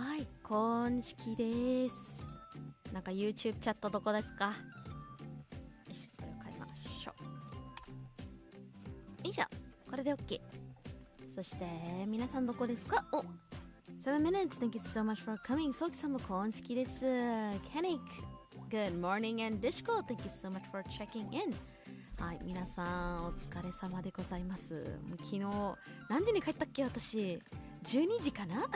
はい、こんしきです。なんか YouTube チャットどこですか？よし、これを変えましょう。以上、これで OK。そして皆さんどこですか？お、7 minutes. Thank you so much for coming. ソキさんもこんしきです。Kenik, good morning. And Dishko, thank you so much for checking in. はい、皆さんお疲れ様でございます。もう昨日何時に帰ったっけ私？12時かな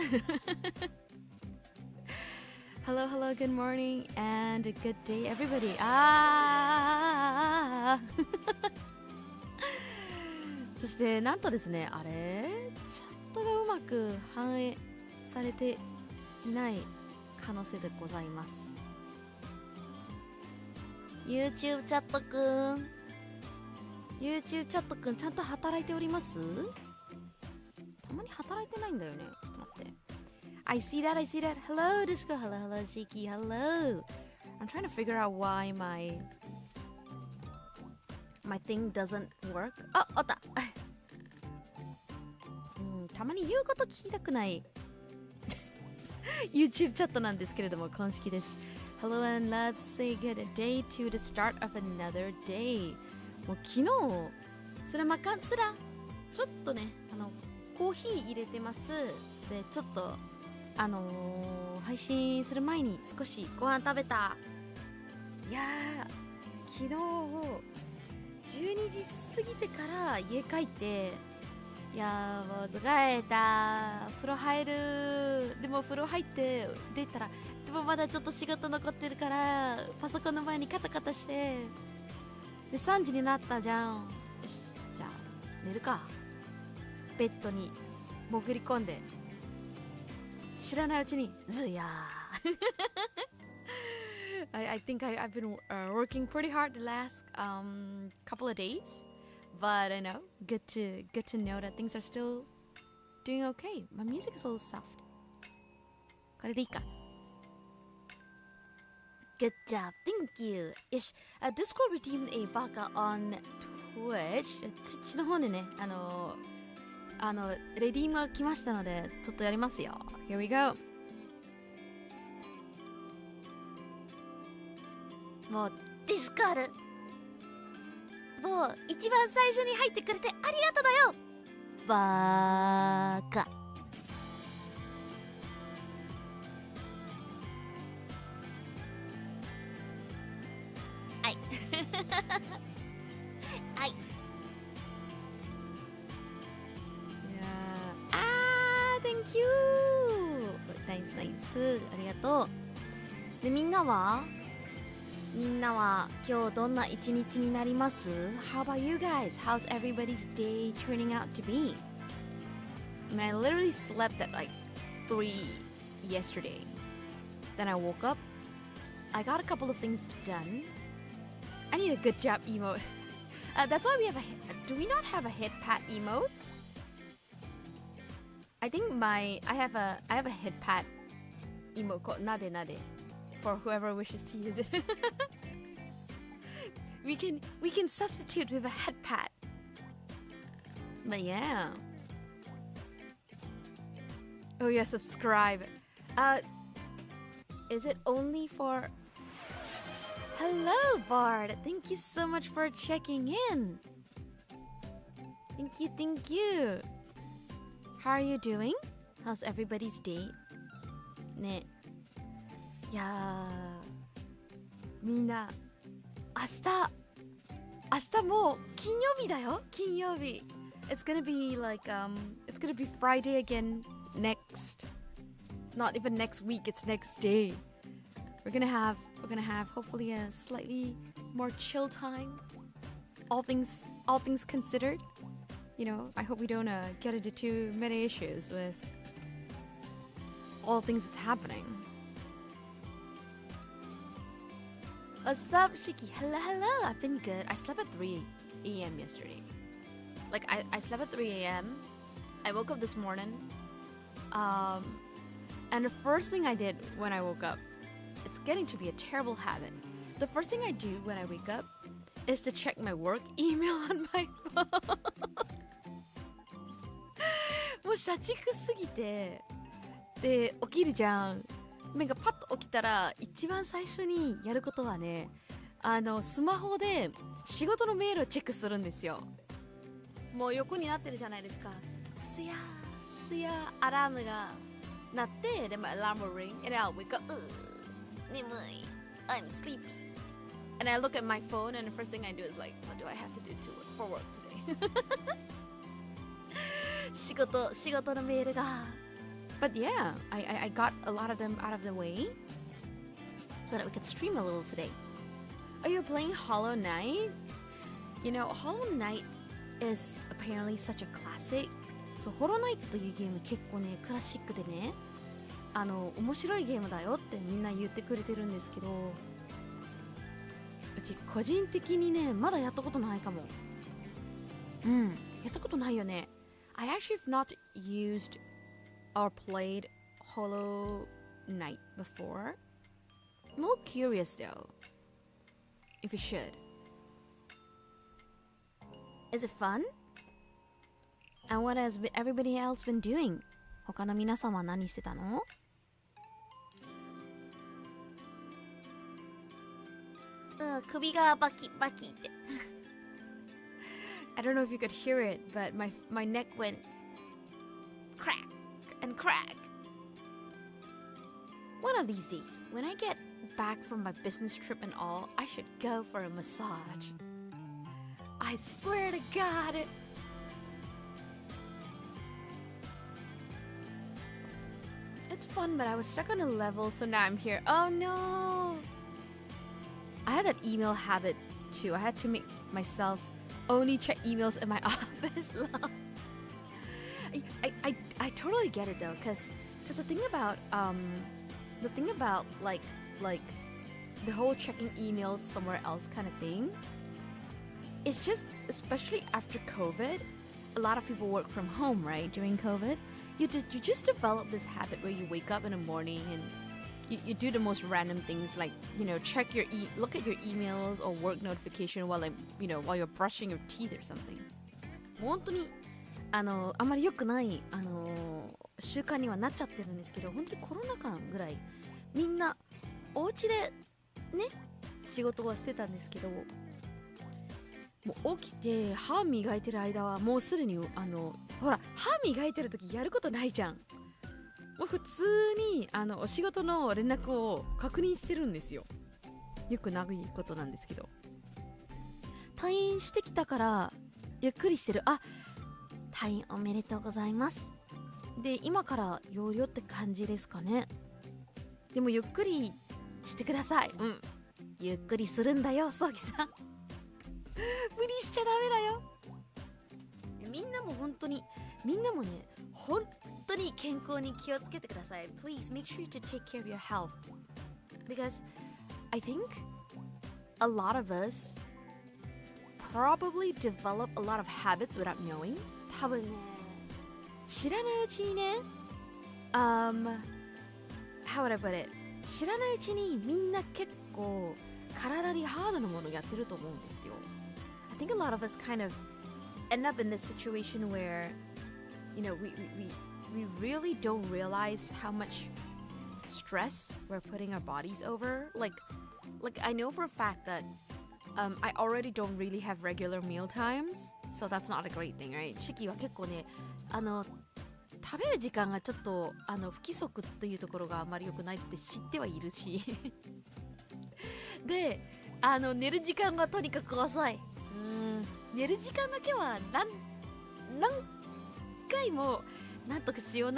？Hello, hello, good morning and good day everybody. そしてなんとですね、あれチャットがうまく反映されていない可能性でございます。 YouTube チャットくん YouTube チャットくんちゃんと働いております？たまに働いてないんだよね。ちょっと待って。I see that, I see that. Hello, Disco. Hello, hello, Shyky. Hello. I'm trying to figure out why my thing doesn't work. あった。たまに言うこと聞きたくないYouTube チャットなんですけれども、今式です。Hello and let's say good day to the start of another day. もう昨日それまかすらちょっとね、コーヒー入れてます。で、ちょっと配信する前に少しご飯食べた。いやー、昨日12時過ぎてから家帰って、いやーもう疲れた、風呂入る。でも風呂入って出たら、でもまだちょっと仕事残ってるからパソコンの前にカタカタして、で3時になったじゃん。よし、じゃあ寝るか。ベッドに潜り込んで知らないうちにズヤーI think I've been working pretty hard the last couple of days, but I know good to know that things are still doing okay. My music is a little soft. これでいいか。Good job, thank you. よし、Discord redeemed a baka on Twitch の方でね、レディームが来ましたので、ちょっとやりますよ。Here we go. もうディスコール、もう一番最初に入ってくれてありがとうだよ、バーカ。はいはい。Thank you! ナイスナイス、ありがとう。で、みんなは今日どんな一日になります？ How about you guys? How's everybody's day turning out to be? I mean, I literally slept at like 3 yesterday. Then I woke up. I got a couple of things done. I need a good job emote. That's why we have do we not have a head pat emote? I think I have a head pat emote called Nade Nade for whoever wishes to use it. we can substitute with a head pat. But yeah. Oh yeah, subscribe. Is it only for... Hello, Bard. Thank you so much for checking in. Thank you. How are you doing? How's everybody's day? ね。いやー、みんな明日もう金曜日だよ。金曜日。It's gonna be like it's gonna be Friday again next. Not even next week. It's next day. We're gonna have hopefully a slightly more chill time. All things considered. You know, I hope we don't get into too many issues with all the things that's happening. What's up, Shyky? Hello. I've been good. I slept at 3 a.m. yesterday. Like, I slept at 3 a.m. I woke up this morning. And the first thing I did when I woke up, it's getting to be a terrible habit. The first thing I do when I wake up is to check my work email on my phone. もう社畜すぎてで起きるじゃん。目がパッと起きたら一番最初にやることはね、スマホで仕事のメールをチェックするんですよ。もう横になってるじゃないですか。すやアラームが鳴って、でもアラーム ring and I'll wake up. 眠い I'm sleepy and I look at my phone and the first thing I do is like, what do I have to do for work today? 仕事のメールが。But yeah, I got a lot of them out of the way so that we could stream a little today. Are you playing Hollow Knight? You know, Hollow Knight is apparently such a classic. そう、ホロナイトというゲーム結構ね、クラシックでね、面白いゲームだよってみんな言ってくれてるんですけど、うち個人的にね、まだやったことないかも。やったことないよね。I actually have not used or played Hollow Knight before. I'm a little curious though, if you should. Is it fun? And what has everybody else been doing? 他の皆さんは何してたの？首がバキバキって。I don't know if you could hear it, but my neck went crack and crack. One of these days, when I get back from my business trip and all, I should go for a massage. I swear to God. It's fun, but I was stuck on a level, so now I'm here. Oh no! I had that email habit too. I had to make myself only check emails in my office. I totally get it though, because the thing about like the whole checking emails somewhere else kind of thing, it's just, especially after COVID, a lot of people work from home, right? During COVID, you just develop this habit where you wake up in the morning and you do the most random things, like, you know, look at your emails or work notification while you're brushing your teeth or something. 本当にあんまり良くない習慣にはなっちゃってるんですけど、本当にコロナ禍ぐらいみんなお家でね仕事はしてたんですけど、もう起きて歯磨いてる間はもうすでにほら歯磨いてる時やることないじゃん。もう普通にお仕事の連絡を確認してるんですよ。よくないことなんですけど、退院してきたからゆっくりしてる。退院おめでとうございます。で、今から要領って感じですかね。でもゆっくりしてください。ゆっくりするんだよ、ソギさん。無理しちゃダメだよ。みんなもね、本当に健康に気をつけてください。Please make sure to take care of your health. Because I think a lot of us probably develop a lot of habits without knowing. 多分ね、知らないうちにね、how would I put it? 知らないうちにみんな結構体にハードなものやってると思うんですよ。I think a lot of us kind of end up in this situation where, you know, we really don't realize how much stress we're putting our bodies over. Like I know for a fact that I already don't really have regular meal times, so that's not a great thing, right? シキは結構ね、食べる時間がちょっと不規則というところがあまり良くないって知ってはいるしで、寝る時間がとにかく遅い。寝る時間だけは何回もなんとかしよう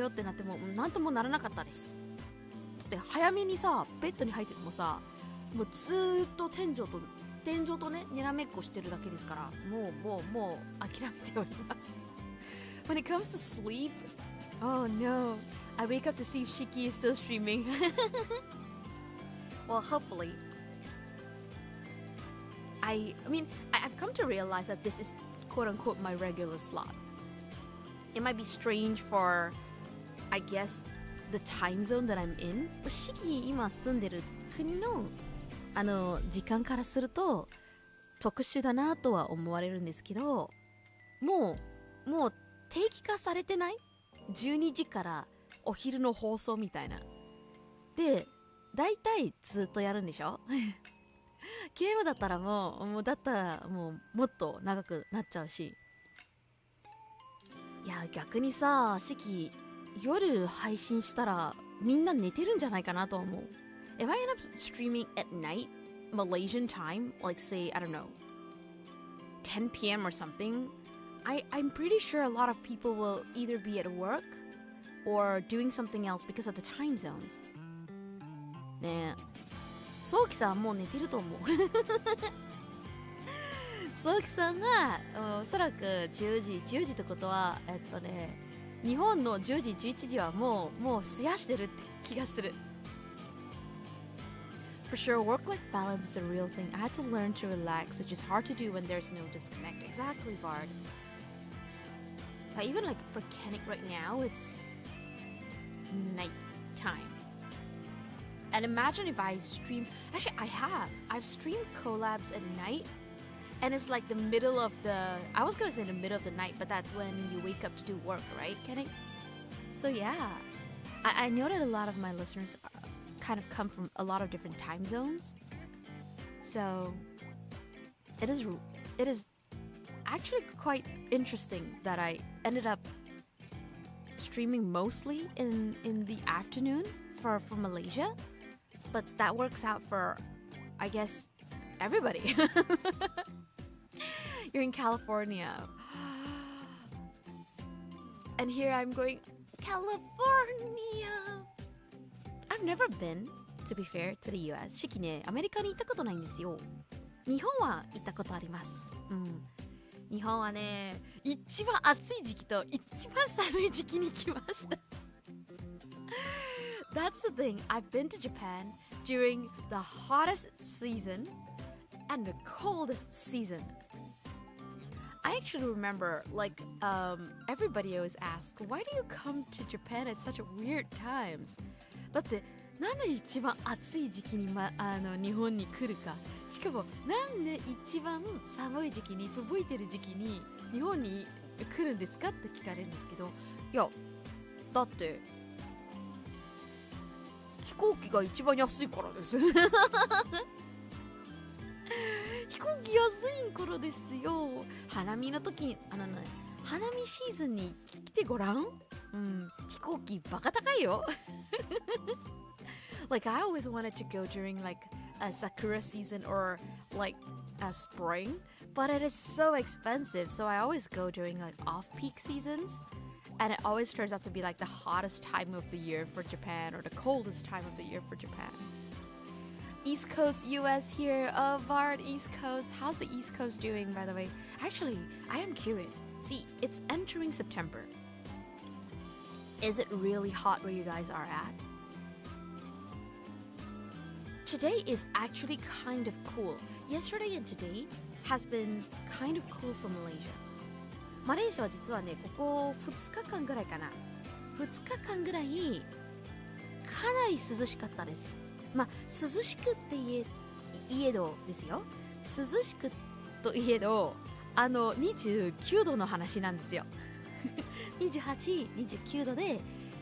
ってなってもなんともならなかったです。だって早めにさベッドに入っててもさ、もうずーっと天井とねにらめっこしてるだけですから、もう諦めております。When it comes to sleep, oh no, I wake up to see if Shyky is still streaming. Well, hopefully. I mean, I've come to realize that this is quote-unquote my regular slot. It might be strange for, I guess, the time zone that I'm in. シキ今住んでる国の時間からすると特殊だなとは思われるんですけど、もう定期化されてない？ 12 時からお昼の放送みたいな。で、大体ずっとやるんでしょゲームだったらもうもっと長くなっちゃうし。いや、逆にさ、四季夜配信したらみんな寝てるんじゃないかなと思う。If I end up streaming at night, Malaysian time, like say, I don't know, 10 p.m. or something, I'm pretty sure a lot of people will either be at work or doing something else because of the time zones. ねえ、ソウキさんもう寝てると思う。ソウキさんがおそらく10時ってことは日本の10時11時はもうすやしてるって気がする。For sure, work-life balance is a real thing. I had to learn to relax, which is hard to do when there's no disconnect. Exactly, Bard. Even like for Kennick right now, it's night time. And imagine if I stream. Actually, I've streamed collabs at night, and it's like the middle of I was gonna say the middle of the night, but that's when you wake up to do work, right, Kennick? So yeah, I know that a lot of my listeners kind of come from a lot of different time zones. So it is actually quite interesting that I ended up streaming mostly in the afternoon for Malaysia, but that works out for, I guess, everybody. You're in California, and here I'm going, California. I've never been, to be fair, to the US. シキね、アメリカに行ったことないんですよ。日本は行ったことあります。日本はね、一番暑い時期と一番寒い時期に行きました。That's the thing. I've been to Japan during the hottest season and the coldest season. I actually remember, like, everybody always asks, why do you come to Japan at such weird times? だってなんで一番暑い時期に、日本に来るか、しかもなんで一番寒い時期に吹雪いてる時期に日本に来るんですかって聞かれるんですけど、いやだって飛行機が一番安いからです。飛行機安いからですよ。花見の時に花見シーズンに来てごらん。飛行機バカ高いよ。Like I always wanted to go during like a sakura season or like a spring, but it is so expensive. So I always go during like off-peak seasons, and it always turns out to be like the hottest time of the year for Japan or the coldest time of the year for Japan. East Coast US here. Bard, East Coast. How's the East Coast doing, by the way? Actually, I am curious. See, it's entering September. Is it really hot where you guys are at? Today is actually kind of cool. Yesterday and today has been kind of cool for Malaysia. マレーシアは実はね、ここ2日間ぐらいかな。2日間ぐらいかなり涼しかったです。まあ涼しくっていえどですよ。涼しくといえど29度の話なんですよ。28、29度で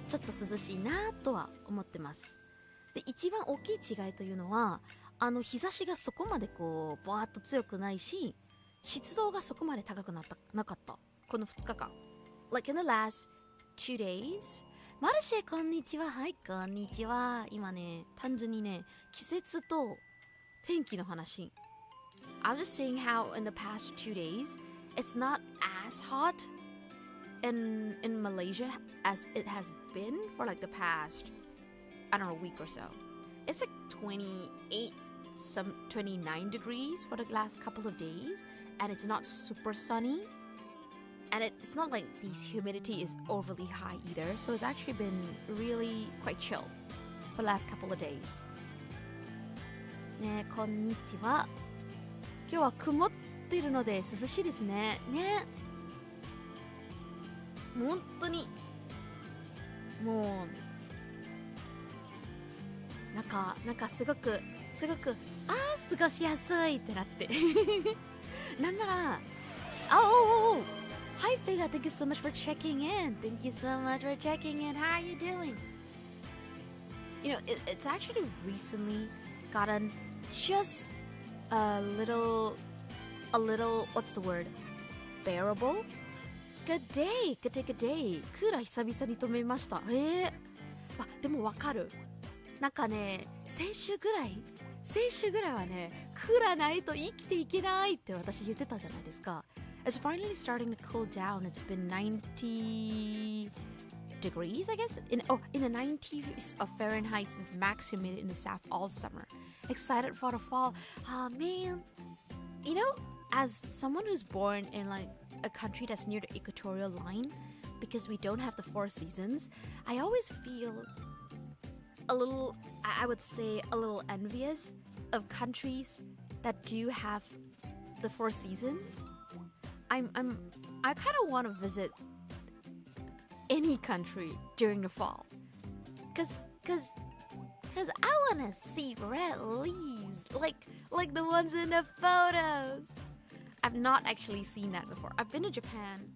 ちょっと涼しいなとは思ってます。で、一番大きい違いというのは日差しがそこまでこうバーッと強くないし、湿度がそこまで高くなかったこの2日間。Like in the last 2 days. マルシェこんにちは。はい、こんにちは。今ね、単純にね、季節と天気の話。I'm just saying how in the past 2 days it's not as hot in Malaysia as it has been for like the past, I don't know, week or so. It's like 29 degrees for the last couple of days, and it's not super sunny, and it's not like the humidity is overly high either, so it's actually been really quite chill for the last couple of days. ねえ、こんにちは。今日は曇ってるので涼しいですね。ね、本当にもうなんかすごく過ごしやすいってなってなんなら Hi, Vega. Thank you so much for checking in. Thank you so much for checking in. How are you doing? You know, it's actually recently gotten just a little, what's the word? Bearable? Good day. Good day, good day. クーラー久々に止めました。でもわかる。なんかね、先週ぐらいはね、クーラーないと生きていけないって私言ってたじゃないですか。It's finally starting to cool down. It's been 90 degrees, I guess. In the 90s of Fahrenheit with max humidity in the south all summer. Excited for the fall. Oh man. You know, as someone who's born in like a country that's near the equatorial line, because we don't have the 4 seasons, I always feel a little, I would say a little envious of countries that do have the 4 seasons. I kind of want to visit any country during the fall, cause I want to see red leaves like the ones in the photos. I've not actually seen that before. I've been to Japan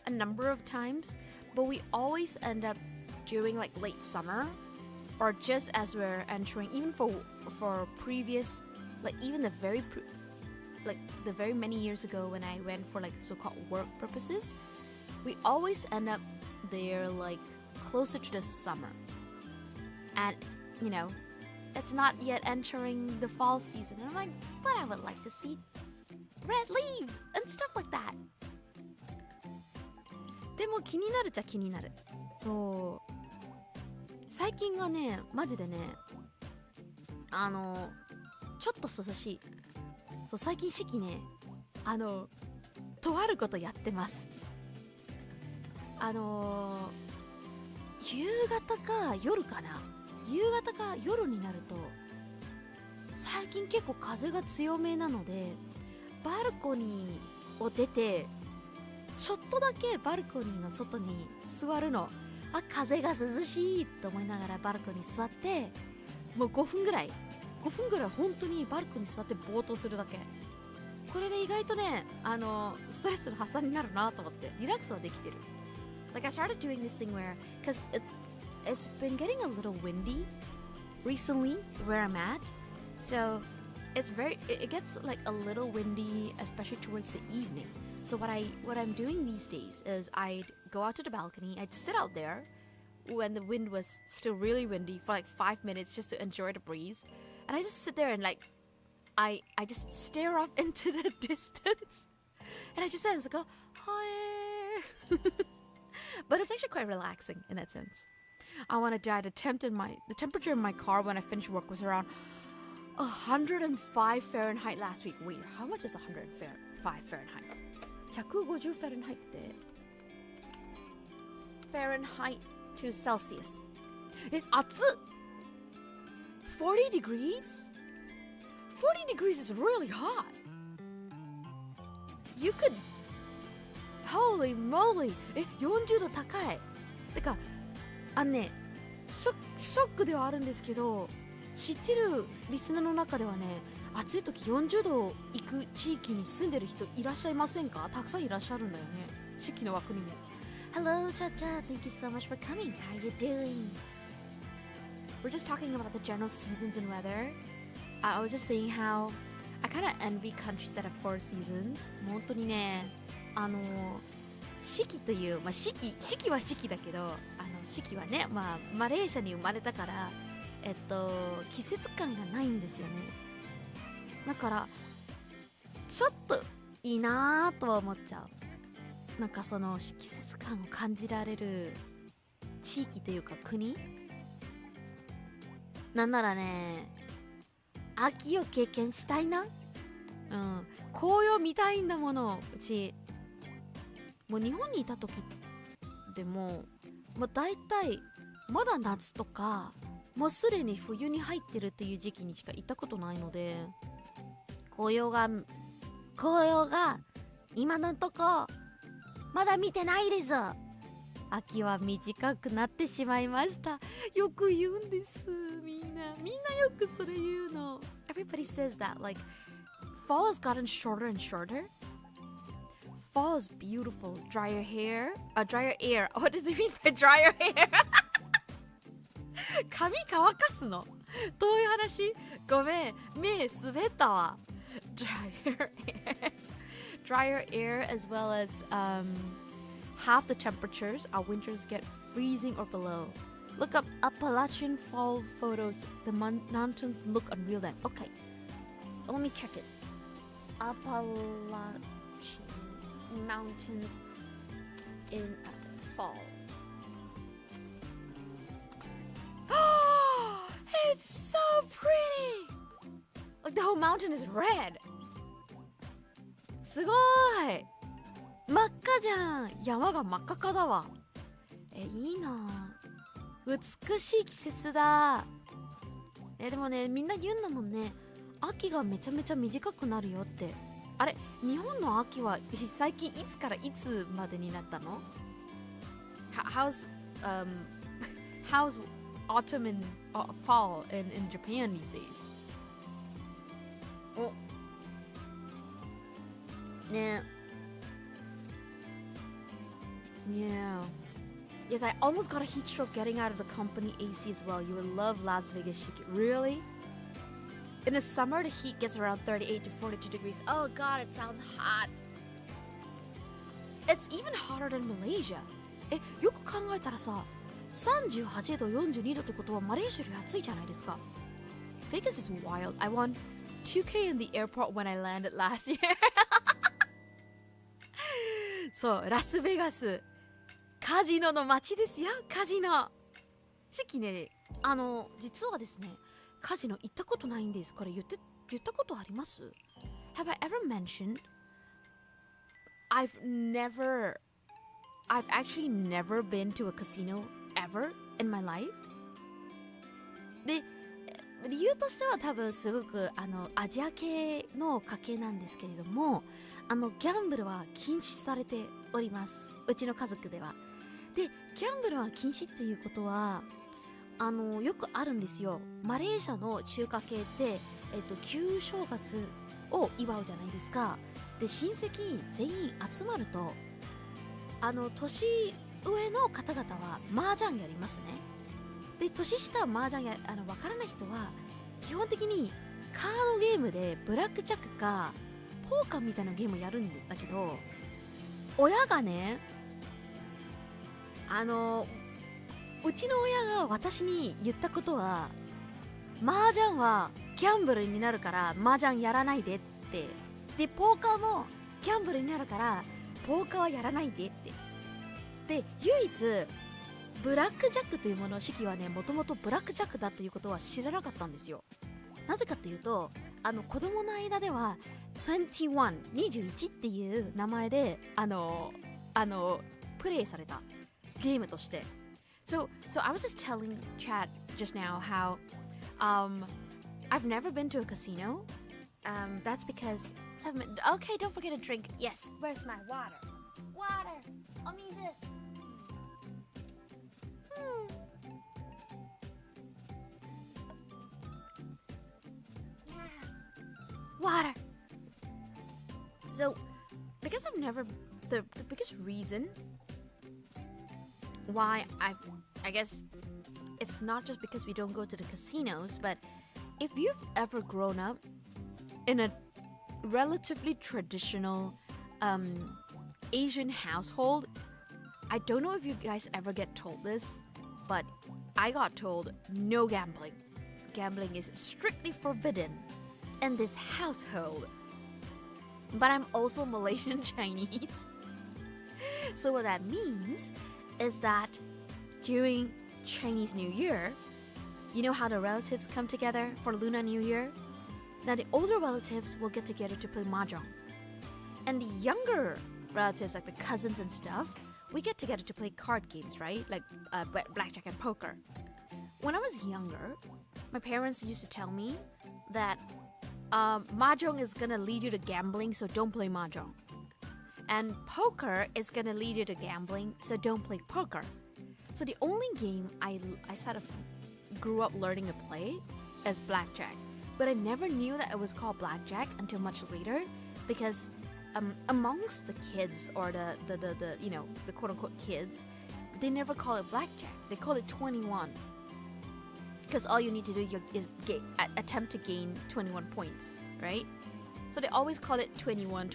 a number of times, but we always end up during like late summer or just as we're entering, even for previous, like even the very many years ago when I went for like so-called work purposes, we always end up there like closer to the summer. And you know, it's not yet entering the fall season. And I'm like, but I would like to see red leaves and stuff like that. でも気になるっちゃ気になる。そう。最近はね、マジでね、ちょっと涼しい。そう、最近四季ね、とあることやってます。夕方か夜かな。夕方か夜になると、最近結構風が強めなので、バルコニーを出て、ちょっとだけバルコニーの外に座るの。風が涼しいと思いながらバルコニー座って、もう5分ぐらい本当にバルコニー座ってぼーっとするだけ。これで意外とね、ストレスの発散になるなと思ってリラックスはできてる。Like I started doing this thing where, cause it's been getting a little windy recently where I'm at, so it gets like a little windy, especially towards the evening. So what I'm doing these days is I'd go out to the balcony, I'd sit out there when the wind was still really windy for like 5 minutes just to enjoy the breeze, and I just sit there and like I just stare off into the distance, and I just sit and go, hi. But it's actually quite relaxing in that sense. I want to die. The temperature in my car when I finished work was around 105 Fahrenheit last week. Wait, how much is 105 Fahrenheit? 150 Fahrenheit って Fahrenheit to Celsius. 暑っ 40 degrees? 40 degrees is really hot. You could... Holy moly! 40度高い。てか、ショックではあるんですけど、知ってるリスナーの中ではね、暑い時40度行く地域に住んでる人いらっしゃいませんか？たくさんいらっしゃるんだよね。四季の枠にも。Hello, Chacha. Thank you so much for coming. How are you doing? We're just talking about the general seasons and weather. I was just saying how I kind of envy countries that have 4 seasons. 本当にね、四季という、四季は四季だけど、四季はね、マレーシアに生まれたから、季節感がないんですよね。だからちょっといいなぁとは思っちゃう。なんかその季節感を感じられる地域というか国。なんならね、秋を経験したいな。紅葉見たいんだもの。うちもう日本にいた時でもう大体まだ夏とかもうすでに冬に入ってるっていう時期にしか行ったことないので、紅葉が今のとこまだ見てないです。秋は短くなってしまいました。よく言うんです。みんなよくそれ言うの。Everybody says that like fall has gotten shorter and shorter. fall is beautiful. Dry your hair. Dry your ear. What does it mean by dry your hair? 髪乾かすのどういう話ごめん、目滑ったわ。Dry your ear. Dry your ear as well as half the temperatures. Our winters get freezing or below. Look up Appalachian fall photos. The mountains look unreal then. Okay, let me check it. Appalachian mountains in fall. It's so pretty! Like the whole mountain is red. すごい真っ赤じゃん。山が真っ赤かだわ。いいな。美しい季節だ。でもね、みんな言うんだもんね。秋がめちゃめちゃ短くなるよって。あれ、日本の秋は最近いつからいつまでになったの？ How's autumn and fall in Japan these days? おね。Yeah. Yes, I almost got a heat stroke getting out of the company AC as well. You would love Las Vegas, Shyky. Really? In the summer, the heat gets around 38 to 42 degrees. Oh god, it sounds hot. It's even hotter than Malaysia. よく考えたらさ、38度、42度ってことはマレーシアより暑いじゃないですか。Vegas is wild. I won 2K in the airport when I landed last year. そう、ラスベガス。カジノの街ですよ、カジノ。シキね、実はですね、カジノ行ったことないんです。これ言ったことあります？ Have I ever mentioned? I've actually never been to a casino ever in my life. で、理由としては多分すごくアジア系の家系なんですけれども、ギャンブルは禁止されております。うちの家族では。で、ギャンブルは禁止っていうことはよくあるんですよ。マレーシアの中華系って、旧正月を祝うじゃないですか。で、親戚全員集まると年上の方々は麻雀やりますね。で、年下麻雀わからない人は基本的にカードゲームでブラックジャックかポーカーみたいなゲームをやるんだけど、親がね、うちの親が私に言ったことは、麻雀はギャンブルになるから麻雀やらないでって。で、ポーカーもギャンブルになるからポーカーはやらないでって。で、唯一ブラックジャックというものをシキはね、もともとブラックジャックだということは知らなかったんですよ。なぜかっていうと、子供の間では21っていう名前でプレイされたゲームとして。So I was just telling Chad just now how I've never been to a casino. That's because okay, don't forget to drink. Yes, where's my water? Water. お水。Water. So, because I've never the biggest reason why I guess it's not just because we don't go to the casinos, but if you've ever grown up in a relatively traditional Asian household, I don't know if you guys ever get told this, but I got told no gambling. Gambling is strictly forbidden in this household. But I'm also Malaysian Chinese. So what that means is that during Chinese New Year, you know how the relatives come together for Lunar New Year? Now the older relatives will get together to play mahjong. And the younger relatives, like the cousins and stuff, we get together to play card games, right? Like blackjack and poker. When I was younger, my parents used to tell me that mahjong is gonna lead you to gambling, so don't play mahjong. And poker is gonna lead you to gambling, so don't play poker. So the only game I sort of grew up learning to play is blackjack. But I never knew that it was called blackjack until much later, because amongst the kids or the the quote unquote kids, they never call it blackjack. They call it 21. Because all you need to do is attempt to gain 21 points, right? So they always call it 21.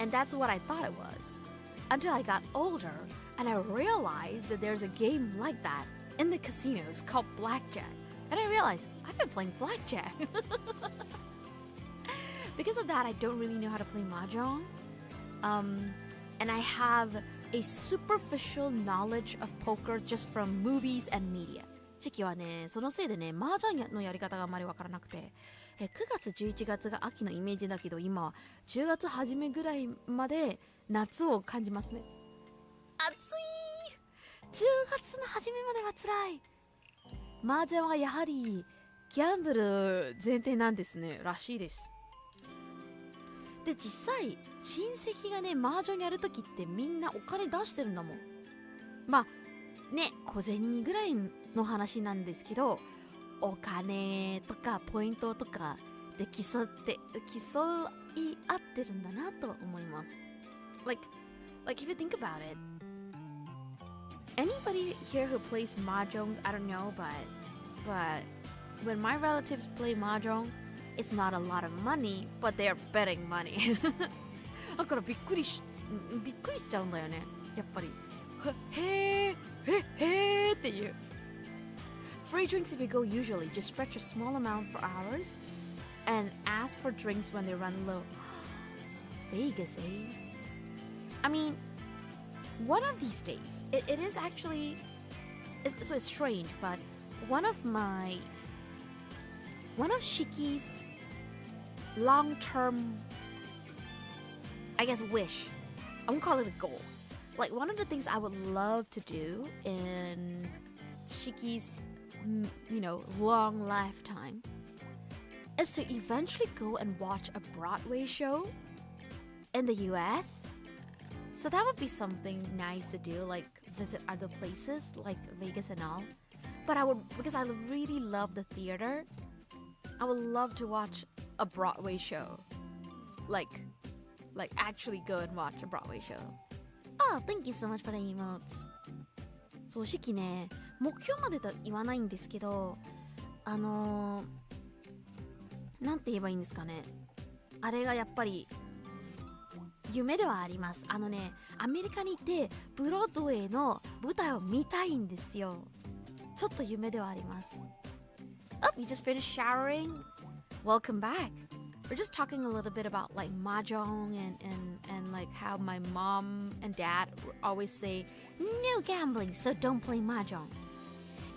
And that's what I thought it was. Until I got older and I realized that there's a game like that in the casinos called blackjack. And I realized I've been playing blackjack. Because of that, I don't really know how to play mahjong. And I have a superficial knowledge of poker just from movies and media. 時期はね、そのせいでね、麻雀のやり方があまりわからなくて、9月、11月が秋のイメージだけど、今は10月初めぐらいまで夏を感じますね。暑い !10 月の初めまでは辛い。麻雀はやはりギャンブル前提なんですね、らしいです。で、実際、親戚がね、麻雀やるときってみんなお金出してるんだもん。まあ、ね、小銭ぐらいの話なんですけど、お金とかポイントとかで競い合ってるんだなと思います。Like if you think about it, anybody here who plays mahjong, I don't know, but when my relatives play mahjong, it's not a lot of money, but they're betting money. だからびっくりしちゃうんだよね、やっぱり。へーっていう。Free drinks if you go usually. Just stretch a small amount for hours and ask for drinks when they run low. Vegas, eh? I mean, one of these days, it is actually... so it's strange, but one of Shiky's long-term, I guess, wish. I won't call it a goal. Like, one of the things I would love to do in Shiky's, long lifetime is to eventually go and watch a Broadway show in the US. So that would be something nice to do, like visit other places like Vegas and all. But because I really love the theater, I would love to watch a Broadway show. Like actually go and watch a Broadway show.Oh, thank you so much for the emotes. そう、シキね、目標までと言わないんですけど、なんて言えばいいんですかね。あれがやっぱり夢ではあります。アメリカに行ってブロードウェイの舞台を見たいんですよ。ちょっと夢ではあります。Oh, you just finished showering? Welcome back.We're just talking a little bit about like mahjong and like how my mom and dad always say no gambling, so don't play mahjong.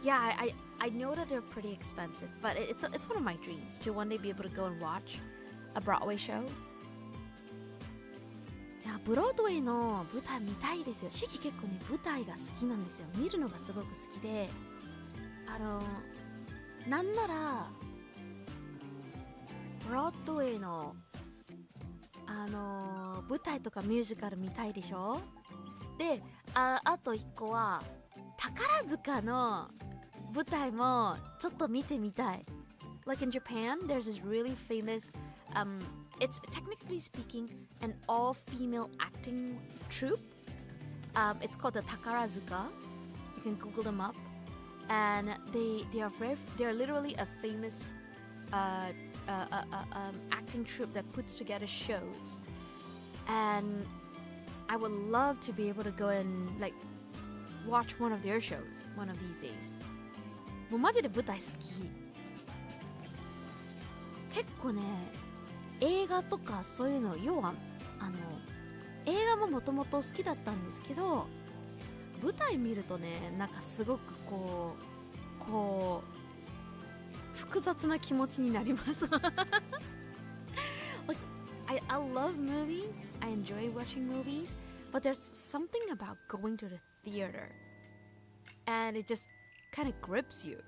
Yeah, I know that they're pretty expensive, but it's one of my dreams to one day be able to go and watch a Broadway show. いや、ブロードウェイの舞台見たいですよ。シキ結構ね、舞台が好きなんですよ。見るのがすごく好きで、なんならブロードウェイの舞台とかミュージカル見たいでしょ。で、あと一個は宝塚の舞台もちょっと見てみたい。Like in Japan, there's this really famous, it's technically speaking an all-female acting troupe. It's called the Takarazuka. You can Google them up, and they're literally a famous acting troupe that puts together shows, and I would love to be able to go and like watch one of their shows one of these days. もうマジで舞台好き。結構ね、映画とかそういうの、要は映画ももともと好きだったんですけど、舞台見るとね、なんかすごくこう複雑な気持ちになります。Like, I love movies. I enjoy watching movies, but there's something about going to the theater, and it just kind of grips you.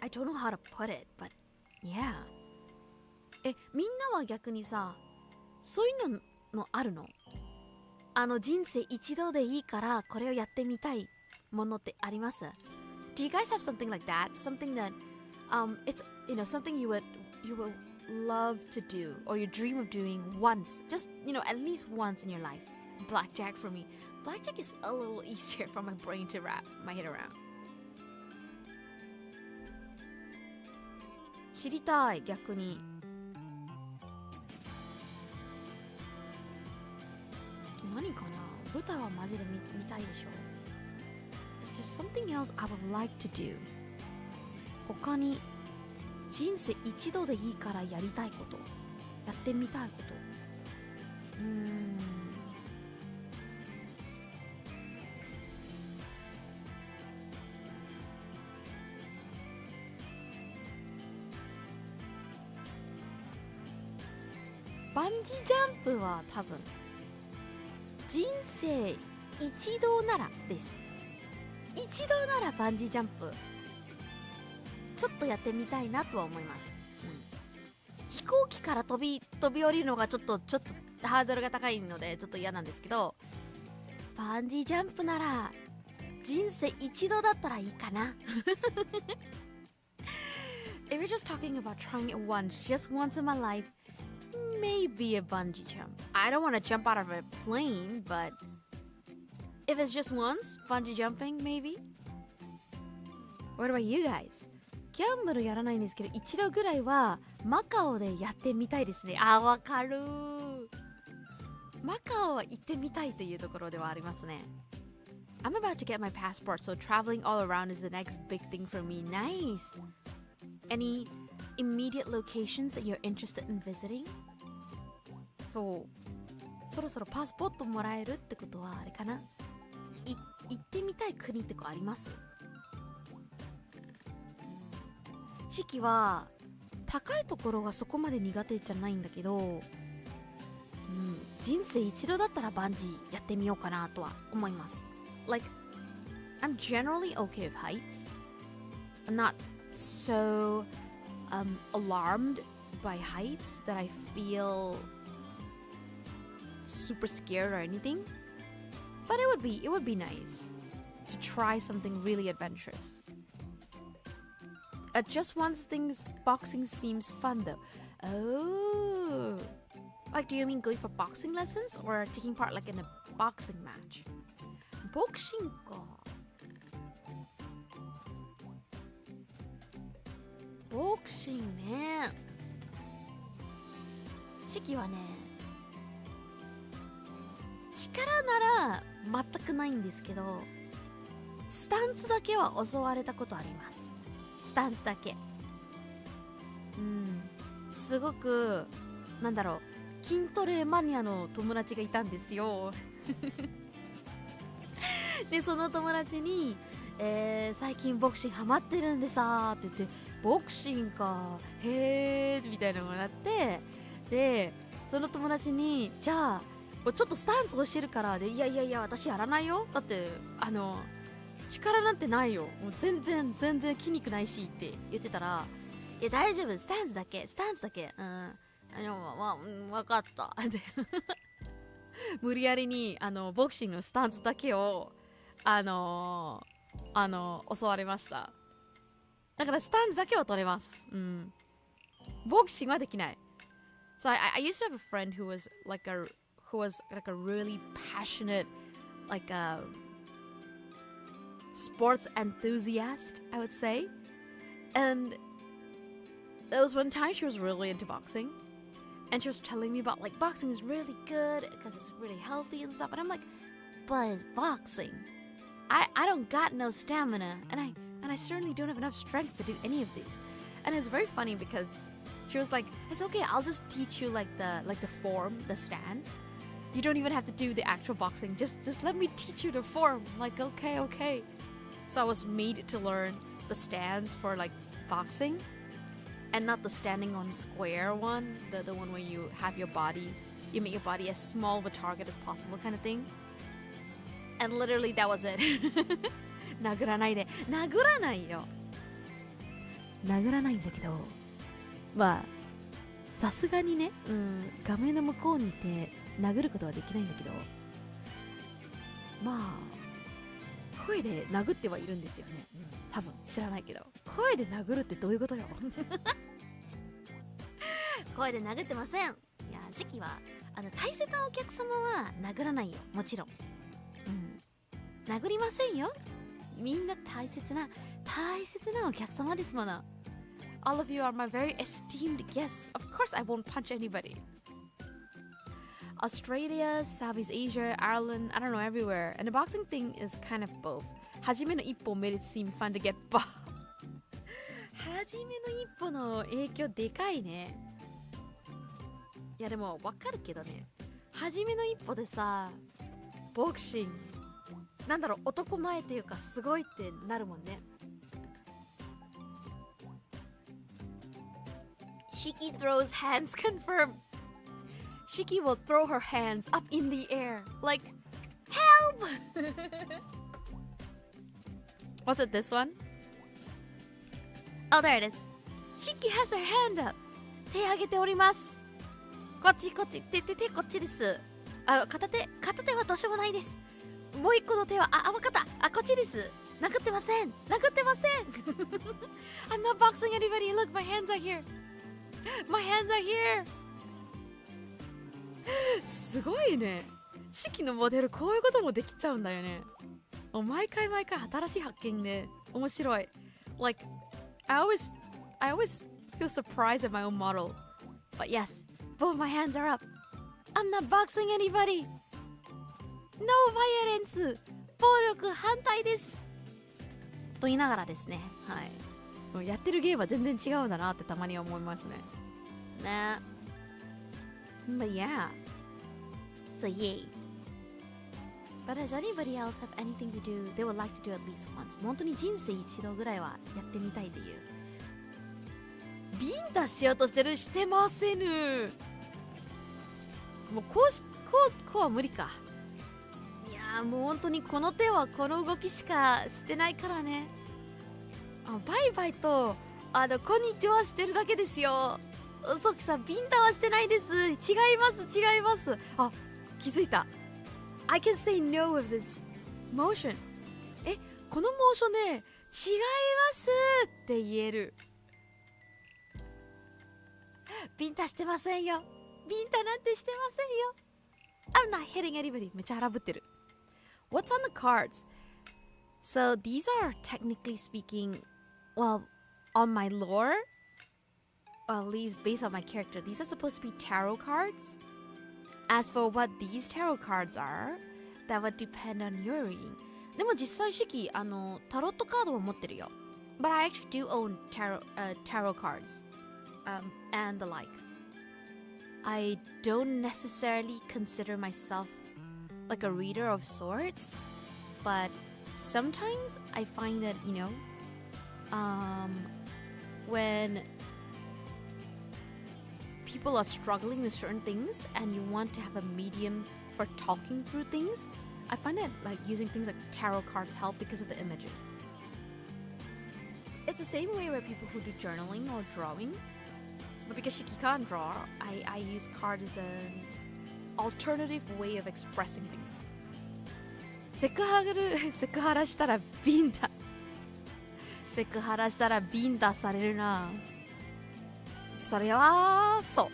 I don't know how to put it, but yeah. みんなは逆にさ、そういうのあるの？人生一度でいいからこれをやってみたいものってあります？ Do you guys have something like that? Something that it's something you would love to do or you dream of doing once, just, at least once in your life? Blackjack for me. Blackjack is a little easier for my brain to wrap my head around. 知りたい、逆に。何かな、舞台はマジで 見たいでしょ。Is there something else I would like to do? 他に人生一度でいいからやりたいこと、やってみたいこと。バンジージャンプは多分人生一度ならです。一度ならバンジージャンプちょっとやってみたいなとは思います、飛行機から飛び降りるのがちょっとハードルが高いのでちょっと嫌なんですけど、バンジージャンプなら人生一度だったらいいかな。If you're just talking about trying it once, just once in my life, maybe a bungee jump. I don't want to jump out of a plane, but if it's just once, bungee jumping, maybe. What about you guys? ギャンブルやらないんですけど、一度ぐらいはマカオでやってみたいですね。あ、わかる。マカオは行ってみたいというところではありますね。I'm about to get my passport, so traveling all around is the next big thing for me. Nice. Any immediate locations that you're interested in visiting? そう、そろそろパスポートもらえるってことはあれかな、行ってみたい国ってあります？シキは高いところがそこまで苦手じゃないんだけど、人生一度だったらバンジーやってみようかなとは思います。Like, I'm generally okay with heights. I'm not so alarmed by heights that I feel super scared or anything. But it would be nice to try something really adventurous. Just once boxing seems fun though. Oh, like do you mean going for boxing lessons or taking part like in a boxing match? Boxing か。ボクシングね。シキはね、力なら全くないんですけど、スタンツだけは教われたことあります。スタンツだけ。すごくなんだろう、筋トレマニアの友達がいたんですよ。でその友達に、最近ボクシングハマってるんでさーって言って、ボクシングかへーみたいなのがなって、でその友達にじゃあちょっとスタンツ教えるから、でいや私やらないよ、だって力なんてないよ、もう全然筋肉ないしって言ってたら、いや大丈夫、スタンツだけ分かったで無理やりにボクシングのスタンツだけを教わりました。だからスタンツだけは取れます。ボクシングはできない。So I used to have a friend who was like a really passionate like a sports enthusiast, I would say. And there was one time she was really into boxing, and she was telling me about like boxing is really good because it's really healthy and stuff. And I'm like, but it's boxing. I don't got no stamina, and I certainly don't have enough strength to do any of these. And it's very funny because she was like, it's okay, I'll just teach you like the form, the stance. You don't even have to do the actual boxing. Just let me teach you the form. I'm like, okay. So I was made to learn the stance for like boxing, and not the standing on square one, the one where you make your body as small of a target as possible kind of thing. And literally that was it. 殴らないで。殴らないよ。殴らないんだけど、まあさすがにね、画面の向こうにいて殴ることはできないんだけど、まあ声で殴ってはいるんですよね。多分知らないけど、声で殴るってどういうことよ。声で殴ってません。いや、シキは大切なお客様は殴らないよ、もちろん。殴りませんよ。みんな大切なお客様ですもの。All of you are my very esteemed guests. Of course I won't punch anybody. Australia, Southeast Asia, Ireland, I don't know, everywhere. And the boxing thing is kind of both. 初めの一歩 made it seem fun to get buff. 初めの一歩の影響でかいね。いやでもわかるけどね。初めの一歩でさ、ボクシング、なんだろう、男前っていうかすごいってなるもんね。Shyky throws hands confirmed.Shyky will throw her hands up in the air like, help! Was it this one? Oh, there it is. Shyky has her hand up. 手上げております。こっち、手こっちです。片手はどうしようもないです。もう一個の手は、わかった。こっちです。殴ってません。I'm not boxing anybody. Look, my hands are here. My hands are here.すごいね。シキのモデルこういうこともできちゃうんだよね。毎回新しい発見で面白い。Like I always feel surprised at my own model. But yes, both my hands are up. I'm not boxing anybody. No violence. 暴力反対です。と言いながらですね。はい。やってるゲームは全然違うんだなってたまに思いますね。ね。But yeah, so yay. But does anybody else have anything to do they would like to do at least once? 本当に人生一度ぐらいはやってみたいという。ビンタしようとしてませぬ。もうこうは無理か。いやーもう本当にこの手はこの動きしかしてないからね。バイバイとこんにちはしてるだけですよ。ソキさん、ビンタはしてないです。違います。気づいた。I can say no with this motion. このモーションで違いますって言える。ビンタしてませんよ。ビンタなんてしてませんよ。I'm not hitting anybody. めっちゃ荒ぶってる。What's on the cards? So these are technically speaking, well, on my lore.Well, at least based on my character, these are supposed to be tarot cards. As for what these tarot cards are, that would depend on your reading. でも実際シキタロットカードを持ってるよ。But I actually do own tarot cards, and the like. I don't necessarily consider myself like a reader of sorts, but sometimes I find that when people are struggling with certain things and you want to have a medium for talking through things, I find that like using things like tarot cards help because of the images. It's the same way where people who do journaling or drawing, but because Shyky can't draw, I use cards as an alternative way of expressing things. セクハラしたらビンタされるな。それはそう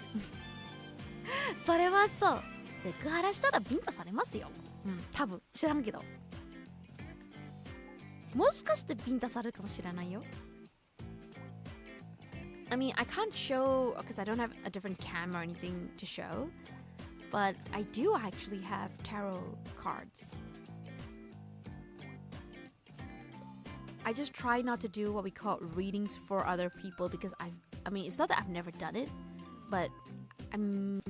それはそう。セクハラしたらビンタされますよ。多分知らんけど。もしかしてビンタされるかもしれないよ。I mean, I can't show because I don't have a different camera or anything to show, but I do actually have tarot cards. I just try not to do what we call readings for other people because I mean, it's not that I've never done it, but I'm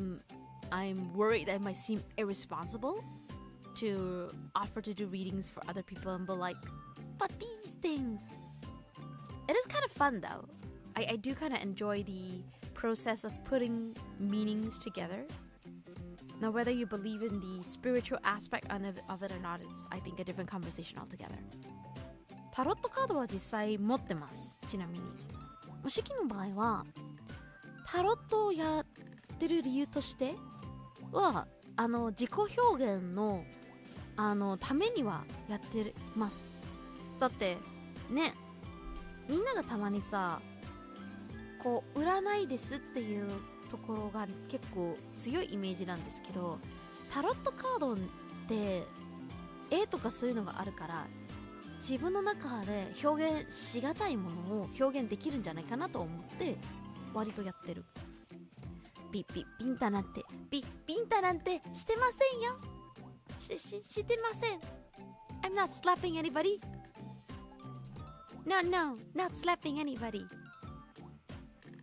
worried that it might seem irresponsible to offer to do readings for other people and be like, but these things. It is kind of fun though. I do kind of enjoy the process of putting meanings together. Now, whether you believe in the spiritual aspect of it or not, it's, I think, a different conversation altogether. タロットカードは実際持ってます。ちなみに。シキの場合は、タロットをやってる理由としては、自己表現の、ためにはやってます。だって、ね、みんながたまにさ、こう、占いですっていうところが結構強いイメージなんですけど、タロットカードって絵とかそういうのがあるから自分の中で表現しがたいものを表現できるんじゃないかなと思って割とやってる。ビンタなんてビンタなんてしてませんよ。してません。I'm not slapping anybody. No, not slapping anybody.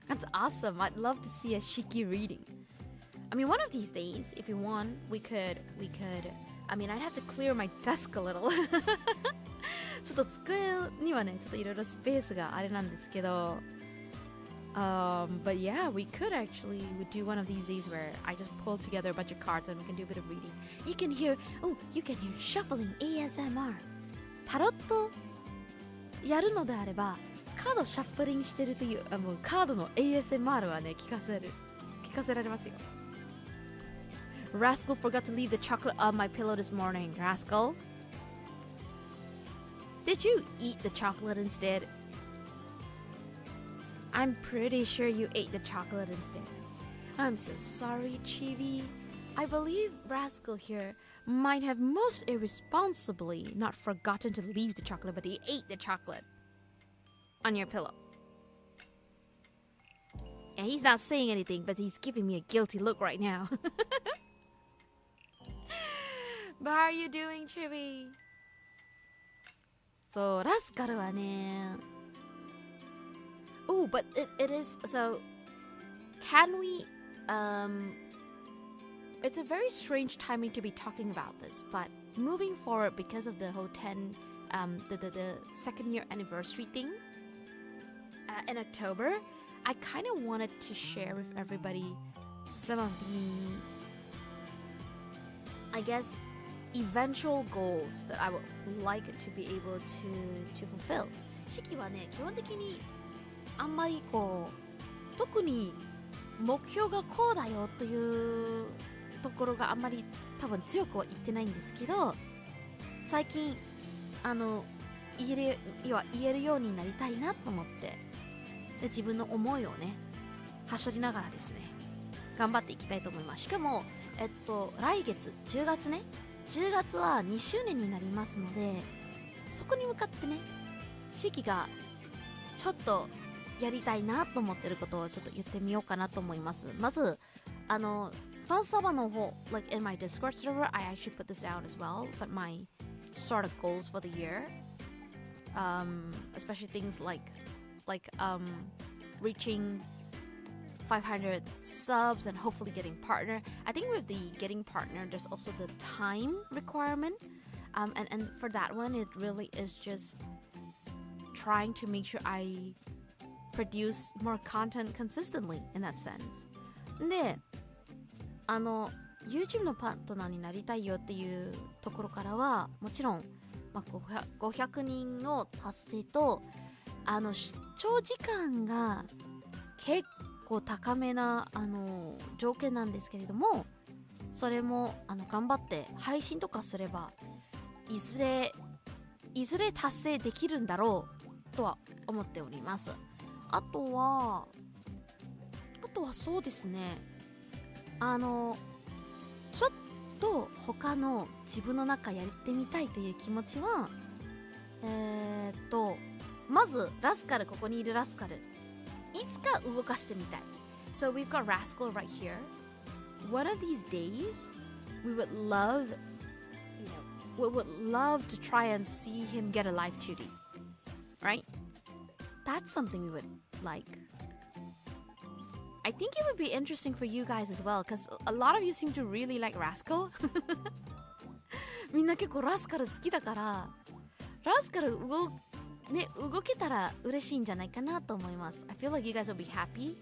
That's awesome. I'd love to see a Shyky reading. I mean, one of these days, if you want, we could. I mean, I'd have to clear my desk a little. ちょっと机にはね、ちょっといろいろスペースがあれなんですけど。But yeah, we could actually do one of these days where I just pull together a bunch of cards and we can do a bit of reading. You can hear shuffling ASMR. タロットやるのであれば、カードシャッフリングしてるという、もうカードの ASMR はね、聞かせられますよ。Rascal forgot to leave the chocolate on my pillow this morning. Rascal, did you eat the chocolate instead? I'm pretty sure you ate the chocolate instead. I'm so sorry, Chibi. I believe Rascal here might have most irresponsibly not forgotten to leave the chocolate, but he ate the chocolate on your pillow. And he's not saying anything, but he's giving me a guilty look right now. But how are you doing, Chibi? So, Rascal はね... Oh, but it is... So, can we... It's a very strange timing to be talking about this, but moving forward because of the whole 10... the second year anniversary thing in October, I kind of wanted to share with everybody some of the... I guess... eventual goals that I would like to be able to fulfill. 四季はね、基本的にあんまりこう特に目標がこうだよというところがあんまり多分強くは言ってないんですけど、最近言えるようになりたいなと思って、で自分の思いをねはしょりながらですね頑張っていきたいと思います。しかも来月10月ね、10月は2周年になりますので、そこに向かってね、四季がちょっとやりたいなと思ってることをちょっと言ってみようかなと思います。まずファンサバの方 like in my Discord server, I actually put this down as well, but my sort of goals for the year, especially things like reaching 500 subs and hopefully getting partner. I think with the getting partner, there's also the time requirement. And for that one, it really is just trying to make sure I produce more content consistently in that sense. で、YouTube のパートナーになりたいよっていうところからは、もちろん、500人の達成と、視聴時間が結構高めな条件なんですけれども、それも頑張って配信とかすればいずれ達成できるんだろうとは思っております。あとはそうですね、ちょっと他の自分の中やってみたいという気持ちはまずラスカル、ここにいるラスカルいつか動かしてみたい。So we've got Rascal right here. One of these days, we would love to try and see him get a live duty. Right? That's something we would like. I think it would be interesting for you guys as well, because a lot of you seem to really like Rascal. みんな結構ラスカル好きだから、ラスカル動けたら嬉しいんじゃないかなと思います。I feel like you guys will be happy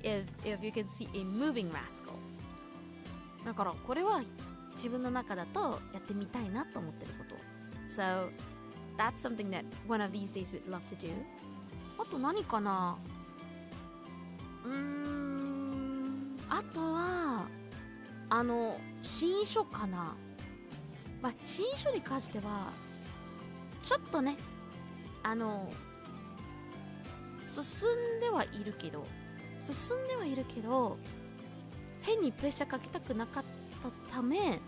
if you can see a moving rascal. だからこれは自分の中だとやってみたいなと思ってること。So that's something that one of these days we'd love to do. あと何かな？あとは新書かな。新書に関してはちょっとね進んではいるけど変にプレッシャーかけたくなかったため、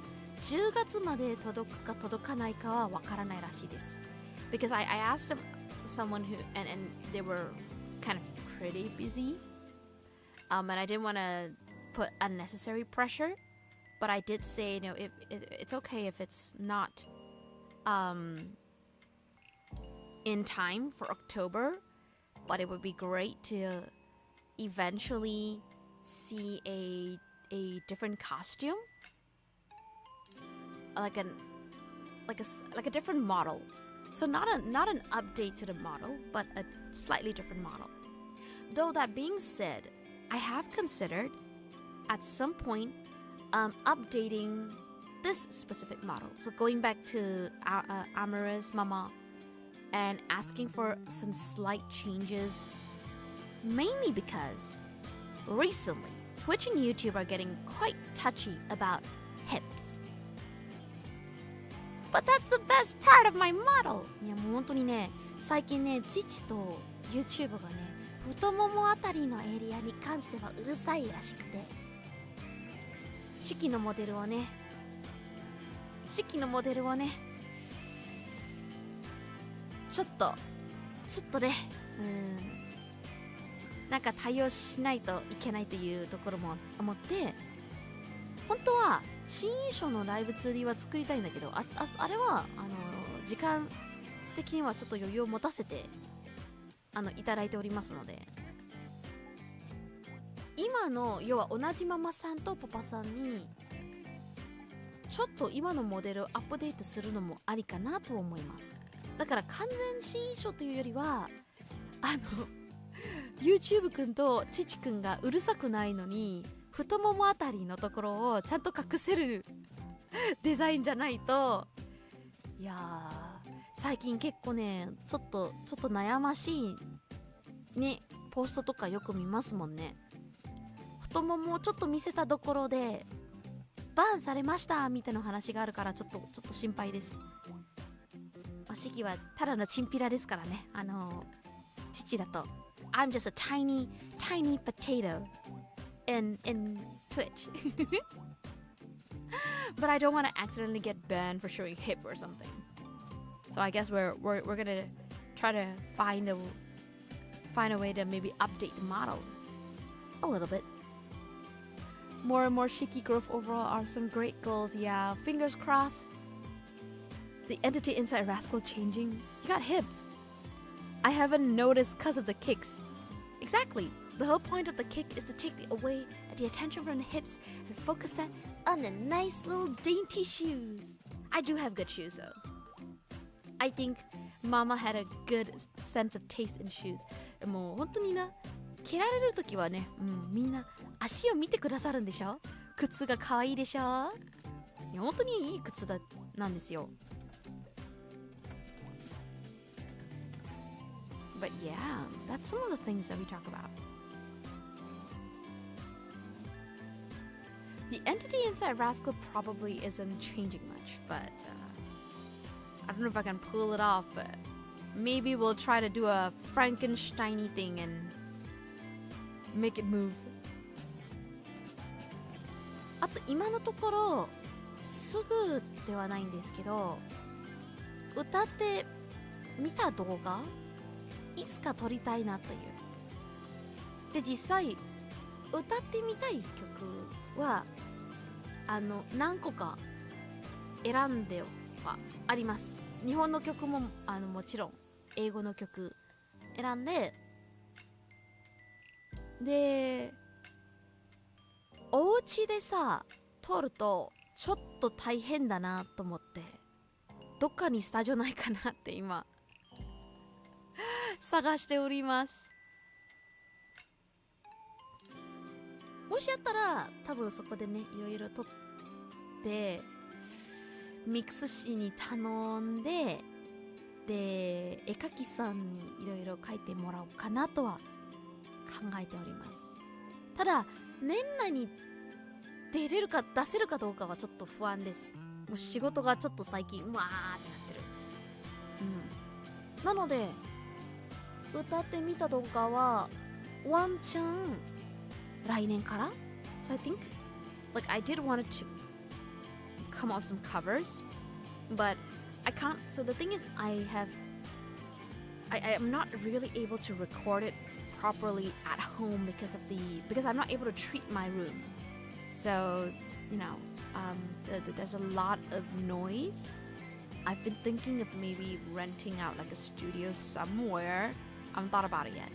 10月まで届くか届かないかはわからないらしいです。Because I asked someone who, and they were kind of pretty busy. And I didn't want to put unnecessary pressure. But I did say, it's okay if it's not in time for October. But it would be great to eventually see a different costume. Like a different model. So not an update to the model, but a slightly different model. Though that being said, I have considered at some point updating this specific model. So going back to Amara's mama and asking for some slight changes, mainly because recently Twitch and YouTube are getting quite touchy about hips. But that's the best part of my model. いやもう本当にね、最近ね、父と YouTube がね、太ももあたりのエリアに関してはうるさいらしくて、シキのモデルをね、ちょっとね、なんか対応しないといけないというところも思って、本当は新衣装のライブ 2D は作りたいんだけど、あれは時間的にはちょっと余裕を持たせていただいておりますので、今の要は同じママさんとパパさんにちょっと今のモデルをアップデートするのもありかなと思います。だから完全新衣装というよりはYouTube くんと父くんがうるさくないのに太ももあたりのところをちゃんと隠せるデザインじゃないと、いやー最近結構ねちょっと悩ましいねポストとかよく見ますもんね。太ももをちょっと見せたところでバーンされましたみたいな話があるからちょっと心配です。シキはただのチンピラですからね。父だと I'm just a tiny potato in Twitch but I don't want to accidentally get banned for showing hip or something. So I guess we're gonna try to find a way to maybe update the model a little bit. More and more Shyky growth overall are some great goals. Yeah, fingers crossed. The entity inside Rascal changing. You got hips. I haven't noticed because of the kicks. Exactly. The whole point of the kick is to take away the attention from the hips and focus that on the nice little dainty shoes. I do have good shoes though. I think Mama had a good sense of taste in shoes. もう本当にな、着られるときはね、みんな足を見てくださるんでしょ。靴が可愛いでしょ。いや本当にいい靴なんですよ。But yeah, that's some of the things that we talk about. The entity inside Rascal probably isn't changing much, but I don't know if I can pull it off, but maybe we'll try to do a Frankenstein-y thing and make it move. あと今のところすぐではないんですけど、歌ってみた動画いつか撮りたいなという。で実際歌ってみたい曲は何個か選んではあります。日本の曲ももちろん英語の曲選んで、でお家でさ撮るとちょっと大変だなと思って、どっかにスタジオないかなって今探しております。もしやったら多分そこでねいろいろ撮ってミックス師に頼んで、で絵描きさんにいろいろ描いてもらおうかなとは考えております。ただ年内に出せるかどうかはちょっと不安です。もう仕事がちょっと最近うわーってなってる。なので歌ってみた動画はワンチャン来年から So I think like I did want to come up with some covers, but I can't. So the thing is, I am not really able to record it properly at home because I'm not able to treat my room. So there's a lot of noise. I've been thinking of maybe renting out like a studio somewhere. I haven't thought about it yet.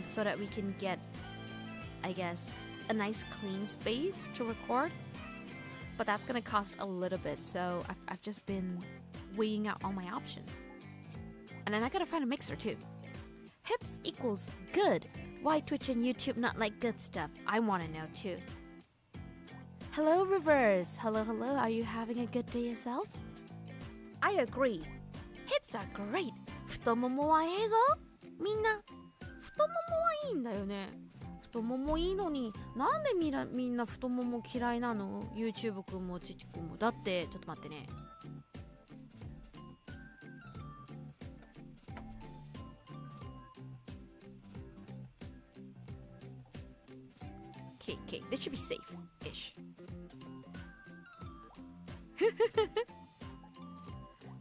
So that we can get, I guess, a nice clean space to record. But that's gonna cost a little bit. So I've just been weighing out all my options. And then I gotta find a mixer too. Hips equals good. Why Twitch and YouTube not like good stuff? I wanna know too. Hello, Reverse. Hello. Are you having a good day yourself? I agree. Hips are great. 太ももはええぞ。みんな、太ももはいいんだよね。太ももいいのに、なんでみんな太もも嫌いなの？ YouTube くんもちちくんも。だって、ちょっと待ってね。Okay, this should be safe-ish.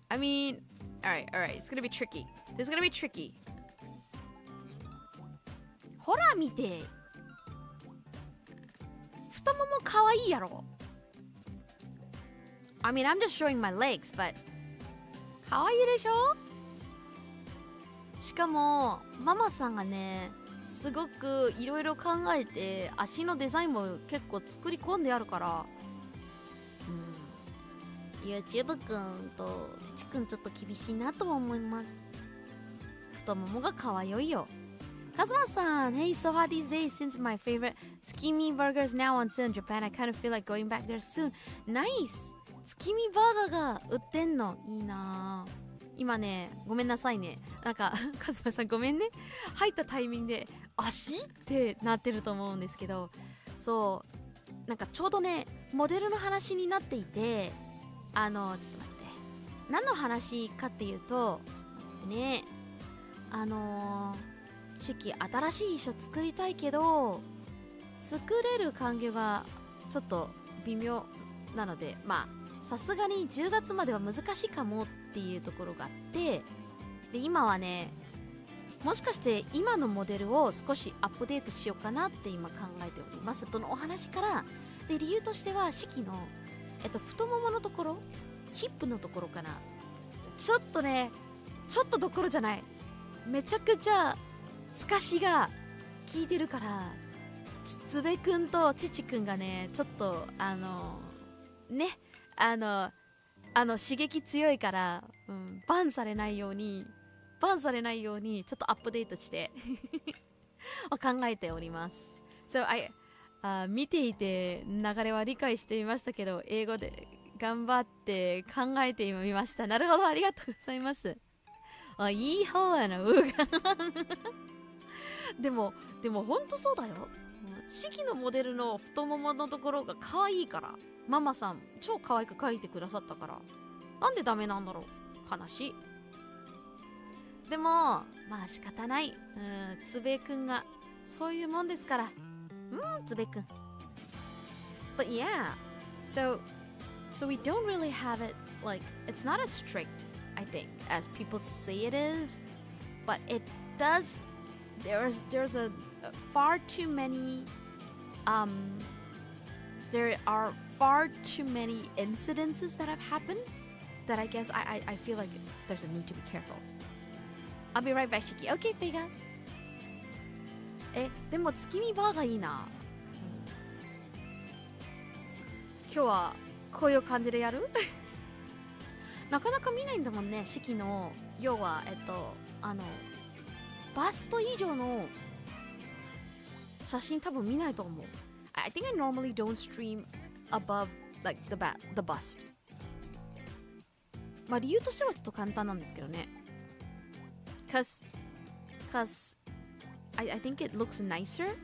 I mean, alright, it's gonna be tricky. This is gonna be tricky. ほら見て。太ももかわいいやろ。I mean, I'm just showing my legs, but かわいいでしょ？しかも、ママさんがね、すごくいろいろ考えて足のデザインも結構作り込んであるから、YouTube くんとちちくんちょっと厳しいなとは思います。太ももがかわよいよ。カズマさん Hey, so hot these days since my favorite Tsukimi burger is now on sale in Japan. I kind of feel like going back there soon. Nice! 月見バーガーが売ってんのいいな。今ね、ごめんなさいね。なんか、カズマさんごめんね。入ったタイミングで、足ってなってると思うんですけど、そう、なんかちょうどね、モデルの話になっていて、ちょっと待って。何の話かっていうと、ちょっと待ってね。シキ、新しい衣装作りたいけど、作れる環境がちょっと微妙なので、まあ、さすがに10月までは難しいかもっていうところがあって、で今はね、もしかして今のモデルを少しアップデートしようかなって今考えておりますとのお話から。で理由としてはシキの、太もものところ、ヒップのところかな、ちょっとね、ちょっとどころじゃない、めちゃくちゃ透かしが効いてるから、つべくんとちちくんがね、ちょっとね、刺激強いから、バンされないようにちょっとアップデートして考えております。So見ていて流れは理解していましたけど、英語で頑張って考えてみました。なるほど、ありがとうございます。いい方やな、でもほんとそうだよ。シキのモデルの太もものところが可愛いから、ママさん超可愛く描いてくださったから、なんでダメなんだろう。悲しい。でもまあ仕方ない。つべくんがそういうもんですから。つべくん。But yeah, so we don't really have it like, it's not as strict, I think, as people say it is, but it does. There's a far too many there are far too many incidences that have happened that I guess I feel like there's a need to be careful. I'll be right back, Shyky. Okay, Fega. でも月見バーガーいいな。今日はこういう感じでやるなかなか見ないんだもんね、Shykyの要はバスト以上の写真多分見ないと思う。I think I normally don't stream above like the bust. まあ理由としてはちょっと簡単なんですけどね。Cause I think it looks nicer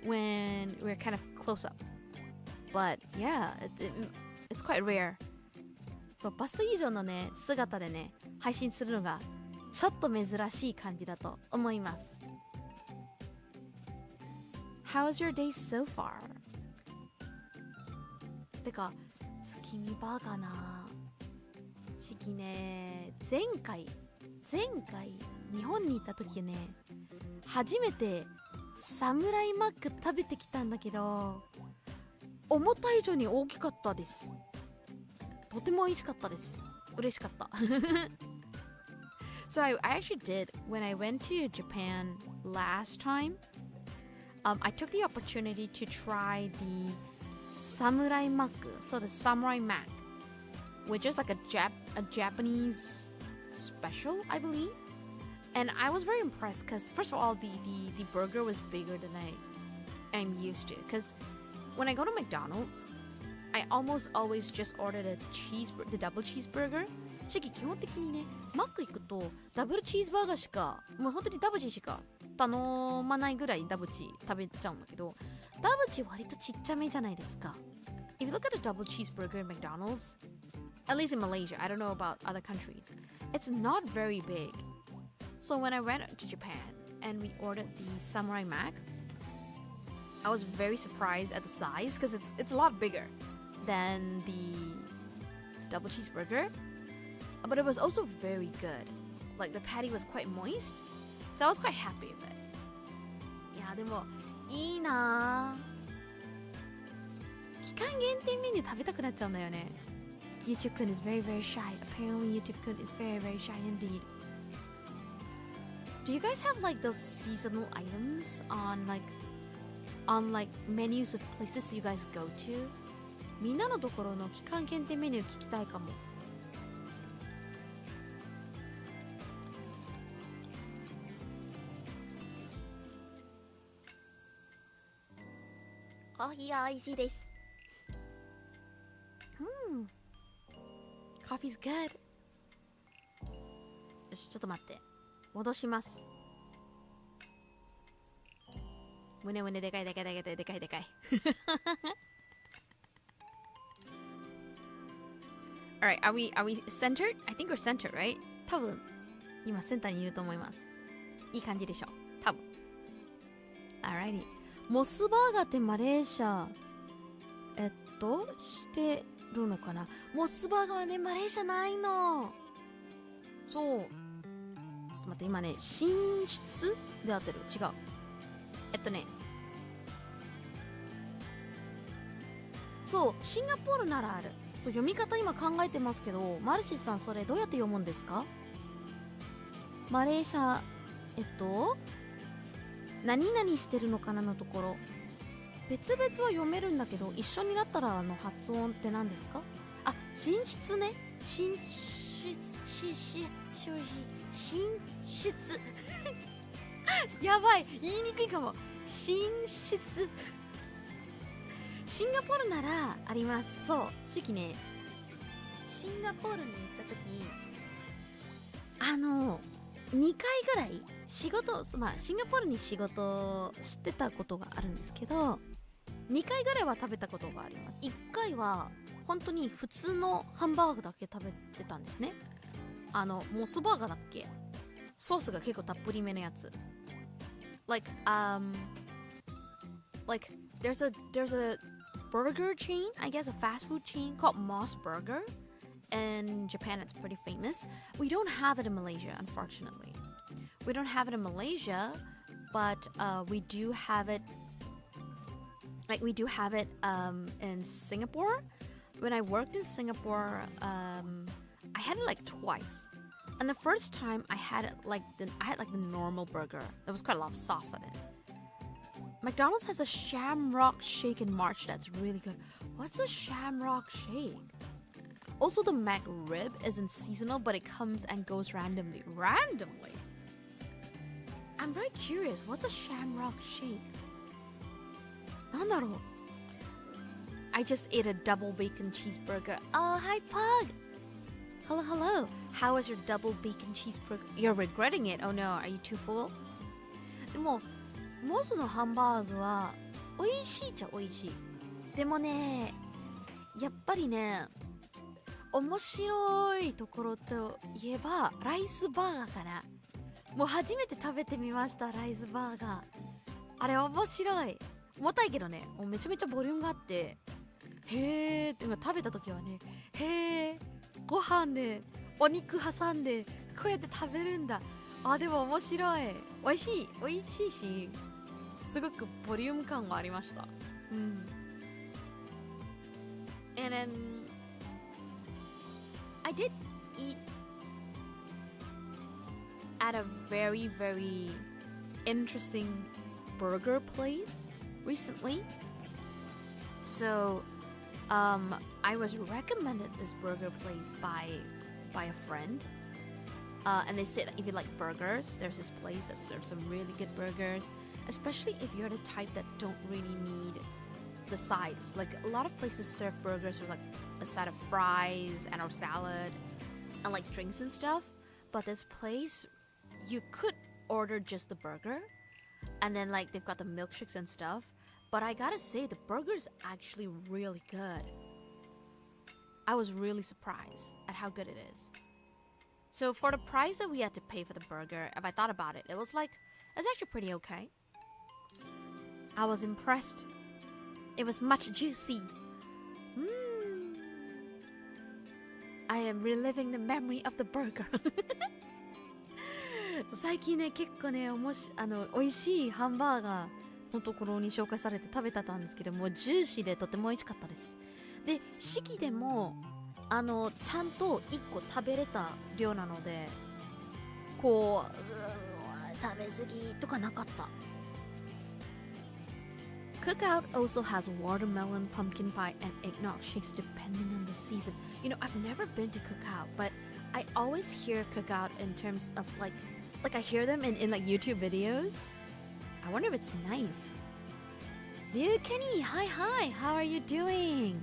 when we're kind of close up. But yeah, it's quite rare. そう、バスト以上のね姿でね配信するのがちょっと珍しい感じだと思います。How's your day so far? てか月見バーガーな。シキね、前回日本に行った時ね、初めてサムライマック食べてきたんだけど、思った以上に大きかったです。とても美味しかったです。嬉しかった。So I actually did when I went to Japan last time. I took the opportunity to try the Samurai Mac, so the Samurai Mac, which is like a Japanese special, I believe. And I was very impressed because, first of all, the burger was bigger than I'm used to. Because when I go to McDonald's, I almost always just order the double cheeseburger. 正直基本的にね、マック行くとダブルチーズバーガーしか、もう本当にダブチしか頼まないぐらいダブチ食べちゃうんだけど、ダブチ割とちっちゃめじゃないですか。If you look at a double cheeseburger in McDonald's, at least in Malaysia, I don't know about other countries, it's not very big. So when I went to Japan and we ordered the Samurai Mac, I was very surprised at the size because it's a lot bigger than the double cheeseburger. But it was also very good. Like the patty was quite moist, so I was quite happy with it. いやでもいいな。期間限定メニュー食べたくなっちゃうんだよね。YouTube kun is very very shy. Apparently YouTube kun is very very shy indeed. Do you guys have like those seasonal items on like menus of places you guys go to? みんなのところの期間限定メニュー聞きたいかも。コーヒーは美味しいです。Coffee's good. よし、ちょっと待って。戻します。胸でかい。Alright, are we centered? I think we're centered, right? 多分、今センターにいると思います。いい感じでしょ。多分。Alrighty. モスバーガーってマレーシア、してるのかな。モスバーガーはね、マレーシアないの。そう。ちょっと待って、今ね、寝室で合ってる？違う。そう、シンガポールならある。そう、読み方今考えてますけど、マルシスさんそれどうやって読むんですか？マレーシア、何々してるのかなのところ。別々は読めるんだけど、一緒になったら発音って何ですか？あ、寝室ね。寝室。やばい、言いにくいかも。寝室。シンガポールならあります。そう、シキね。シンガポールに行った時、2回ぐらいシンガポールに仕事してたことがあるんですけど、2回ぐらいは食べたことがあります。1回は本当に普通のハンバーグだけ食べてたんですね。モスバーガーだっけ？ソースが結構たっぷりめのやつ。Like there's a burger chain, I guess a fast food chain called Moss Burger. In Japan, it's pretty famous. We don't have it in Malaysia, unfortunately. We don't have it in Malaysia, but we do have it. In Singapore. When I worked in Singapore, I had it like twice. And the first time I had it the normal burger. There was quite a lot of sauce on it. McDonald's has a shamrock shake in March that's really good. What's a shamrock shake? Also, the McRib isn't seasonal, but it comes and goes randomly. Randomly? I'm very curious. What's a shamrock shake? なんだろう? I just ate a double bacon cheeseburger. Oh, hi, Pug! Hello. How was your double bacon cheeseburger? You're regretting it. Oh no, are you too full? でも、モスのハンバーグは美味しいっちゃ美味しい。でもね、やっぱりね、面白いところといえばライスバーガーかな。もう初めて食べてみました、ライスバーガー。あれ面白い。重たいけどね、もうめちゃめちゃボリュームがあってへーって食べた時はね、へーご飯でお肉挟んでこうやって食べるんだ。あ、でも面白い。美味しいし、すごくボリューム感がありました。うん。And then I did eat at a very, very interesting burger place recently. So, I was recommended this burger place by a friend. And they said that if you like burgers, there's this place that serves some really good burgers, especially if you're the type that don't really need the sides. Like a lot of places serve burgers with like a side of fries and or salad and like drinks and stuff. But this place, you could order just the burger, and then like they've got the milkshakes and stuff. But I gotta say, the burger's actually really good. I was really surprised at how good it is. So for the price that we had to pay for the burger, if I thought about it, it's actually pretty okay. I was impressed. It was much juicy. I am reliving the memory of the burger. 最近ね、結構ね、美味しいハンバーガーのところに紹介されて食べてたんですけども、ジューシーでとても美味しかったです。で、式でもちゃんと1個食べれた量なので、こう食べ過ぎとかなかった。Cookout also has watermelon, pumpkin pie, and eggnog shakes depending on the season. You know, I've never been to Cookout, but I always hear Cookout in terms of like I hear them in like YouTube videos. I wonder if it's nice. Ryu Kenny, hi, how are you doing?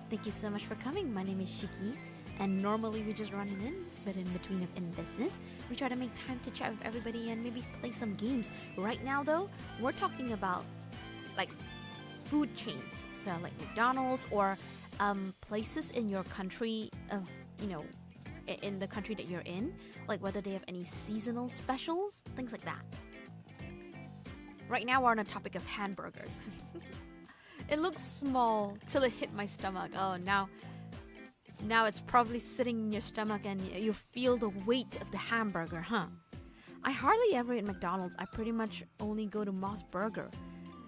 Thank you so much for coming. My name is Shyky, and normally we just run in, but in between of in business, we try to make time to chat with everybody and maybe play some games. Right now, though, we're talking about like food chains, so like McDonald's or places in your country of, you know, in the country that you're in, like whether they have any seasonal specials, things like that. Right now, we're on a topic of hamburgers. It looks small till it hit my stomach. Oh, now it's probably sitting in your stomach and you feel the weight of the hamburger, huh? I hardly ever eat McDonald's. I pretty much only go to Moss Burger.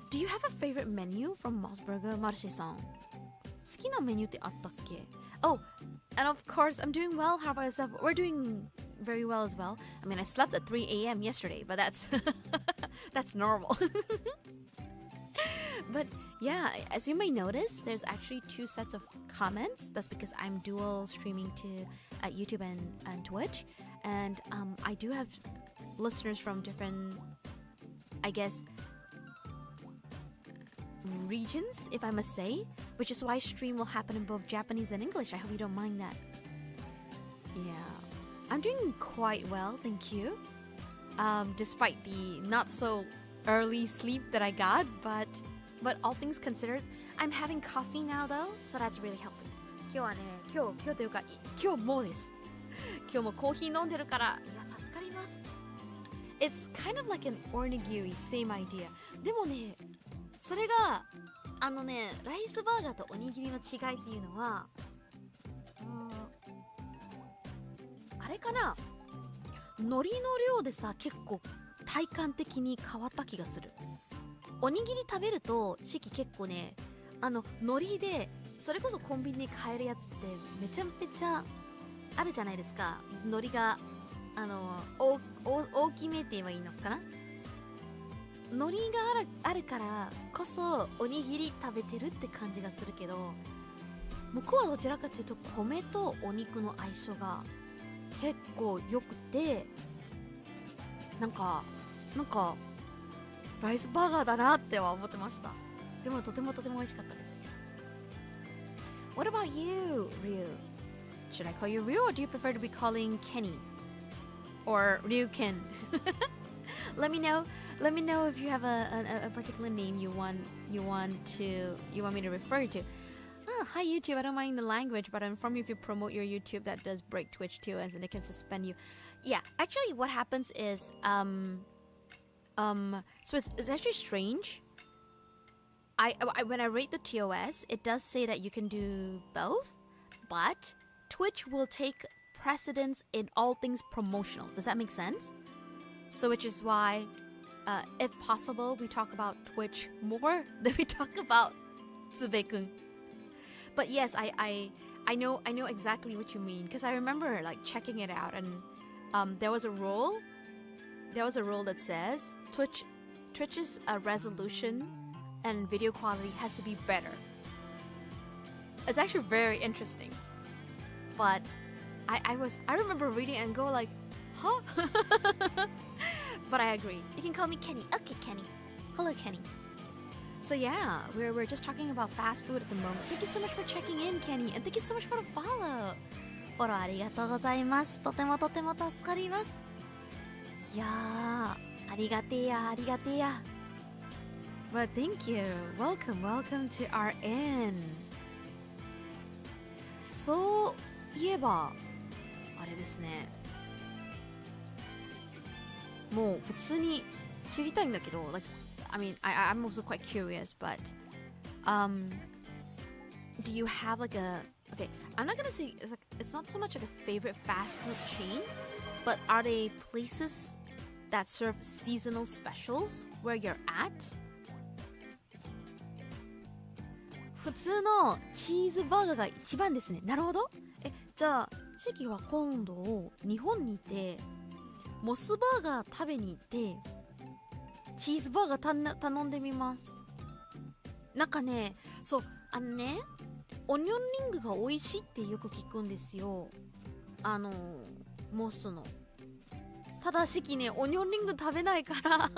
Do you have a favorite menu from Moss Burger, Marshi-san? 好きなメニューってあったっけ? Oh, and of course, I'm doing well. How about yourself? We're doing very well as well. I mean, I slept at 3 a.m. yesterday, but that's that's normal. But yeah, as you may notice, there's actually 2 sets of comments. That's because I'm dual streaming to YouTube and Twitch. And I do have listeners from different, I guess, regions, if I must say, which is why stream will happen in both Japanese and English. I hope you don't mind that. Yeah, I'm doing quite well, thank you. Despite the not so early sleep that I got, but all things considered, I'm having coffee now though, so that's really helping. 今日はね、今日というか今日もです。今日もコーヒー飲んでるから、いや助かります。It's kind of like an onigiri, same idea. でもね、それがライスバーガーとおにぎりの違いっていうのは、あれかな、海苔の量でさ、結構体感的に変わった気がする。おにぎり食べると式結構ね、海苔でそれこそコンビニに買えるやつってめちゃめちゃあるじゃないですか。海苔が大きめって言えばいいのかな。海苔があるからこそおにぎり食べてるって感じがするけど、向こうはどちらかというと米とお肉の相性が結構良くて、なんかライスバーガーだなっては思ってました。でもとても美味しかったです。What about you, Ryu? Should I call you Ryu or do you prefer to be calling Kenny or Ryu-ken? Let me know if you have a particular name you want me to refer to. Oh, hi YouTube, I don't mind the language, but I inform you if you promote your YouTube that does break Twitch too, as in it can suspend you. Yeah, actually what happens is so it's actually strange. when I rate the TOS, it does say that you can do both, but Twitch will take precedence in all things promotional. Does that make sense? So which is why, if possible, we talk about Twitch more than we talk about Tsube-kun. But yes, I know exactly what you mean, because I remember like checking it out, and there was a rule that says Twitch's resolution and video quality has to be better. It's actually very interesting. But I remember reading it and go like, huh? But I agree. You can call me Kenny. Okay, Kenny. Hello, Kenny. So yeah, we're just talking about fast food at the moment. Thank you so much for checking in, Kenny, and thank you so much for the follow. フォローありがとうございます。とても助かります。いやー、ありがてえや。But thank you. Welcome to our inn. そういえば、あれですね。もう普通に知りたいんだけど、like, I mean, I'm also quite curious, but do you have like a, okay, I'm not gonna say it's not so much like a favorite fast food chain, but are they places that serve seasonal specials where you're at? 普通のチーズバーガーが一番ですね。なるほど。じゃあシキは今度日本にいてモスバーガー食べに行ってチーズバーガー頼んでみます。なんかね、そうオニオンリングが美味しいってよく聞くんですよ。モスの。ただシキね、オニオンリング食べないから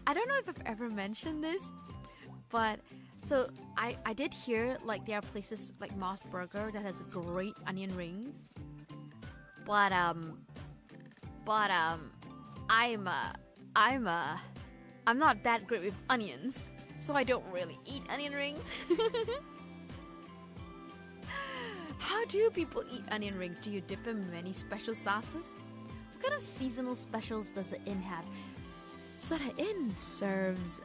I don't know if I've ever mentioned this, but so I did hear like there are places like Moss Burger that has great onion rings, but I'm not that great with onions, so I don't really eat onion rings. How do people eat onion rings? Do you dip in many special sauces? What kind of seasonal specials does the inn have? So the inn serves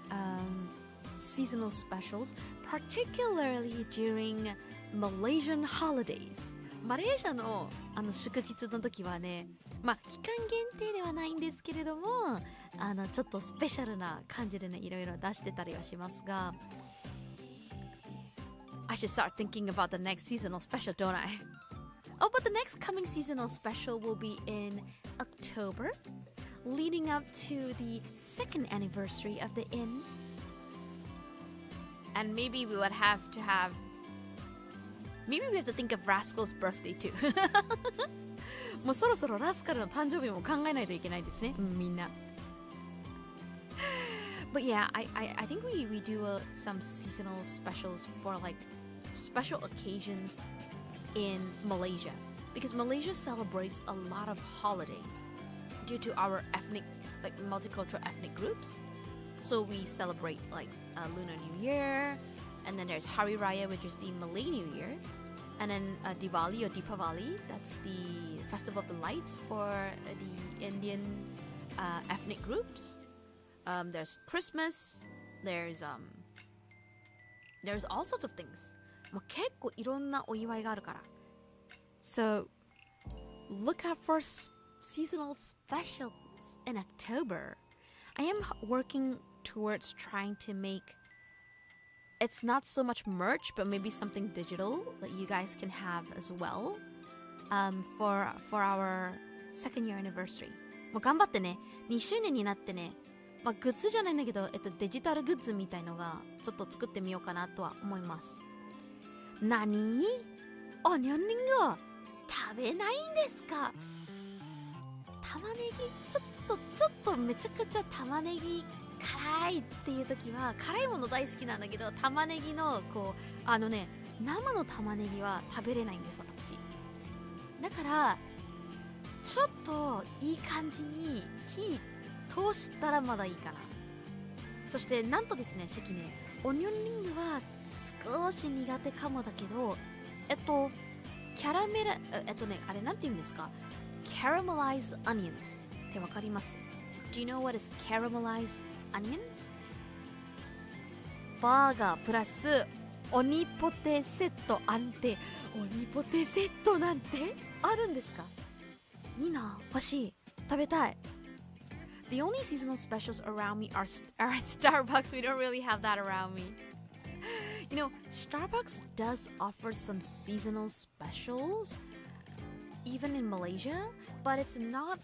seasonal specials, particularly during Malaysian holidays. マレーシアの祝日の時はね、まあ期間限定ではないんですけれども、ちょっとスペシャルな感じでね、いろいろ出してたりはしますが、I should start thinking about the next seasonal special, don't I? Oh, but the next coming seasonal special will be in October, leading up to the second anniversary of the inn. And maybe we have to think of Rascal's birthday too. もうそろそろラスカルの誕生日も考えないといけないですね、みんな。But yeah, I think we do some seasonal specials for like special occasions in Malaysia, because Malaysia celebrates a lot of holidays due to our ethnic, like multicultural ethnic groups. So we celebrate like Lunar New Year, and then there's Hari Raya, which is the Malay New Year, and then Diwali or Deepavali, that's the festival of the lights for the Indian ethnic groups. There's Christmas, there's all sorts of things. もう結構いろんなお祝いがあるから。So look out for seasonal specials in October. I am working towards trying to make, it's not so much merch, but maybe something digital that you guys can have as well, for our second year anniversary. もう頑張ってね、2周年になってね、まあグッズじゃないんだけど、デジタルグッズみたいのがちょっと作ってみようかなとは思います。何？オニオンリングを食べないんですか？玉ねぎちょっとめちゃくちゃ玉ねぎ辛いっていう時は、辛いもの大好きなんだけど、玉ねぎのこう生の玉ねぎは食べれないんです、私。だからちょっといい感じに火通したらまだいいかな。そしてなんとですね、シキね、オニオンリングは少し苦手かもだけど、キャラメル、あれなんて言うんですか？ Caramelized onions ってわかります？ Do you know what is caramelized onions? バーガープラスオニポテセットなんて、オニポテセットなんてあるんですか？いいな、欲しい、食べたい。The only seasonal specials around me are at Starbucks. We don't really have that around me. You know, Starbucks does offer some seasonal specials, even in Malaysia, but it's not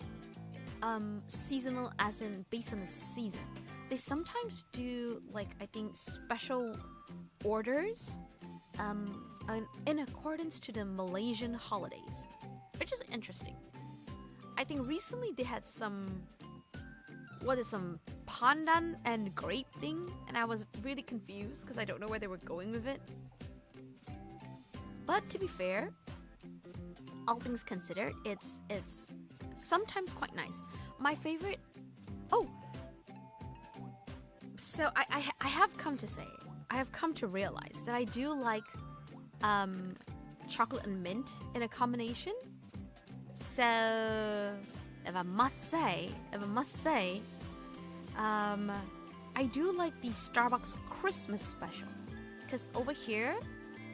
seasonal as in based on the season. They sometimes do, like, I think, special orders in accordance to the Malaysian holidays, which is interesting. I think recently they had some pandan and grape thing, and I was really confused because I don't know where they were going with it. But to be fair, all things considered, it's sometimes quite nice. My favorite. Oh, so I have come to realize that I do like chocolate and mint in a combination. So if I must say, I do like the Starbucks Christmas special, because over here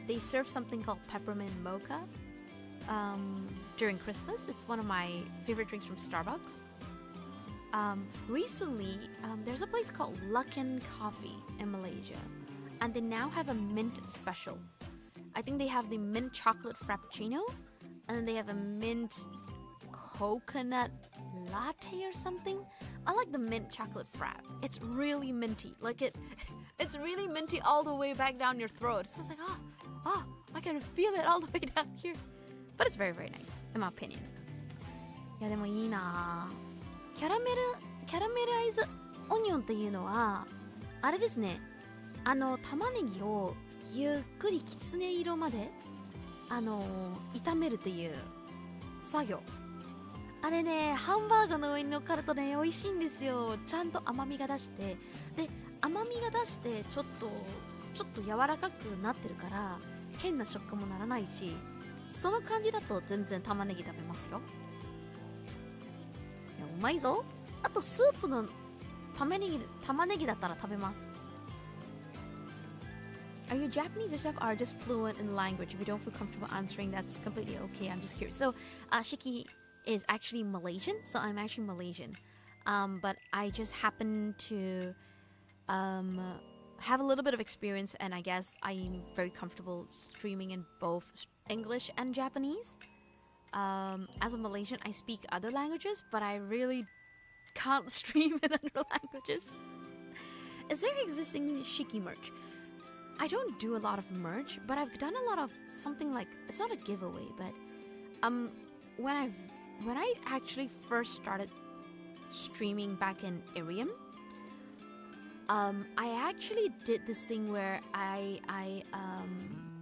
they serve something called peppermint mocha during Christmas. It's one of my favorite drinks from Starbucks. Recently, there's a place called Luckin Coffee in Malaysia, and they now have a mint special. I think they have the mint chocolate frappuccino, and then they have a mint coconut latte or something. I like the mint chocolate frap. It's really minty. It's really minty all the way back down your throat. So it's like, I can feel it all the way down here. But it's very, very nice, in my opinion. いやでもいいな。キャラメライズオニオンっていうのはあれですね。玉ねぎをゆっくりきつね色まで炒めるっていう作業。あれね、ハンバーガーの上に乗っかるとね、美味しいんですよ。ちゃんと甘みが出して、で、甘みが出してちょっと柔らかくなってるから変な食感もならないし、その感じだと全然玉ねぎ食べますよ。いや、うまいぞ。あとスープの玉ねぎだったら食べます。Are you Japanese yourself or just fluent in language? If you don't feel comfortable answering, that's completely okay. I'm just curious. So, Shiki is actually Malaysian, so I'm actually Malaysian. But I just happen to have a little bit of experience, and I guess I'm very comfortable streaming in both English and Japanese. As a Malaysian, I speak other languages, but I really can't stream in other languages. Is there existing Shiki merch? I don't do a lot of merch, but I've done a lot of something like, it's not a giveaway, but when I actually first started streaming back in Irium, I actually did this thing where I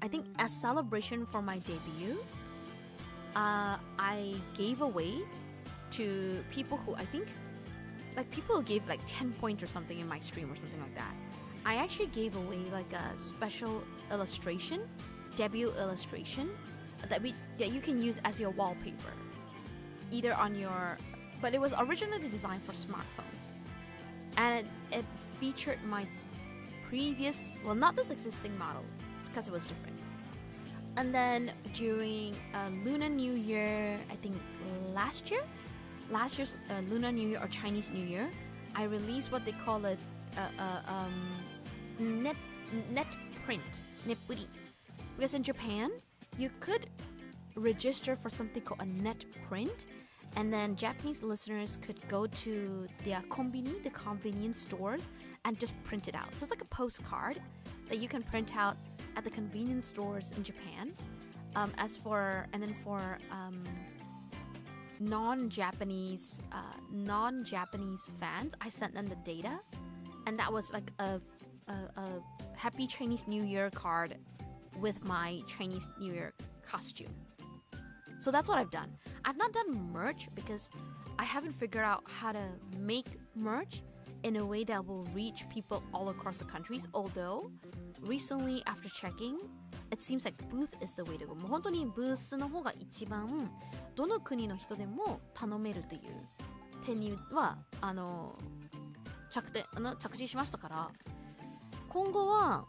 think as celebration for my debut, I gave away to people who I think, like people who gave like 10 points or something in my stream or something like that. I actually gave away like a special illustration, debut illustration that you can use as your wallpaper, either on your, but it was originally designed for smartphones, and it featured my previous, well, not this existing model because it was different. And then during Lunar New Year, I think last year's Lunar New Year or Chinese New Year, I released what they call a net print, netpuri. Because in Japan, you could register for something called a net print, and then Japanese listeners could go to their konbini, the convenience stores, and just print it out. So it's like a postcard that you can print out at the convenience stores in Japan. For non-Japanese fans, I sent them the data, and that was like a Happy Chinese New Year card with my Chinese New Year costume. So that's what I've done. I've not done merch because I haven't figured out how to make merch in a way that will reach people all across the countries. Although recently, after checking, it seems like booth is the way to go. もう本当にブースの方が一番どの国の人でも頼めるという点には着地しましたから、今後は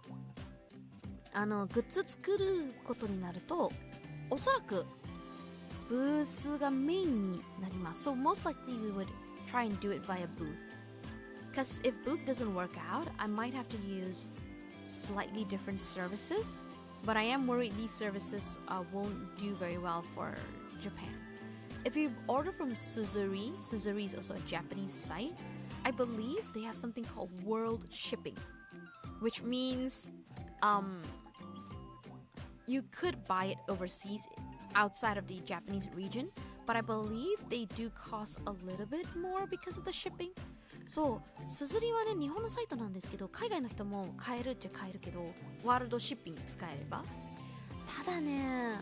グッズ作ることになるとおそらくブースがメインになります。So most likely we would try and do it via booth. Because if booth doesn't work out, I might have to use slightly different services. But I am worried these services won't do very well for Japan. If you order from Suzuri is also a Japanese site. I believe they have something called world shipping, which means you could buy it overseas outside of the Japanese region, but I believe they do cost a little bit more because of the shipping. そう、すずりはね、日本のサイトなんですけど、海外の人も買えるっちゃ買えるけど、ワールドシッピング使えれば。ただね、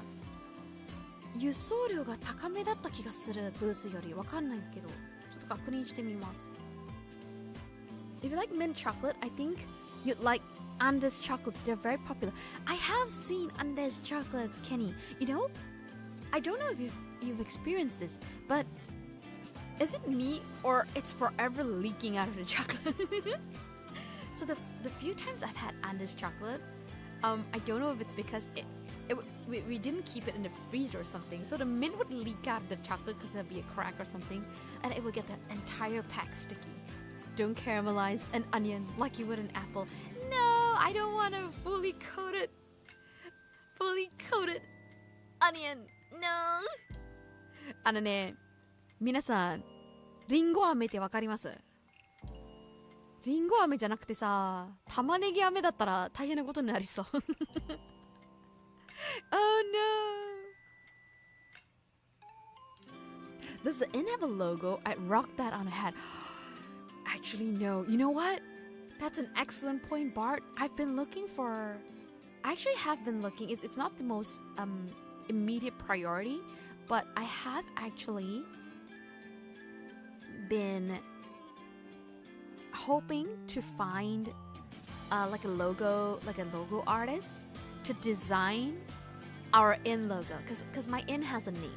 輸送料が高めだった気がする、ブースより。わかんないけど、ちょっと確認してみます。If you like mint chocolate, I think you'd like Andes chocolates. They're very popular. I have seen Andes chocolates, Kenny. You know, I don't know if you've experienced this, but is it me or it's forever leaking out of the chocolate? So the few times I've had Andes chocolate, I don't know if it's because we didn't keep it in the freezer or something. So the mint would leak out of the chocolate because there'd be a crack or something, and it would get the entire pack sticky. Don't caramelize an onion like you would an apple. No, I don't want a fully coated onion. No. ね、皆さん、リンゴ飴ってわかります？リンゴ飴じゃなくてさ、玉ねぎ飴だったら大変なことになりそう。Oh no. Does the inn have a logo? I'd rock that on a hat. Actually, no. You know what? That's an excellent point, Bart. I actually have been looking. It's not the most immediate priority, but I have actually been hoping to find like a logo artist to design our inn logo, because my inn has a name.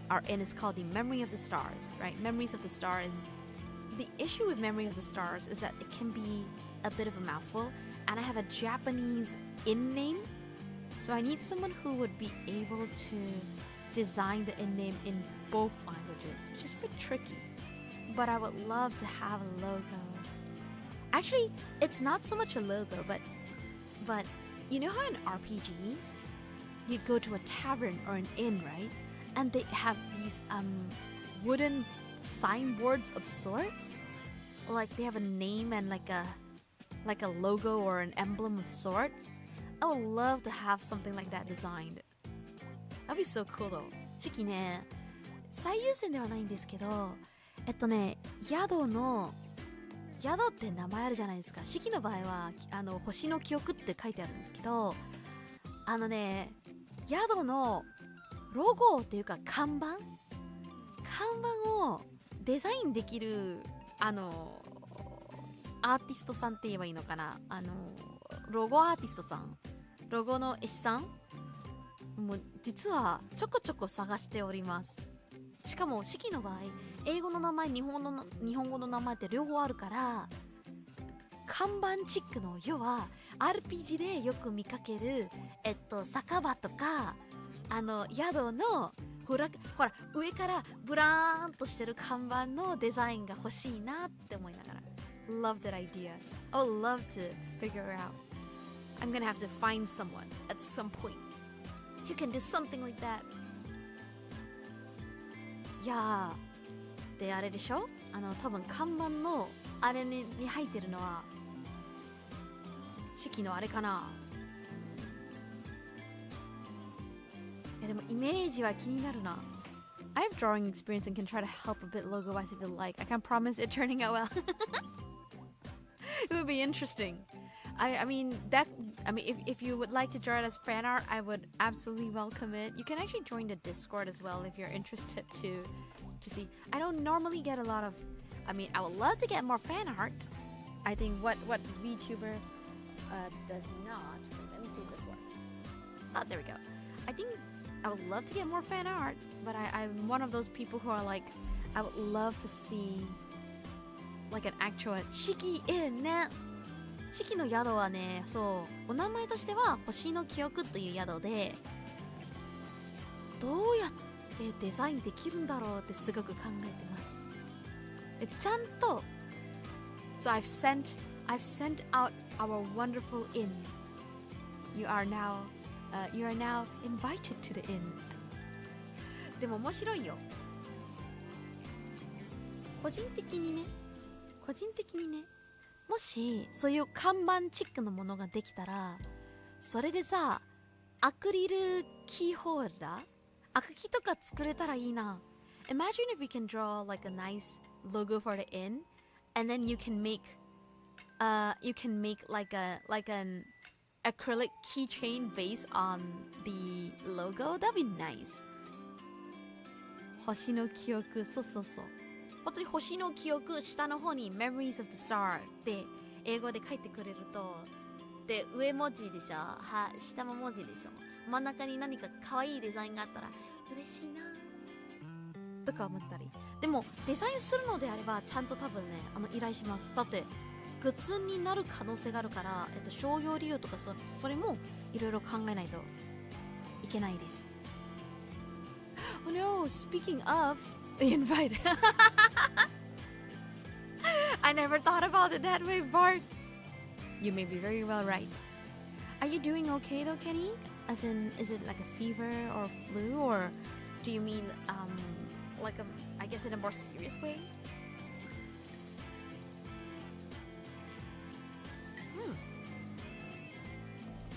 Our inn is called the Memory of the Stars, right? Memories of the Star. And the issue with Memory of the Stars is that it can be a bit of a mouthful, and I have a Japanese inn name, so I need someone who would be able to design the inn name in both languages, which is a bit tricky. But I would love to have a logo. Actually, it's not so much a logo, but you know how in RPGs you go to a tavern or an inn, right? And they have these wooden signboards of sorts. Like they have a name and like a logo or an emblem of sorts. I would love to have something like that designed. That'd be so cool though. シキね、最優先ではないんですけど、宿って名前あるじゃないですか。シキの場合は星の記憶って書いてあるんですけど、宿のロゴっていうか看板をデザインできるアーティストさんって言えばいいのかな、ロゴアーティストさん、ロゴの絵師さんもう実はちょこちょこ探しております。しかも式の場合、英語の名前、日本語の名前って両方あるから、看板チックの、要は RPG でよく見かける酒場とか宿のほら上からブラーンとしてる看板のデザインが欲しいなって思いながら。Love that idea. I would love to figure out. I'm gonna have to find someone at some point who can do something like that. いやー、であれでしょ？多分看板のあれに入ってるのは式のあれかな。いやでもイメージは気になるな。I have drawing experience and can try to help a bit logo-wise if you like. I can't promise it turning out well. It would be interesting. I mean, if you would like to draw it as fan art, I would absolutely welcome it. You can actually join the Discord as well if you're interested to see. I don't normally get a lot of. I mean, I would love to get more fan art. I think what VTuber does not. Let me see if this works. Oh, there we go. I think I would love to get more fan art, but I'm one of those people who are like, I would love to see like an actual Shyky in 四季の宿はね、そうお名前としては星の記憶という宿で、どうやってデザインできるんだろうってすごく考えてます。ちゃんと So I've sent out our wonderful inn. You are now invited to the inn. でも面白いよ。個人的にね、もしそういう看板チックのものができたら、それでさ、アクリルキーホルダー、アクキとか作れたらいいな。Imagine if we can draw like a nice logo for the inn, and then you can make like an acrylic keychain based on the logo. That'd be nice. 星の記憶、そう。本当に星の記憶、下の方に Memories of the Star って英語で書いてくれると、で上文字でしょ、下も文字でしょ、真ん中に何か可愛いデザインがあったら嬉しいなとか思ったり。でもデザインするのであればちゃんと多分ね、依頼します。だってグッズになる可能性があるから、商用利用とかそれもいろいろ考えないといけないです。Oh no, speaking of invite. I never thought about it that way, Bart. You may be very well right. Are you doing okay though, Kenny? As in, is it like a fever or flu, or do you mean like I guess in a more serious way?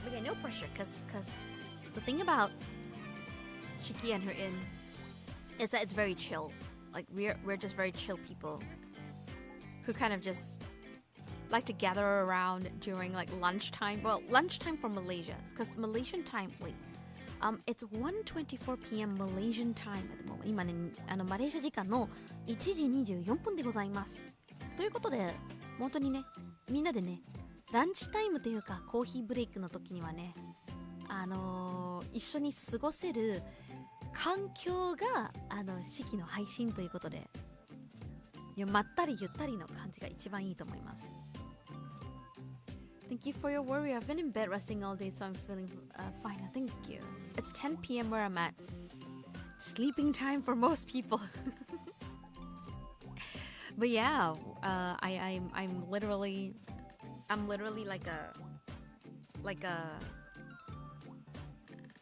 Okay, no pressure, cause the thing about Shyky and her inn is that it's very chill. Like we're just very chill people who kind of just like to gather around during like lunchtime. Well, lunchtime for Malaysia, because Malaysian time. Wait, it's 1:24 p.m. Malaysian time at the moment. 今ね、マレーシア時間の1時24分でございます。ということで、本当にね、みんなでね、ランチタイムというかコーヒーブレイクの時にはね、一緒に過ごせる環境が四季の配信ということで、まったりゆったりの感じが一番いいと思います。Thank you for your worry. I've been in bed resting all day, so I'm feeling fine. Thank you. It's 10 p.m. where I'm at. Sleeping time for most people. But yeah, I'm literally like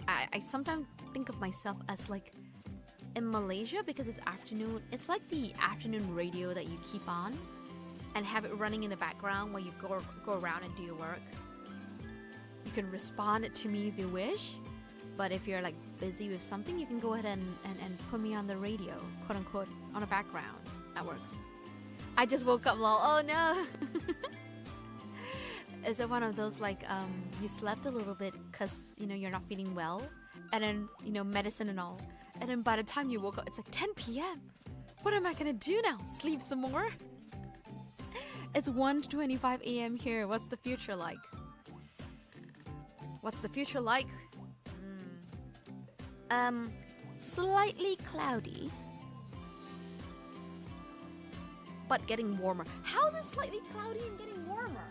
I sometimes think of myself as like in Malaysia, because it's afternoon. It's like the afternoon radio that you keep on and have it running in the background while you go around and do your work. You can respond to me if you wish, but if you're like busy with something, you can go ahead and put me on the radio, quote unquote, on the background. That works. I just woke up, lol. Oh no. Is it one of those like you slept a little bit because you're not feeling well, and then medicine and all, and then by the time you woke up it's like 10 p.m. What am I gonna do now? Sleep some more? It's 1:25 a.m. here. What's the future like? Slightly cloudy, but getting warmer. How is it slightly cloudy and getting warmer?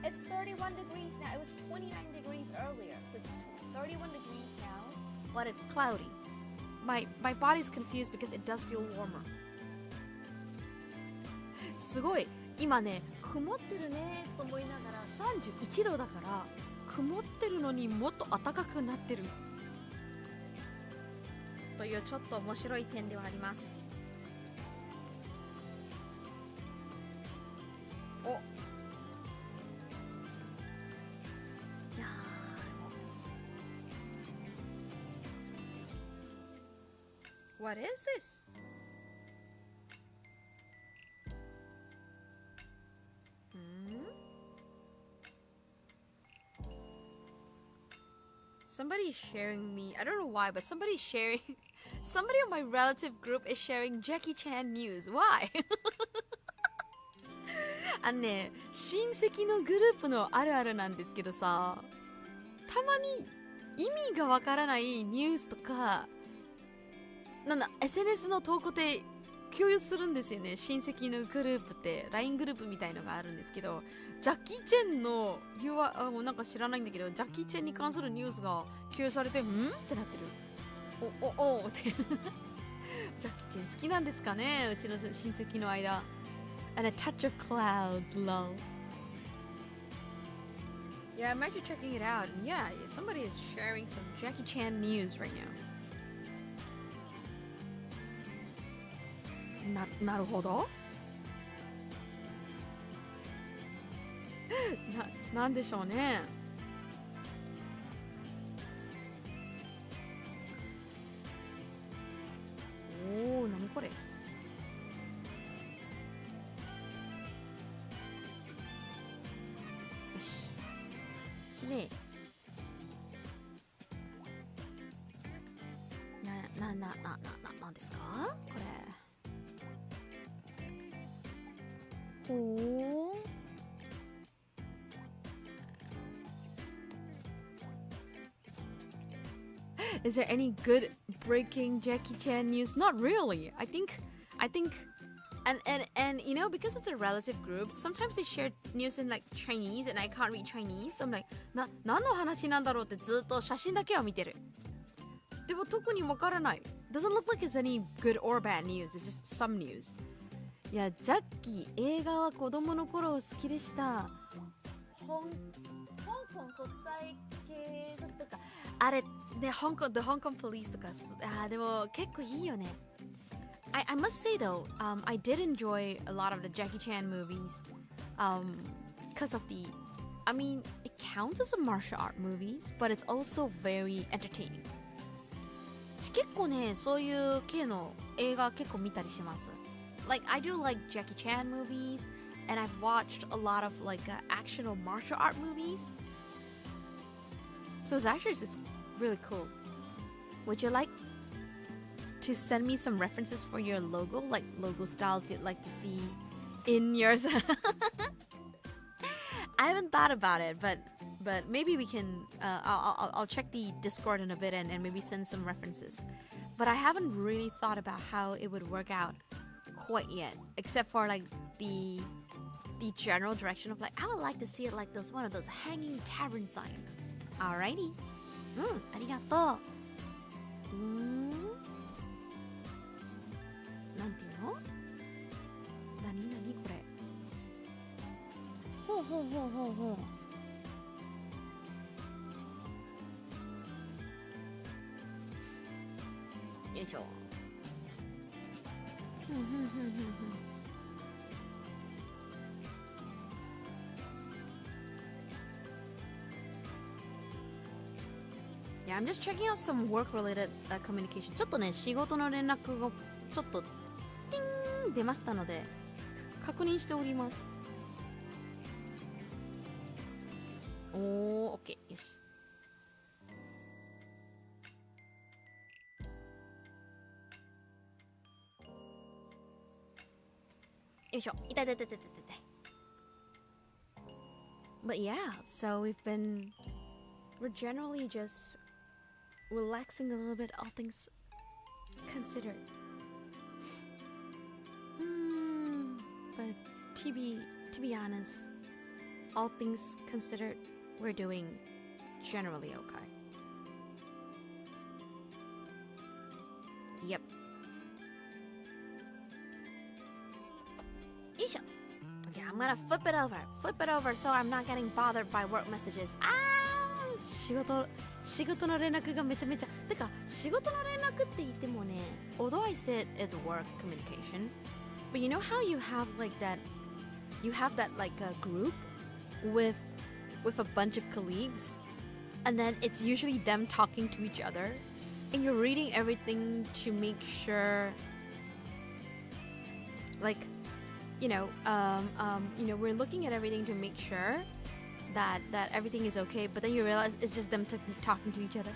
It's 31 degrees now. It was 29 degrees earlier. So it's 31 degrees now, but it's cloudy. My body's confused because it does feel warmer. すごい今ね、曇ってるねと思いながら31度だから、曇ってるのにもっと暖かくなってるというちょっと面白い点ではあります。お、いやー、What is this? Somebody's sharing me. I don't know why, but somebody's sharing. Somebody on my relative group is sharing Jackie Chan news. Why? ね、親戚のグループのあるあるなんですけどさ、たまに意味がわからないニュースとか、SNS の投稿で共有するんですよね。親戚のグループって LINE グループみたいのがあるんですけど、ジャッキー・チェンのもうなんか知らないんだけど、ジャッキー・チェンに関するニュースが共有されて、ってなってる。おってジャッキー・チェン好きなんですかね、うちの親戚の間。And a touch of clouds, lol. Yeah, I'm actually checking it out. And yeah, somebody is sharing some Jackie Chan news right now. なるほど。なんでしょうね。おー、なにこれ。ねえ、なんですかこれ。ほー。Is there any good breaking Jackie Chan news? Not really. I think and you know, because it's a relative group, sometimes they share news in like Chinese and I can't read Chinese. So I'm like, 何の話なんだろうってずっと写真だけは見てる。でも特にわからない。Doesn't look like it's any good or bad news. It's just some news. いや、ジャッキー、映画は子供の頃好きでした。香港国際警察とか、あれ、ね、The Hong Kong Police とか、でも結構いいよね。I must say though, I did enjoy a lot of the Jackie Chan movies, because of I mean, it counts as a martial art movies, but it's also very entertaining. 結構ね、そういう系の映画結構見たりします。Like, I do like Jackie Chan movies, and I've watched a lot of like action or martial art movies. So it's really cool. Would you like to send me some references for your logo, like logo styles you'd like to see in yours? I haven't thought about it, but maybe we can. I'll check the Discord in a bit and maybe send some references. But I haven't really thought about how it would work out quite yet, except for like the general direction of like I would like to see it like one of those hanging tavern signs. Alrighty. ありがとう。なんていうの？なにこれ。ほう。よいしょ。Yeah, I'm just checking out some work-related communication. ちょっとね、仕事の連絡がちょっとティーン出ましたので確認しております。おー、OK、よし。よいしょ、痛い。But yeah, so we're generally just relaxing a little bit, all things considered. But to be honest, all things considered, we're doing generally okay. Yep. Isha. Okay, I'm gonna flip it over so I'm not getting bothered by work messages. 仕事の連絡がめちゃめちゃてか仕事の連絡って言ってもね although I said it's work communication but you know how you have that like a group with a bunch of colleagues and then it's usually them talking to each other and you're reading everything to make sure like we're looking at everything to make sure that everything is okay, but then you realize it's just them talking to each other.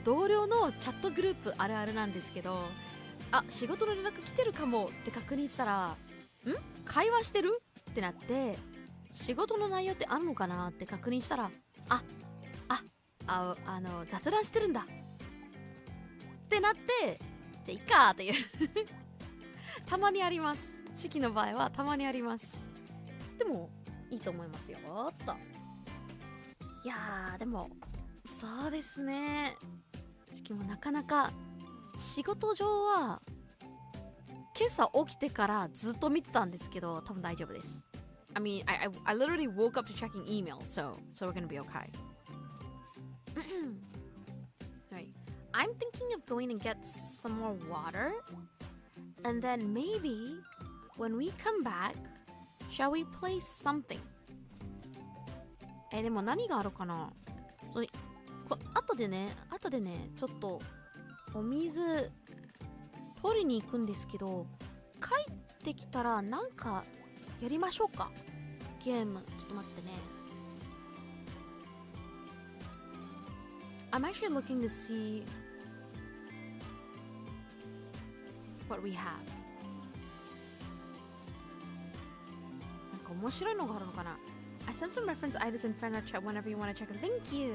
同僚のチャットグループあるあるなんですけど、仕事の連絡来てるかもって確認したら、会話してるってなって、仕事の内容ってあるのかなって確認したら、雑談してるんだってなって、じゃあいいかっていうたまにあります。シキの場合はたまにあります。でもいいと思いますよと。いやーでもそうですね、シキもなかなか仕事上は今朝起きてからずっと見てたんですけど、多分大丈夫です。I mean, I literally woke up to checking email, so we're gonna be okay. Right. I'm thinking of going and get some more water, and then maybe when we come back, shall we play something? でも何があるかな。後でね、ちょっとお水取りに行くんですけど、帰ってきたらなんかやりましょうか。ゲーム、ちょっと待ってね。I'm actually looking to see what we have. なんか面白いのがあるのかな。I sent some reference items in friend chat whenever you want to check them. Thank you.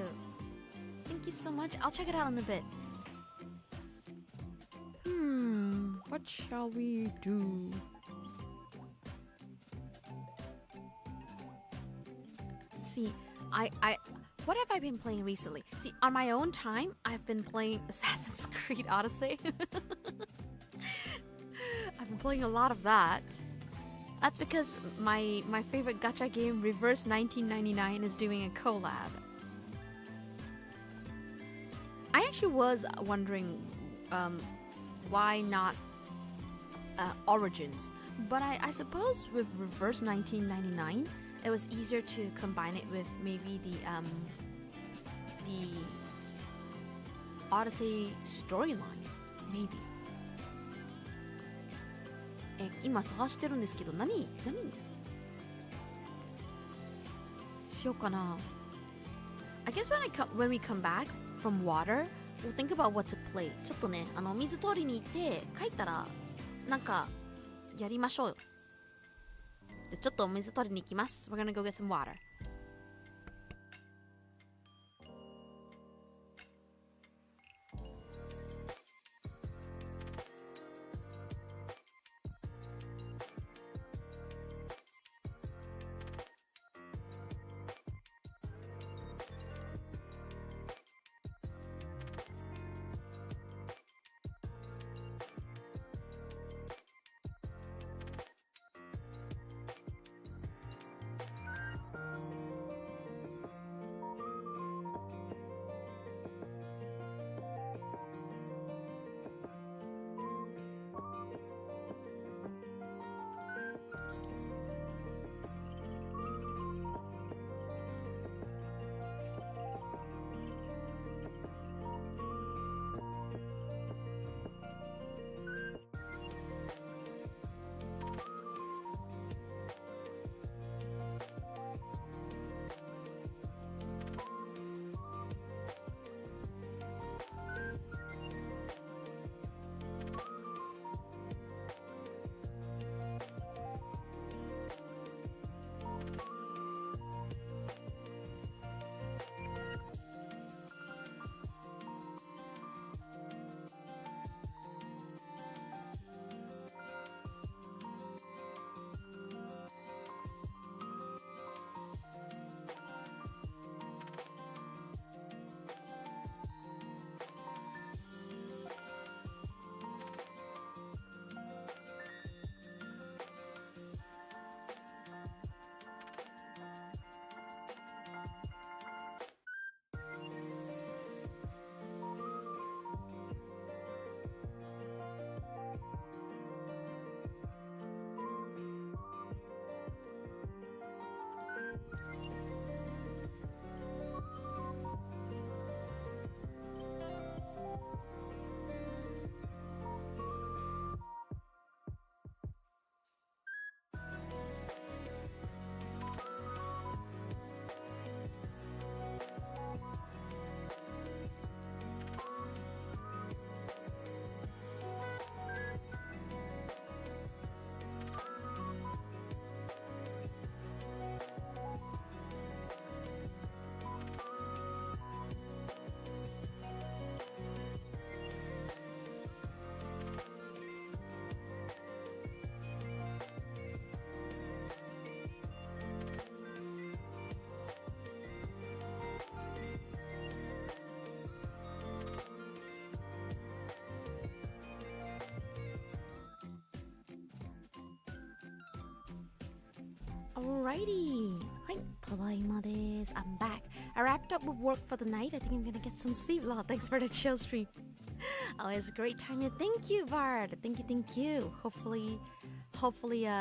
Thank you so much. I'll check it out in a bit. What shall we do? See, what have I been playing recently? See, on my own time, I've been playing Assassin's Creed Odyssey. I've been playing a lot of that. That's because my favorite gacha game, Reverse 1999, is doing a collab. I actually was wondering why not Origins, but I suppose with Reverse 1999, it was easier to combine it with maybe the Odyssey storyline, maybe. 今探してるんですけど、何しようかな。I guess when we come back from water, we'll think about what to play. ちょっとね、水取りに行って帰ったらなんかやりましょうよ。ちょっとお水取りに行きます。We're gonna go get some water. Alrighty. はい、ただいまです。I'm back. I wrapped up with work for the night. I think I'm gonna get some sleep. Thanks for the chill stream. Oh, it's a great time here. Thank you, Bard. Thank you. Hopefully,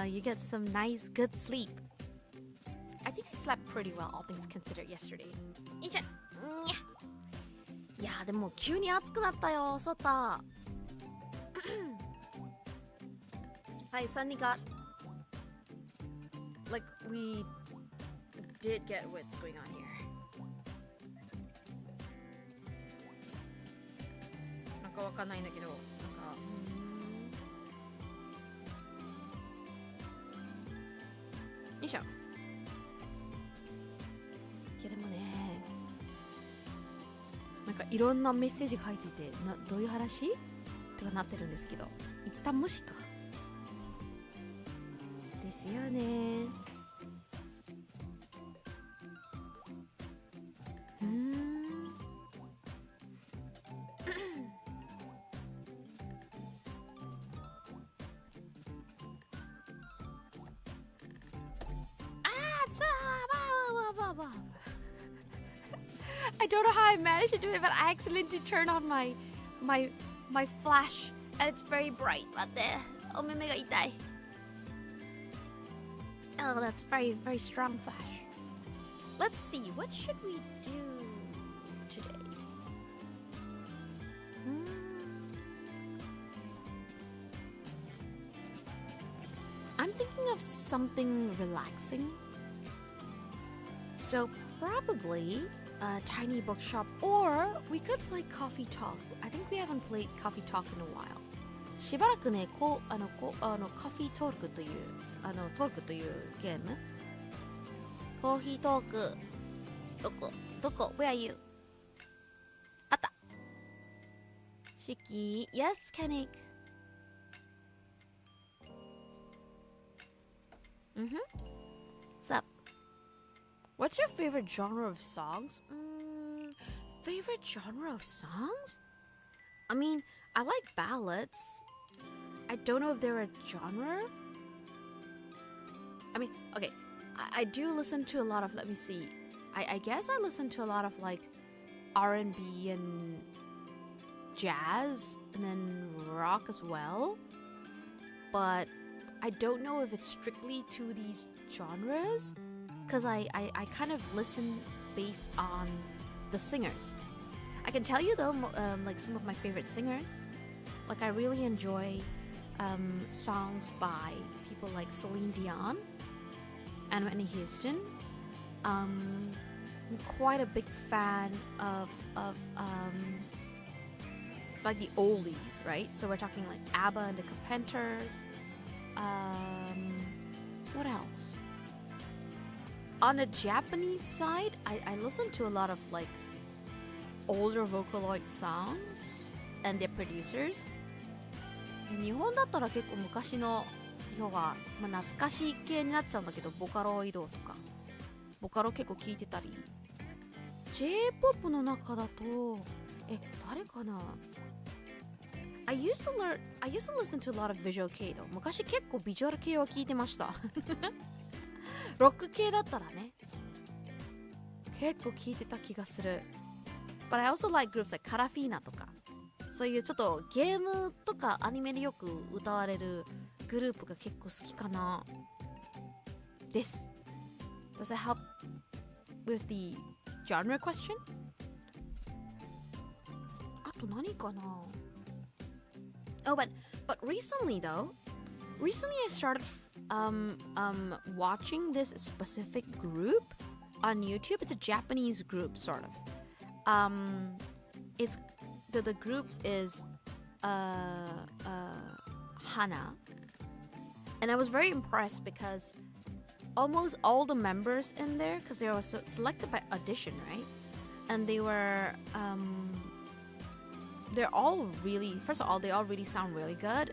you get some nice, good sleep. I think I slept pretty well, all things considered, yesterday. いやーでも急に暑くなったよ、外。はい、suddenly got like we did get what's going on here. なんかわかんないんだけど、なんかよいしょ。いやでもね、なんかいろんなメッセージが入っていて、どういう話とかなってるんですけど、一旦無視か。ですよね。I don't know how I managed to do it, but I accidentally turned on my flash, and it's very bright. 待って、お目目が痛い。Oh, that's very, very strong flash. Let's see, what should we do today? I'm thinking of something relaxing. So probably a tiny bookshop, or we could play Coffee Talk. I think we haven't played Coffee Talk in a while. しばらくね、カフィートークというトークというゲーム。コーヒートーク。どこ Where are you? あった。Shyky. Yes, Kenny. What's up? What's your favorite genre of songs? Favorite genre of songs? I mean, I like ballads. I don't know if they're a genre. I mean, okay, I do listen to a lot of, let me see. I guess I listen to a lot of like R&B and jazz and then rock as well. But I don't know if it's strictly to these genres, because I kind of listen based on the singers. I can tell you though, like some of my favorite singers. Like I really enjoy songs by people like Celine Dion and Whitney Houston. I'm quite a big fan of like the oldies, right? So we're talking like ABBA and the Carpenters. What else? On the Japanese side, I listen to a lot of like older Vocaloid songs and their producers. 日本だったら結構昔の要は、懐かしい系になっちゃうんだけど、ボカロイドとかボカロ結構聞いてたり、 J-POP の中だと誰かな。I used to listen to a lot of visual 系though。昔結構ビジュアル系は聞いてましたロック系だったらね結構聞いてた気がする。 But I also like groups like カラフィーナとか、そういうちょっとゲームとかアニメでよく歌われるグループが結構好きかなです。 Does it help with the genre question? あと何かな。 Oh, but recently though, I started watching this specific group on YouTube. It's a Japanese group, sort of. It's the group is Hana, and I was very impressed because almost all the members in there, because they were selected by audition, right? And they were they're all really, first of all, they all really sound really good,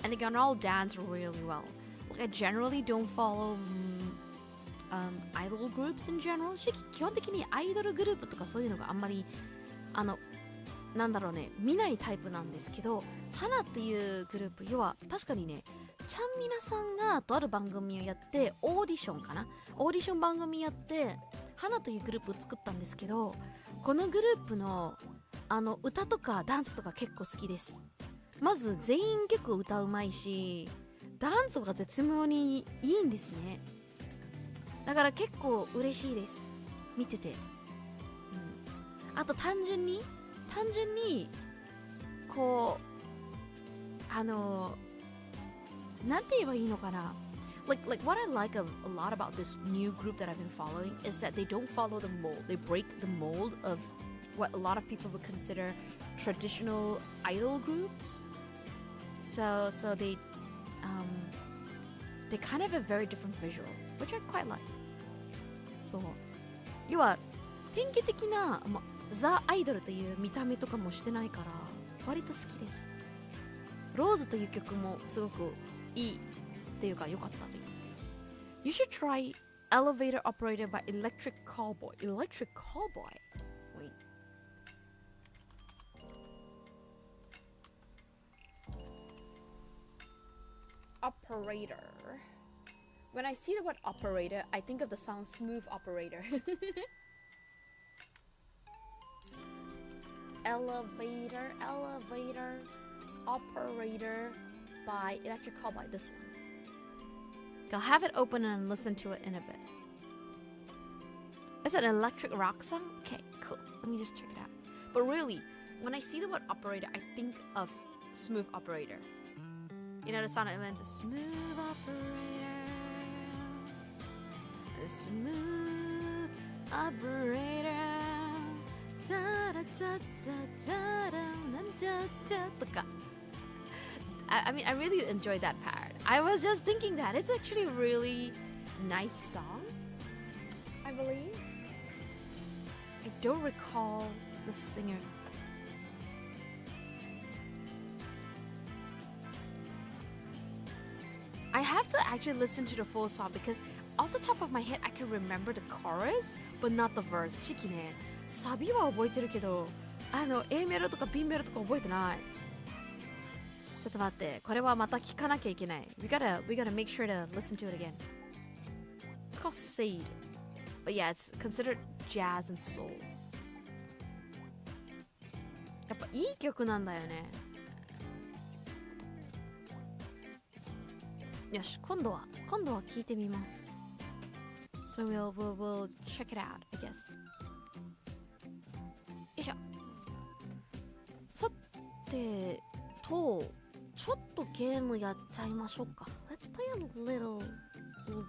and they can all dance really well. Like I generally don't follow idol groups in general. 基本的にアイドルグループとかそういうのがあんまりなんだろうね、見ないタイプなんですけど、花っていうグループ、要は確かにね、ちゃんみなさんがとある番組をやってオーディションかな、オーディション番組やって花というグループを作ったんですけど、このグループの歌とかダンスとか結構好きです。まず全員結構歌うまいし、ダンスが絶妙にいいんですね。だから結構嬉しいです、見てて。あと単純にこうなんて言えばいいのかな、like what I like a lot about this new group that I've been following is that they don't follow the mold. They break the mold of what a lot of people would consider traditional idol groups. So they kind of have a very different visual, which I quite like. そう。要は典型的な、ザ・アイドルという見た目とかもしてないから割と好きです。ローズという曲もすごくいいっていうか良かったね。You should try Elevator Operated by Electric Callboy. Electric Callboy? Wait. Operator. When I see the word operator, I think of the song Smooth Operator. Elevator Operator by Electric Callboy. This one. I'll have it open and listen to it in a bit. It's an electric rock song? Okay, cool. Let me just check it out. But really, when I see the word operator, I think of Smooth Operator. You know the sound it means? Smooth Operator. Smooth Operator. Da da da da da da da da. I mean, I really enjoyed that part. I was just thinking that it's actually a really nice song, I believe. I don't recall the singer. I have to actually listen to the full song because off the top of my head, I can remember the chorus, but not the verse. Shikiね、サビは覚えてるけど、A メロとか B メロとか覚えてない。ちょっと待って、これはまた聞かなきゃいけない。We gotta make sure to listen to it again. It's called Sade. But yeah, it's considered jazz and soul. やっぱいい曲なんだよね。よし、今度は聞いてみます。So we'll check it out, I guess. よいしょ。さてと、ちょっとゲームやっちゃいましょうか。Let's play a little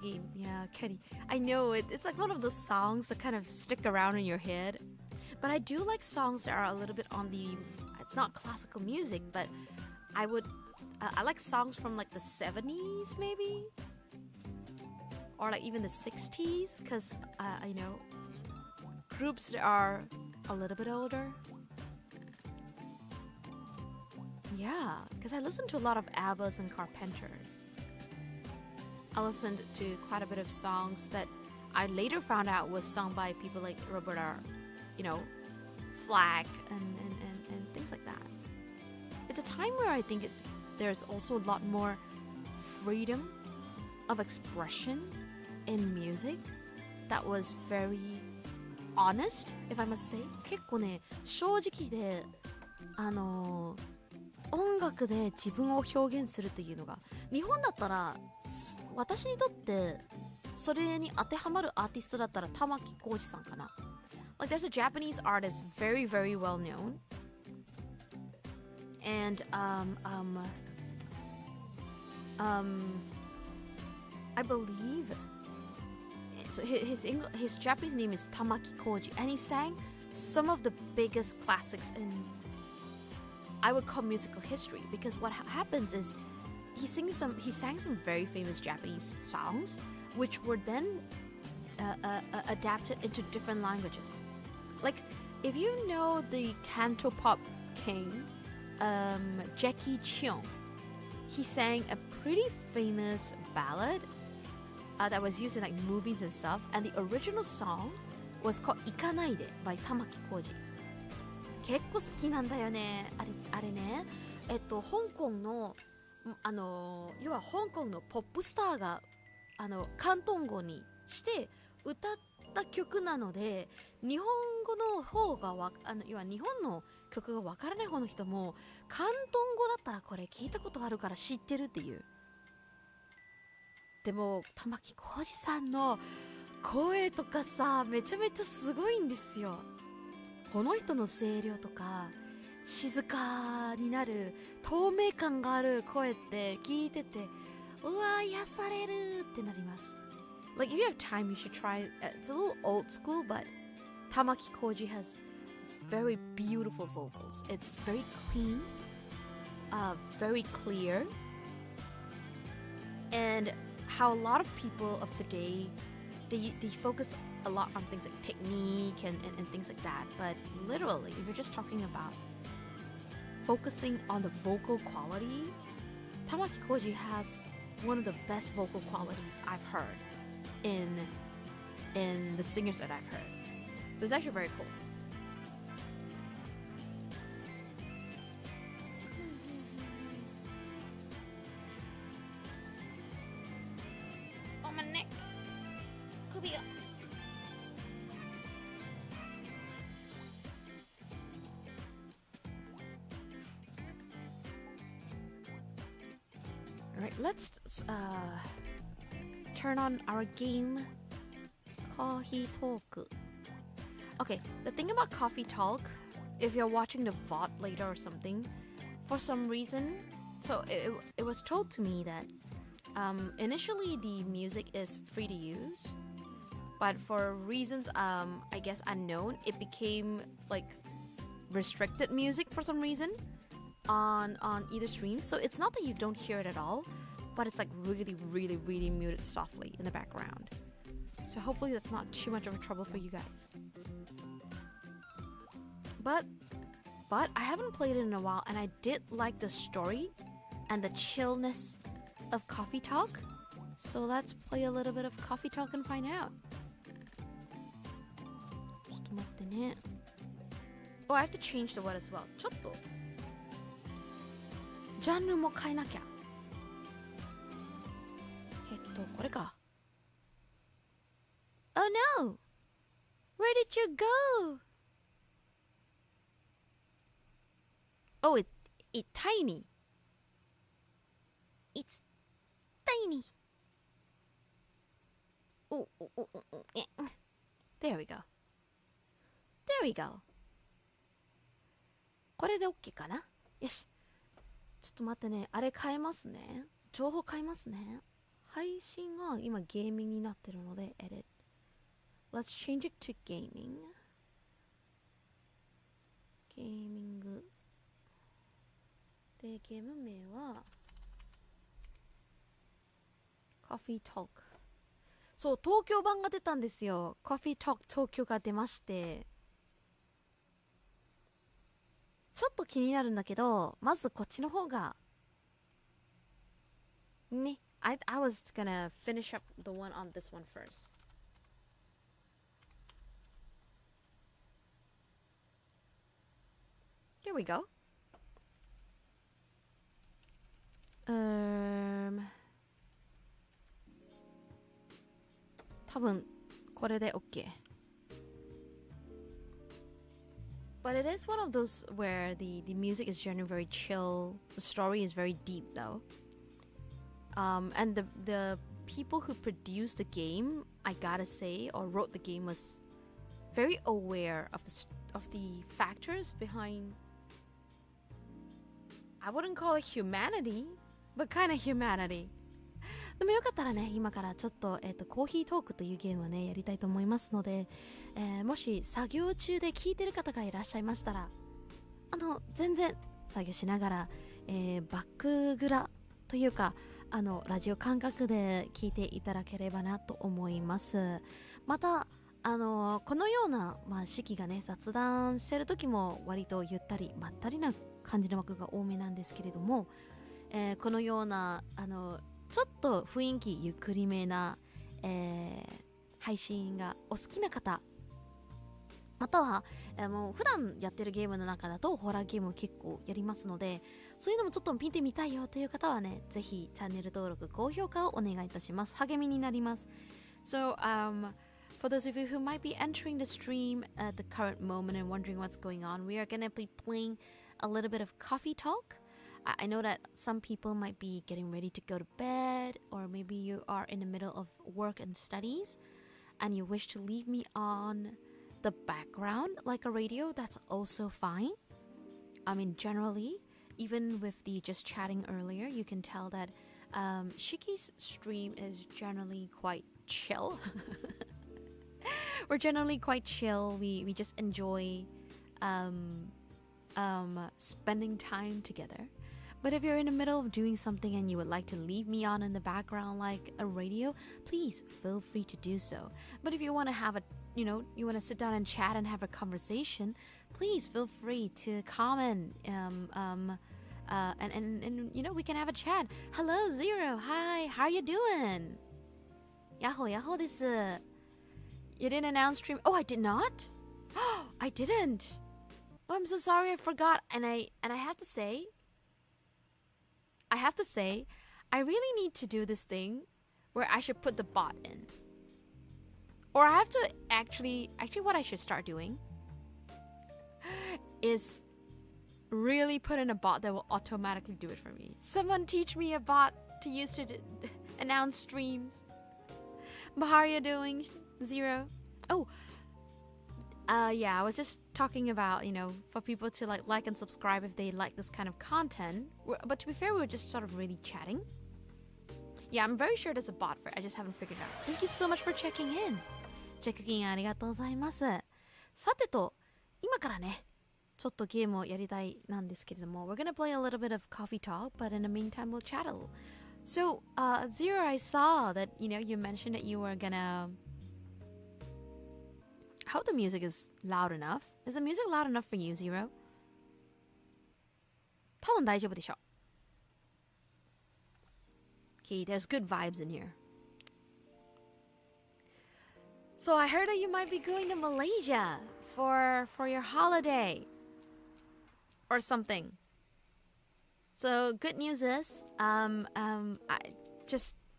game. Yeah, Kenny. I know it. It's like one of those songs that kind of stick around in your head. But I do like songs that are a little bit on the... It's not classical music, but I like songs from like the 70s maybe? Or like even the 60s, because, you know, groups that are a little bit older. Yeah, because I listened to a lot of Abbas and Carpenters. I listened to quite a bit of songs that I later found out was sung by people like Roberta, you know, Flack and things like that. It's a time where I think there's also a lot more freedom of expression in music that was very honest, if I must say. 結構ね、正直で、音楽で自分を表現するというのが、日本だったら私にとってそれに当てはまるアーティストだったら玉置浩二さんかな。Like there's a Japanese artist very very well known, and I believe so his Japanese name is Tamaki Koji, and he sang some of the biggest classics in, I would call, musical history, because what happens is he sang some very famous Japanese songs which were then adapted into different languages. Like if you know the Canto Pop king, Jackie Cheung, he sang a pretty famous ballad that was used in like movies and stuff, and the original song was called Ikanaide by Tamaki Koji. 結構好きなんだよね。あれね、香港の要は香港のポップスターが広東語にして歌った曲なので、日本語の方が要は日本の曲がわからない方の人も広東語だったらこれ聞いたことあるから知ってるっていう。でも玉置浩二さんの声とかさ、めちゃめちゃすごいんですよ。この人の声量とか静かになる透明感がある声って聞いてて、うわ癒されるってなります。Like if you have time, you should try. It's a little old school, but Tamaki Koji has very beautiful vocals. It's very clean, very clear, and how a lot of people of today they focus a lot on things like technique and things like that. But literally, if you're just talking about focusing on the vocal quality, Tamaki Koji has one of the best vocal qualities I've heard in the singers that I've heard. So it's actually very cool. Oh, my neck. 首が。Alright, let's turn on our game, Coffee Talk. Okay, the thing about Coffee Talk, if you're watching the VOD later or something, for some reason, so it was told to me that initially the music is free to use, but for reasons I guess unknown, it became like restricted music for some reason on either stream. So it's not that you don't hear it at all, but it's like really, really, really muted softly in the background. So hopefully that's not too much of a trouble for you guys. But I haven't played it in a while, and I did like the story and the chillness of Coffee Talk. So let's play a little bit of Coffee Talk and find out. ちょっと待ってね。Oh, I have to change the word as well. ちょっとジャンルも変えなきゃ。これか。Oh no! Where did you go? Oh, it's tiny. It's tiny. Oh, there we go. There we go. これで OK かな？よし。ちょっと待ってね。あれ変えますね。情報変えますね。配信が今ゲーミングになってるので edit. Let's change it to gaming. ゲーミングでゲーム名は Coffee Talk。 そう、東京版が出たんですよ。 Coffee Talk 東京が出まして、ちょっと気になるんだけど、まずこっちの方がね、I was gonna finish up the one on this one first. Here we go. 多分これで OK. But it is one of those where the music is generally very chill. The story is very deep though. And the people who produced the game, I gotta say, or wrote the game, was very aware of the factors behind. I wouldn't call it humanity, but kind of humanity. でもよかったらね、今からちょっと、コーヒートークというゲームをね、やりたいと思いますので、もし作業中で聞いてる方がいらっしゃいましたら、全然作業しながら、バックグラというか、ラジオ感覚で聞いていただければなと思います。また、このような、式がね、雑談してる時も割とゆったり、まったりな感じの枠が多めなんですけれども、このような、ちょっと雰囲気ゆっくりめな、配信がお好きな方または、もう普段やってるゲームの中だとホラーゲームを結構やりますので、そういうのもちょっと見てみたいよという方はね、ぜひチャンネル登録、高評価をお願いいたします。励みになります。So, for those of you who might be entering the stream at the current moment and wondering what's going on, we are going to be playing a little bit of coffee talk. I know that some people might be getting ready to go to bed, or maybe you are in the middle of work and studies, and you wish to leave me on the background like a radio. That's also fine. I mean, generally, even with the just chatting earlier, you can tell that Shiky's stream is generally quite chill. We're generally quite chill. We just enjoy spending time together. But if you're in the middle of doing something and you would like to leave me on in the background like a radio, please feel free to do so. But if you want to have a, you want to sit down and chat and have a conversation, please feel free to comment. And we can have a chat. Hello, Zero. Hi, how are you doing? Yahoo desu. You didn't announce stream. Oh, I did not? Oh, I didn't. Oh, I'm so sorry. I forgot. And I have to say, I really need to do this thing where I should put the bot in. Or I have to actually what I should start doing is really put in a bot that will automatically do it for me. Someone teach me a bot to use to announce streams. But how are you doing, Zero? Oh, yeah, I was just talking about, for people to like and subscribe if they like this kind of content. But to be fair, we were just sort of really chatting. Yeah, I'm very sure there's a bot for it. I just haven't figured it out. Thank you so much for checking in. チェックインありがとうございます。さてと、今からね、ちょっとゲームをやりたいなんですけれども、we're gonna play a little bit of coffee talk, but in the meantime we'll chat a little. So, Zero, I saw that, you mentioned that you were gonna... I hope the music is loud enough. Is the music loud enough for you, Zero? 多分大丈夫でしょ。Okay, there's good vibes in here. So I heard that you might be going to Malaysia for your holiday or something. So good news is,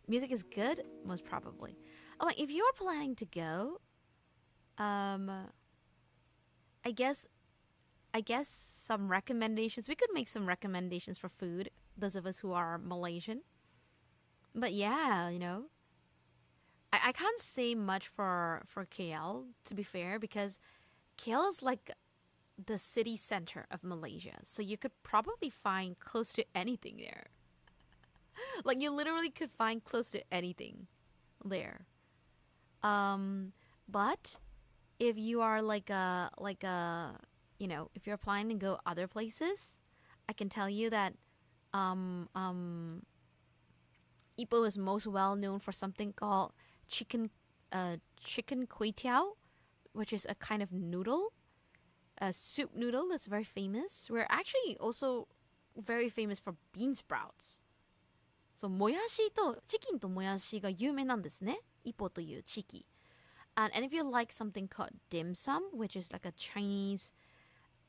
music is good, most probably. Oh, if you are planning to go, I guess some recommendations. We could make some recommendations for food, those of us who are Malaysian. But yeah, I can't say much for KL, to be fair, because KL is like the city center of Malaysia. So you could probably find close to anything there. Like you literally could find close to anything there. But if you are if you're planning to go other places, I can tell you that Ipoh is most well known for something called chicken kway teow, which is a kind of noodle, a soup noodle that's very famous. We're actually also very famous for bean sprouts. So もやしとチキンともやしが有名なんですね。イポという地域。And if you like something called dim sum, which is like a Chinese,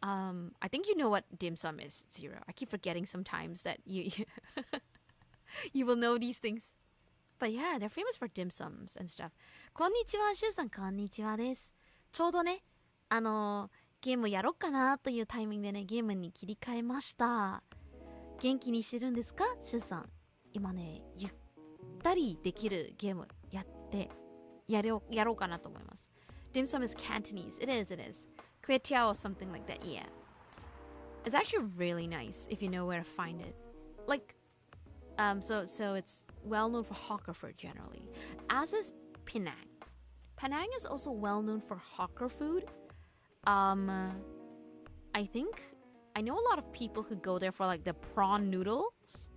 I think you know what dim sum is, Zero. I keep forgetting sometimes that you you will know these things. But yeah, they're famous for dim sums and stuff. こんにちは、シュウさん、こんにちはです。ちょうどね、ゲームやろうかなというタイミングでね、ゲームに切り替えました。元気にしてるんですか、シュウさん。今ね、ゆったりできるゲームやろうかなと思います。Dim sum is Cantonese. It is. Kway teow or something like that, yeah. It's actually really nice if you know where to find it. Like, so it's well known for hawker food generally. As is Penang. Penang is also well known for hawker food. I know a lot of people who go there for like the prawn noodles.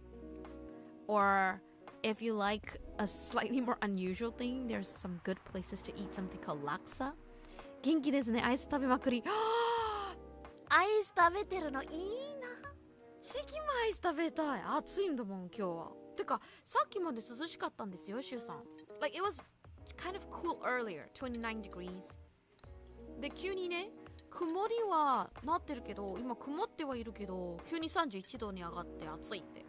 Or if you like a slightly more unusual thing, there's some good places to eat something called laksa. 元気ですね。アイス食べまくり。アイス食べてるのいいな。シキもアイス食べたい。暑いんだもん今日は。てかさっきまで涼しかったんですよ、シュウさん。Like it was kind of cool earlier, 29 degrees. で急にね曇りはなってるけど、今曇ってはいるけど急に31度に上がって暑いって。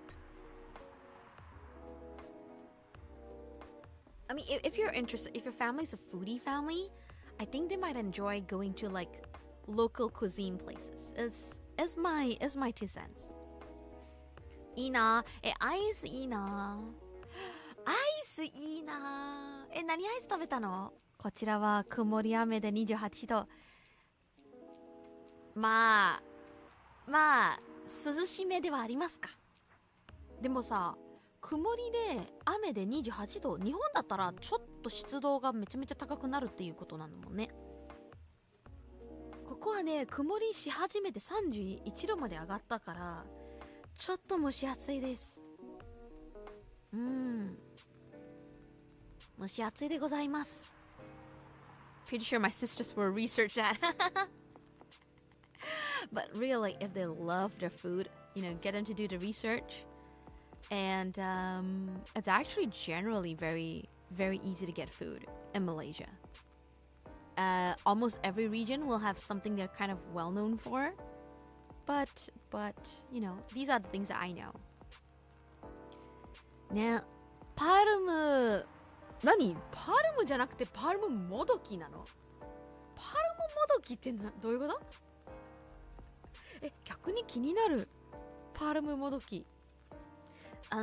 I mean, if you're interested, if your family's a foodie family, I think they might enjoy going to like local cuisine places. Is my two cents. いいな。アイスいいな。アイスいいな。何アイス食べたの？こちらは曇り雨で28度。まあ涼しめではありますか。でもさ、曇りで雨で28度、日本だったらちょっと湿度がめちゃめちゃ高くなるっていうことなのもんね。ここはね、曇りし始めて31度まで上がったからちょっと蒸し暑いです。蒸し暑いでございます。 Pretty sure my sisters will research that. But really, if they love their food, get them to do the research. And it's actually generally very, very easy to get food in Malaysia. Almost every region will have something they're kind of well known for. But these are the things that I know. ね、パルム、何？パルムじゃなくてパルムもどきなの？パルムもどきってどういうこと？逆に気になる。パルムもどき。パ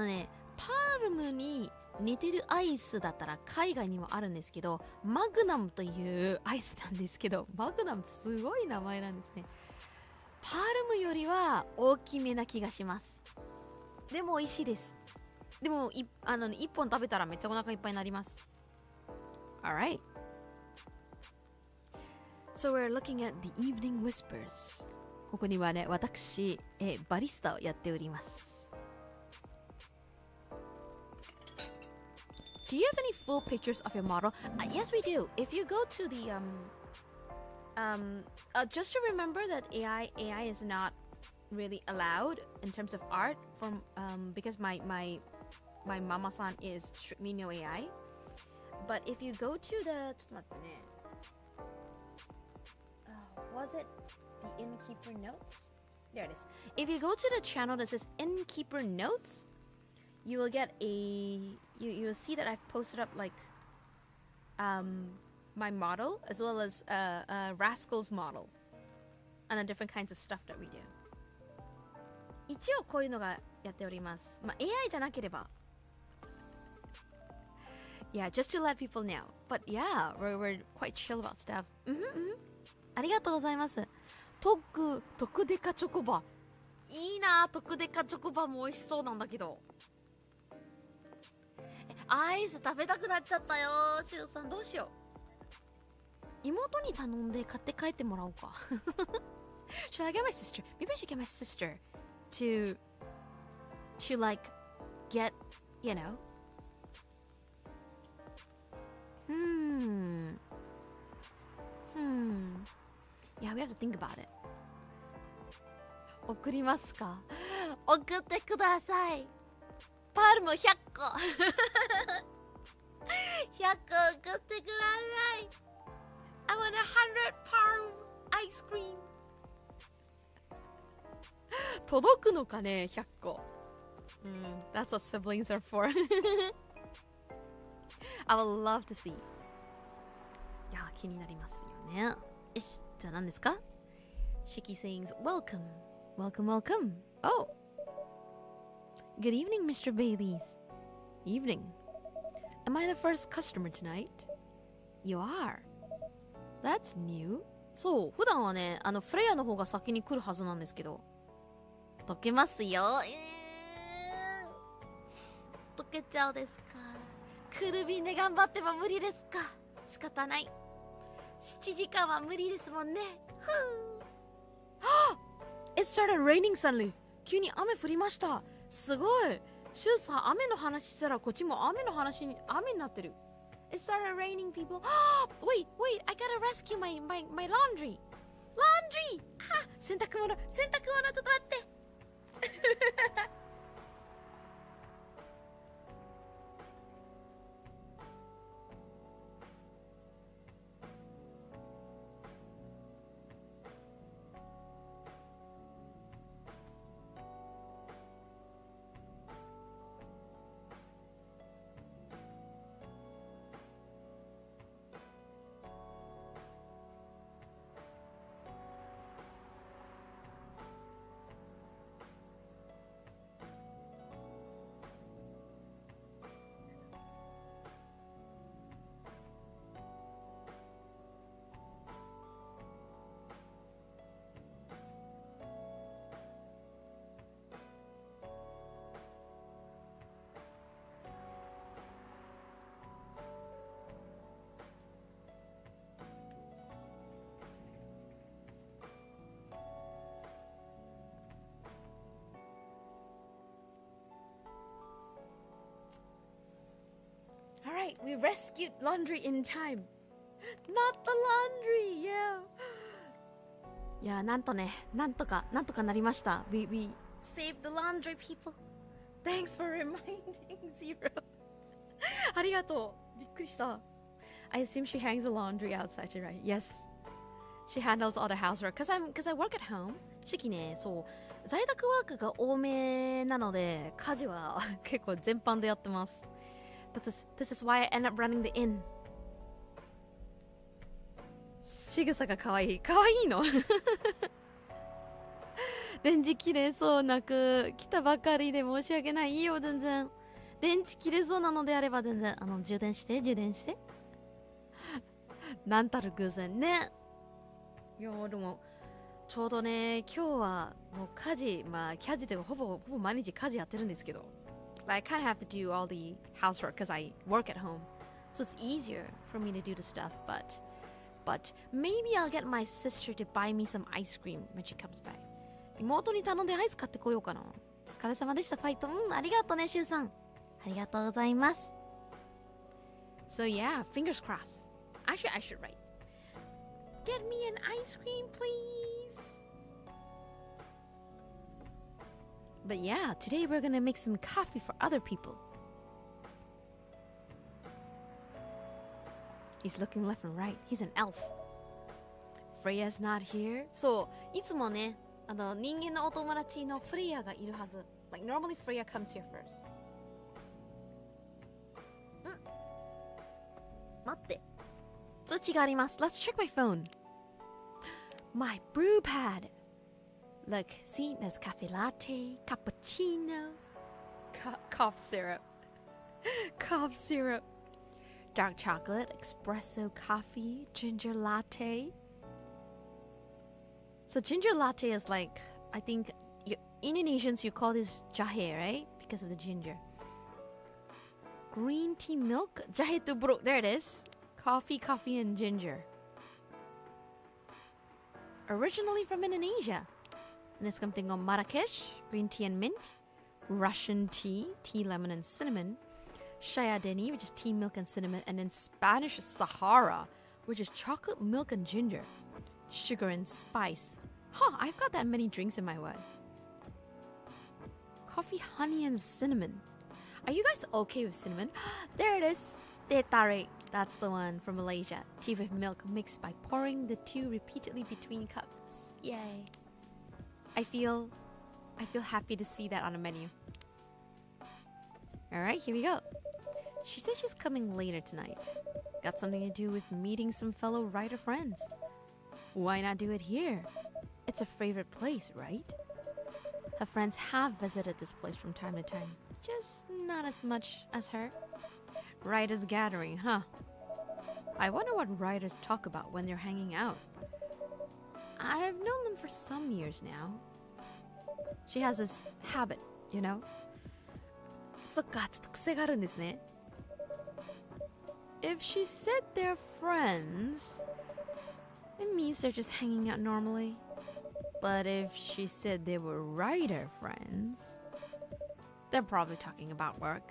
ルムに似てるアイスだったら海外にもあるんですけど、マグナムというアイスなんですけど、マグナムすごい名前なんですね。パルムよりは大きめな気がします。でも美味しいです。でも1本食べたらめっちゃお腹いっぱいになります。 Alright. So we're looking at the evening whispers. ここにはね、私、バリスタをやっております。Do you have any full pictures of your model? Yes, we do. If you go to the just to remember that AI is not really allowed in terms of art from because my mama-san is strictly no AI. But if you go to the was it the Innkeeper Notes? There it is. If you go to the channel that says Innkeeper Notes, you will get you will see that I've posted up like my model as well as Rascal's model and the different kinds of stuff that we do. 一応こういうのがやっております。AI じゃなければ。Yeah, just to let people know. But yeah, we're quite chill about stuff. ありがとうございます。特デカチョコバ。いいな、特デカチョコバも美味しそうなんだけど。アイス食べたくなっちゃったよ。シュウさんどうしよう。妹に頼んで買って帰ってもらおうか。Should I get my sister? Maybe I should get my sister to like get, you know. Yeah, we have to think about it. 送りますか？送ってください。パルム100個。100個送ってください。I want 100 palm ice cream. 届くのかね、100個。That's what siblings are for. I would love to see. いや、気になりますよね。よし、じゃあ何ですか？ Shyky sings, welcome, welcome, welcome. Oh, good evening, Mr. Baileys. Evening. Am I the first customer tonight? You are. That's new. そう、普段はね、フレアの方が先に来るはずなんですけど。溶けますよ。溶けちゃうですか。クルビンで頑張っても無理ですか。仕方ない。7時間は無理ですもんね。It started raining suddenly. 急に雨降りました。すごい。シュウさん、雨の話したらこっちも雨の話に雨になってる。It started raining, people. Wait, I gotta rescue my laundry. Laundry! 洗濯物、ちょっと待って。we rescued laundry in time. Not the laundry, yeah. いや、なんとかなりました。We saved the laundry people. Thanks for reminding Zero. ありがとう。びっくりした。I assume she hangs the laundry outside, right? Yes. She handles all the housework. Because I work at home. シキね、そう。在宅ワークが多めなので、家事は結構全般でやってます。This is why I end up running the inn. 仕草がかわいい。かわいいの電池切れそうなく来たばかりで申し訳ない。いいよ、全然。電池切れそうなのであれば全然、充電して。なんたる偶然ね。いや、でも、ちょうどね、今日はもう家事というかほぼ毎日家事やってるんですけど。I kind of have to do all the housework because I work at home. So it's easier for me to do the stuff, but maybe I'll get my sister to buy me some ice cream when she comes by. 妹に頼んでアイス買ってこようかな。お疲れ様でした、ファイト。ありがとうね、シュウさん。ありがとうございます。So yeah, fingers crossed. I should write. Get me an ice cream, please. But yeah, today we're gonna make some coffee for other people. He's looking left and right. He's an elf. Freya's not here. そう、いつもね、人間のお友達のフレイヤがいるはず。Like normally Freya comes here first. 待って。通知があります。Let's check my phone. My brew pad. Look, see, there's cafe latte, cappuccino, cough syrup, dark chocolate, espresso coffee, ginger latte. So ginger latte is like, I think, Indonesians, you call this jahe, right? Because of the ginger. Green tea milk, jahe tubruk, there it is. Coffee, and ginger. Originally from Indonesia. And it's something on Marrakesh, green tea and mint. Russian tea, lemon and cinnamon. Shayadeni, which is tea, milk and cinnamon. And then Spanish Sahara, which is chocolate, milk and ginger. Sugar and spice. Huh, I've got that many drinks in my way. Coffee, honey and cinnamon. Are you guys okay with cinnamon? There it is. Teh tarik. That's the one from Malaysia. Tea with milk mixed by pouring the two repeatedly between cups. Yay. I feel happy to see that on the menu. Alright, here we go. She says she's coming later tonight. Got something to do with meeting some fellow writer friends. Why not do it here? It's a favorite place, right? Her friends have visited this place from time to time. Just not as much as her. Writers gathering, huh? I wonder what writers talk about when they're hanging out. I've known them for some years now. She has this habit, you know? そっか、ちょっと癖があるんですね。If she said they're friends, it means they're just hanging out normally. But if she said they were writer friends, they're probably talking about work.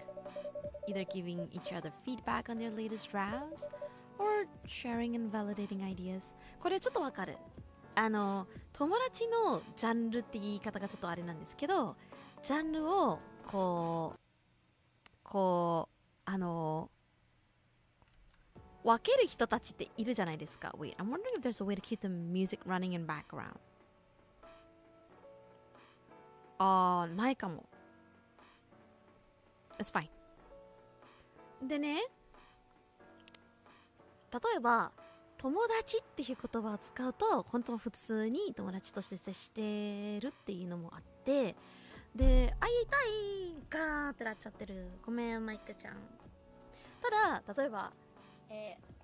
Either giving each other feedback on their latest drafts or sharing and validating ideas. これちょっとわかる。友達のジャンルって言い方がちょっとあれなんですけど、ジャンルを分ける人たちっているじゃないですか。Wait, I'm wondering if there's a way to keep the music running in background. ないかも。It's fine. でね、例えば友達っていう言葉を使うと本当普通に友達として接してるっていうのもあって、で、会いたいガーってなっちゃってる。ごめんマイクちゃん。ただ例えば、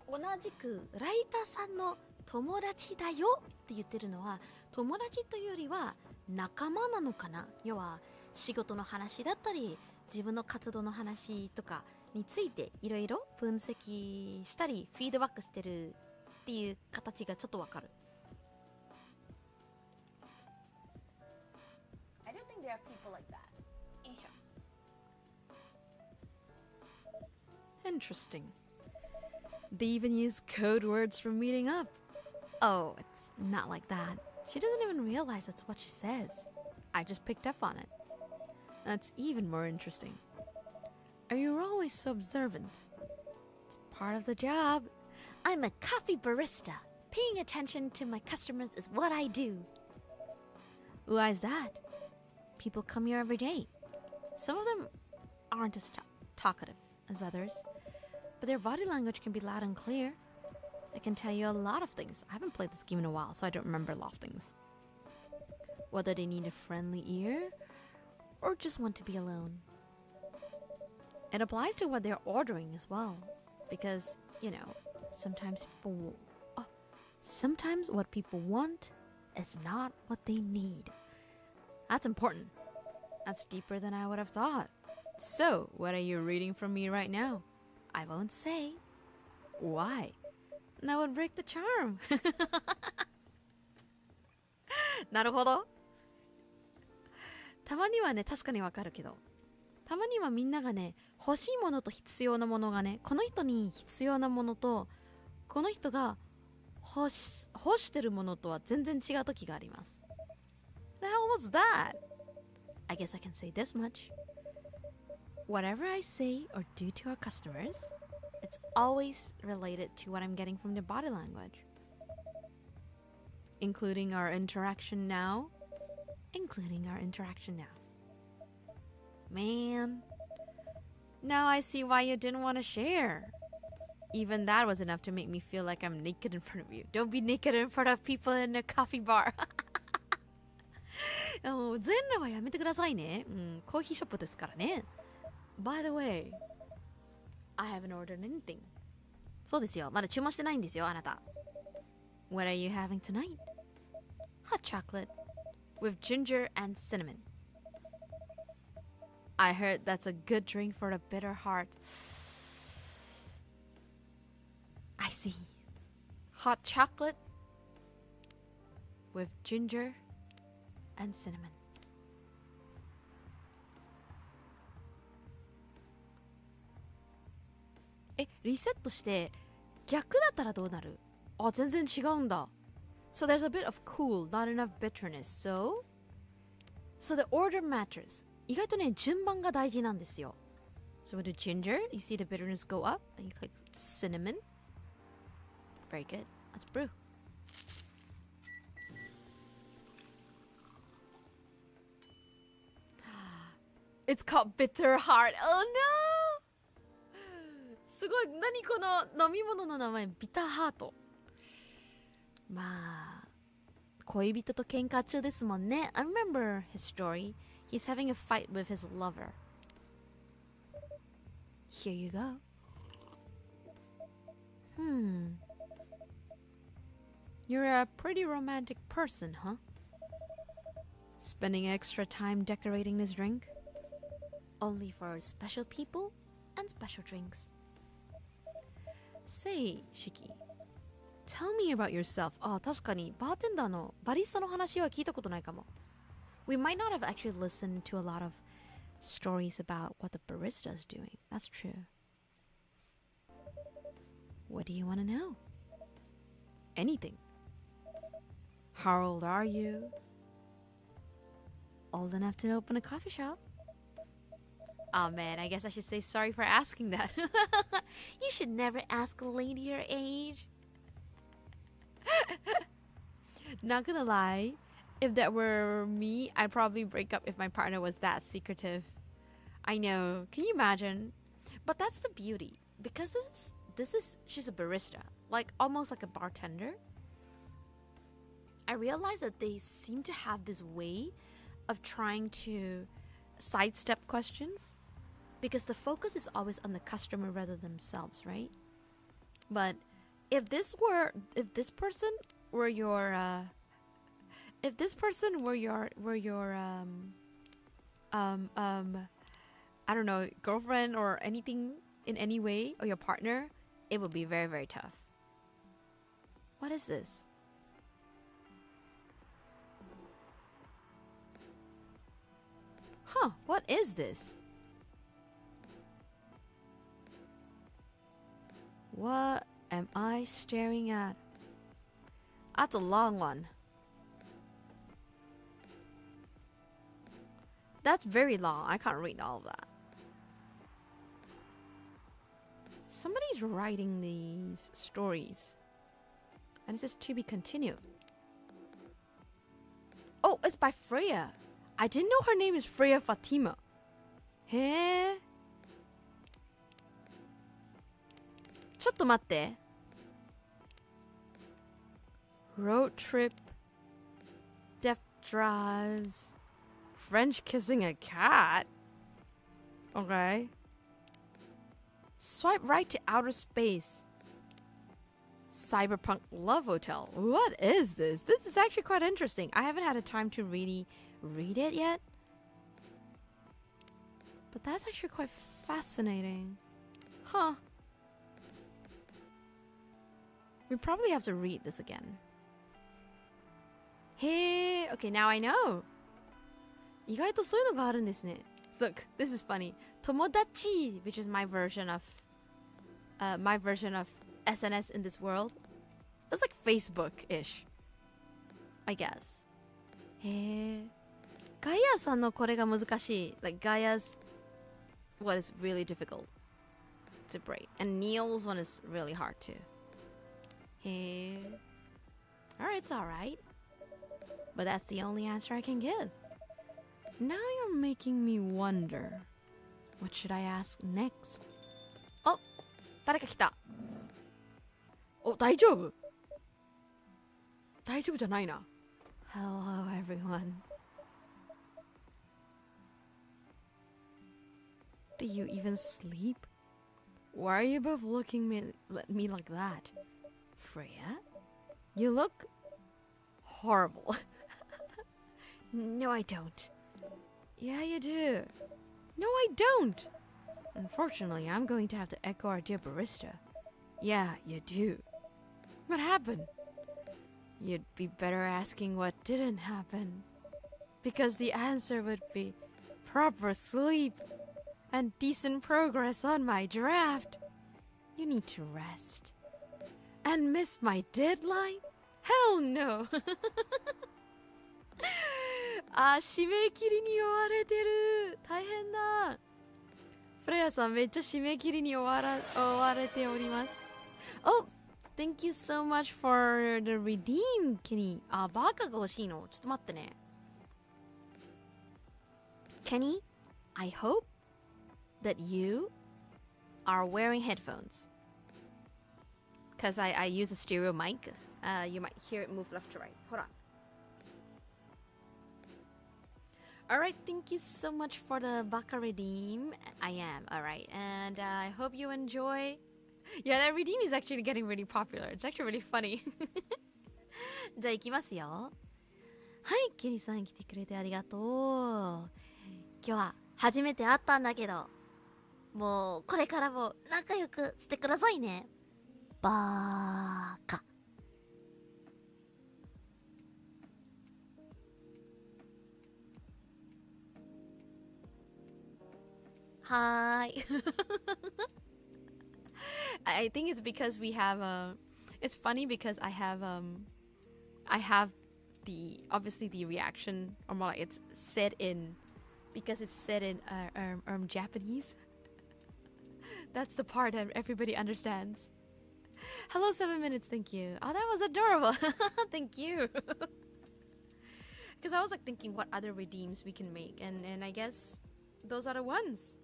同じくライターさんの友達だよって言ってるのは友達というよりは仲間なのかな。要は仕事の話だったり自分の活動の話とかについていろいろ分析したりフィードバックしてるっていう形がちょっとわかる。I don't think there are people like that. よいしょ。Interesting. They even use code words for meeting up. Oh, it's not like that. She doesn't even realize that's what she says. I just picked up on it. That's even more interesting. Are you always so observant? It's part of the job. I'm a coffee barista. Paying attention to my customers is what I do. Why is that? People come here every day. Some of them aren't as talkative as others, but their body language can be loud and clear. I can tell you a lot of things. I haven't played this game in a while, so I don't remember a lot of things. Whether they need a friendly ear or just want to be alone. It applies to what they're ordering as well, because, you know, sometimes what people want is not what they need. That's important. That's deeper than I would have thought. So, what are you reading from me right now? I won't say. Why? That would break the charm. なるほど。たまにはね、確かにわかるけど、たまにはみんながね、欲しいものと必要なものがね、この人に必要なものと、この人が欲してるものとは全然違う時があります。The hell was that? I guess I can say this much. Whatever I say or do to our customers, it's always related to what I'm getting from their body language. Including our interaction now. Man, now I see why you didn't want to share. Even that was enough to make me feel like I'm naked in front of you. Don't be naked in front of people in a coffee bar. 全裸はやめてくださいね。コーヒーショップですからね。By the way, I haven't ordered anything. そうですよ。まだ注文してないんですよ、あなた。What are you having tonight? Hot chocolate with ginger and cinnamon. I heard that's a good drink for the bitter heart. I see. Hot chocolate with ginger and cinnamon. リセットして逆だったらどうなる？あ、全然違うんだ。So there's a bit of cool, not enough bitterness. So the order matters. 意外とね、順番が大事なんですよ。So with the ginger, you see the bitterness go up, and you click cinnamon. Very good. Let's brew. It's called bitter heart. Oh no! すごい、何この飲み物の名前、ビターハート。まあ、恋人と喧嘩中ですもんね。I remember his story. He's having a fight with his lover. Here you go. You're a pretty romantic person, huh? Spending extra time decorating this drink? Only for special people and special drinks. Say, Shyky, tell me about yourself. あ、確かにバーテンダーのバリスタの話は聞いたことないかも。We might not have actually listened to a lot of stories about what the barista is doing. That's true. What do you want to know? Anything. How old are you? Old enough to open a coffee shop? Oh man, I guess I should say sorry for asking that. You should never ask a lady your age. Not gonna lie, if that were me, I'd probably break up if my partner was that secretive. I know, can you imagine? But that's the beauty, because she's a barista, like almost like a bartender. I realized that they seem to have this way of trying to sidestep questions, because the focus is always on the customer rather than themselves, right? But if this person were your I don't know, girlfriend or anything in any way, or your partner, it would be very, very tough. What is this? Huh, what is this? What am I staring at? That's a long one. That's very long. I can't read all of that. Somebody's writing these stories. And it says to be continued. Oh, it's by Freya. I didn't know her name is Freya Fatima. Hey. ちょっと待って。Road trip, death drives, French kissing a cat. Okay. Swipe right to outer space. Cyberpunk love hotel. What is this? This is actually quite interesting. I haven't had a time to really read it yet. But that's actually quite fascinating. Huh. We probably have to read this again. Hey, okay, now I know. 意外とそういうのがあるんですね。Look, this is funny. 友達, which is my version of SNS in this world. That's like Facebook-ish, I guess. へえ。ガイアさんのこれが難しい。Like Gaia's what is really difficult to break. And Neil's one is really hard too. へえ。Alright, it's alright. But that's the only answer I can give. Now you're making me wonder. What should I ask next? お、誰か来た。お、大丈夫？大丈夫じゃないな。Hello, everyone. Do you even sleep? Why are you both looking at me like that? Freya? You look horrible. No, I don't. Yeah, you do. No, I don't. Unfortunately, I'm going to have to echo our dear barista. Yeah, you do. What happened? You'd be better asking what didn't happen. Because the answer would be proper sleep and decent progress on my draft. You need to rest. And miss my deadline? Hell no. あ、締め切りに追われてる。大変だ。フレアさんめっちゃ締め切りに追われております。Oh, thank you so much for the redeem, Kenny. あ、バカが欲しいの。ちょっと待ってね。Kenny, I hope that you are wearing headphones. Because I use a stereo mic. You might hear it move left to right. Hold on. Alright, thank you so much for the Baka redeem. I am, alright. And I hope you enjoy. Yeah, that redeem is actually getting really popular. It's actually really funny. じゃあ行きますよ。はい、ケリーさん来てくれてありがとう。今日は初めて会ったんだけど、もうこれからも仲良くしてくださいね。バーカ。Hi. I think it's because we have it's funny because I have the obviously the reaction, or more like it's said in, because it's said in Japanese. That's the part that everybody understands. Hello, 7 minutes, thank you. Oh, that was adorable. Thank you. Because I was like thinking what other redeems we can make, and I guess those are the ones.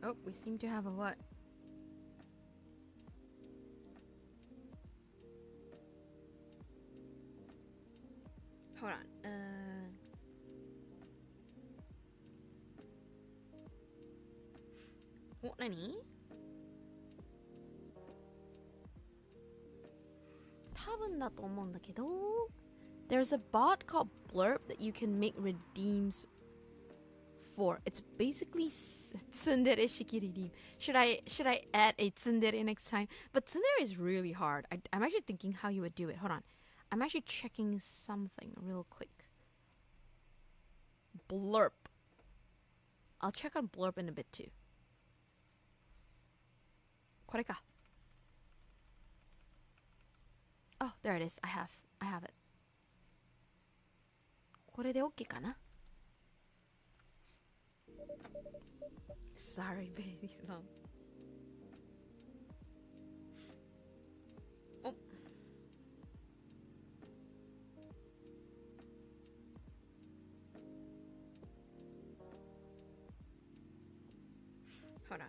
Oh, we seem to have a what? Hold on. What, nani? 多分だと思うんだけど There's a bot called Blurb that you can make redeems for. It's basically tsundere shiki redeem. Should I add a tsundere next time? But tsundere is really hard. I'm actually thinking how you would do it. Hold on. I'm actually checking something real quick. blurb. I'll check on blurb in a bit too. これか。Oh, there it is. I have it. これで OK かな？ Sorry, baby. No. お。Hold on.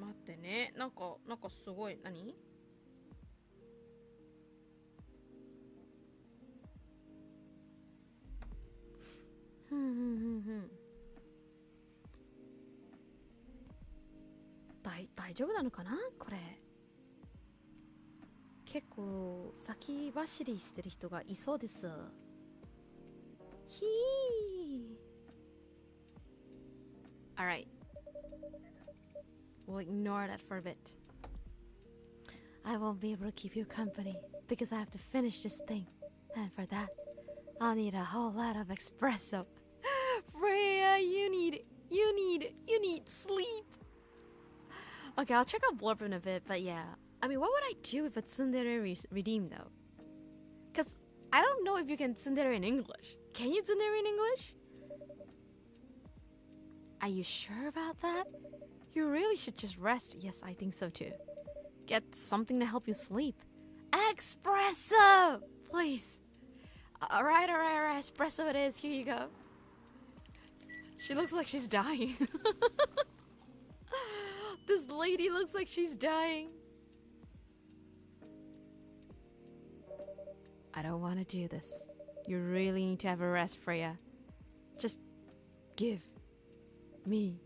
待ってね、なんかすごい、何？大丈夫なのかなこれ。結構先走りしてる人がいそうです。ひー。Alright. We'll ignore that for a bit. I won't be able to keep you company because I have to finish this thing. And for that, I'll need a whole lot of espresso. Freya, you need sleep. Okay, I'll check out blurb in a bit, but yeah. I mean, what would I do if it's tsundere redeemed though? Because I don't know if you can tsundere in English. Can you tsundere in English? Are you sure about that? You really should just rest. Yes, I think so too. Get something to help you sleep. Espresso! Please. Alright. Espresso it is. Here you go. She looks like she's dying. This lady looks like she's dying. I don't want to do this. You really need to have a rest, Freya. Just give me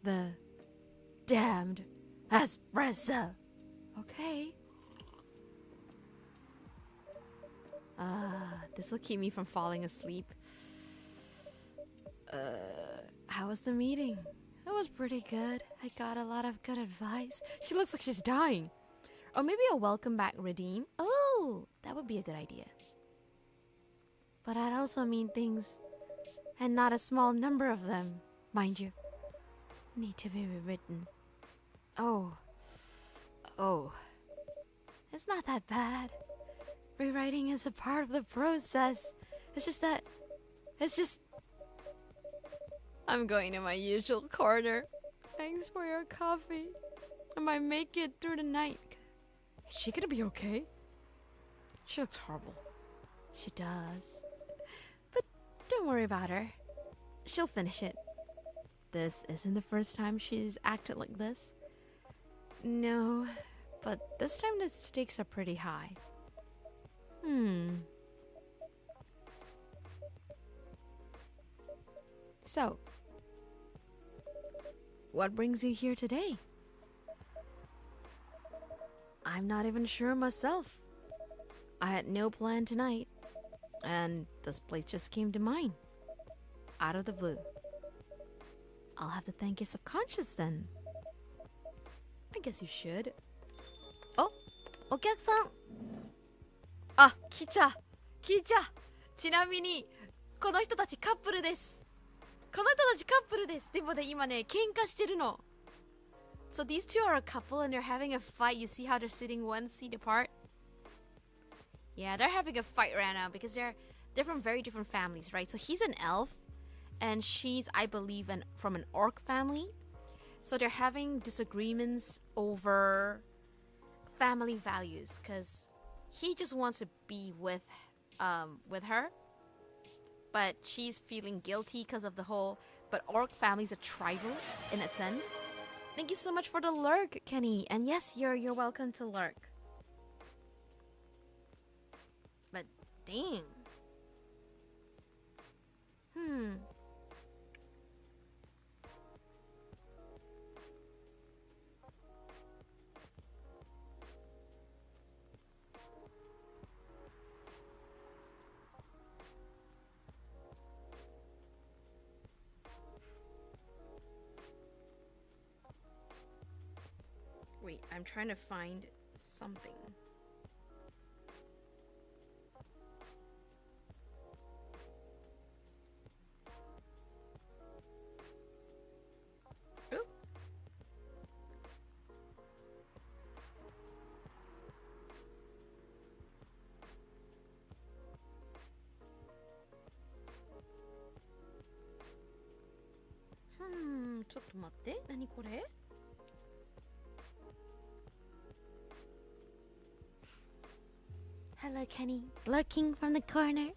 the damned espresso. Okay. This will keep me from falling asleep. How was the meeting? It was pretty good. I got a lot of good advice. She looks like she's dying. Or maybe a welcome back redeem. Oh, that would be a good idea. But I'd also mean things, and not a small number of them, mind you, need to be rewritten. Oh. It's not that bad. Rewriting is a part of the process. It's just I'm going to my usual corner. Thanks for your coffee. I might make it through the night. Is she gonna be okay? She looks horrible. She does. But don't worry about her. She'll finish it. This isn't the first time she's acted like this. No, but this time the stakes are pretty high. So, what brings you here today? I'm not even sure myself. I had no plan tonight, and this place just came to mind. Out of the blue. I'll have to thank your subconscious then. I guess you should. Oh, お客さん。あ、来ちゃ。ちなみに、この人たちカップルです。でもね、今ね、喧嘩してるの。So these two are a couple and they're having a fight. You see how they're sitting one seat apart? Yeah, they're having a fight right now because they're from very different families, right? So he's an elf and she's, I believe, from an orc family. So they're having disagreements over family values because he just wants to be with her, but she's feeling guilty because of the whole. But orc families are tribal in a sense. Thank you so much for the lurk, Kenny. And yes, you're welcome to lurk. But dang. Wait, I'm trying to find something. Oh. Hmm, ちょっと待って。何これ？Hello, Kenny. Lurking from the corner.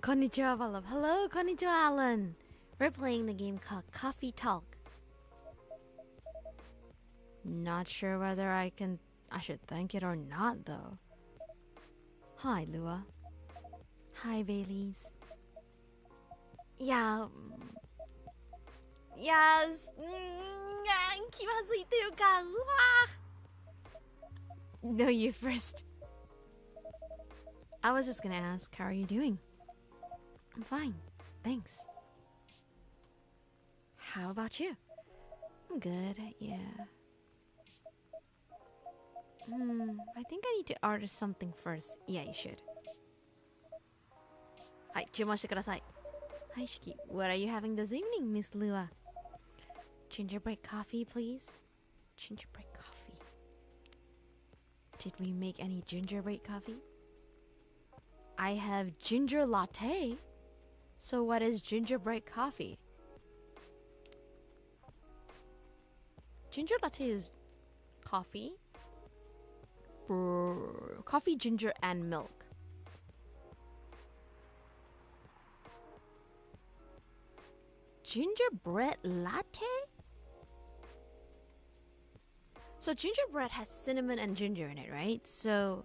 Konnichiwa, Valab. Hello, konnichiwa, Alan. We're playing the game called Coffee Talk. Not sure whether I should thank it or not, though. Hi, Lua. Hi, Baileys. Yeah. Yes. 気まずいというか、うわ。No, you first. I was just gonna ask, how are you doing? I'm fine, thanks. How about you? I'm good, yeah. I think I need to order something first. Yeah, you should. はい、注文してください。Hi, Shyky. What are you having this evening, Miss Lua? Gingerbread coffee, please. Gingerbread coffee. Did we make any gingerbread coffee? I have ginger latte. So what is gingerbread coffee? Ginger latte is coffee. Coffee, ginger, and milk. Gingerbread latte? So gingerbread has cinnamon and ginger in it, right? So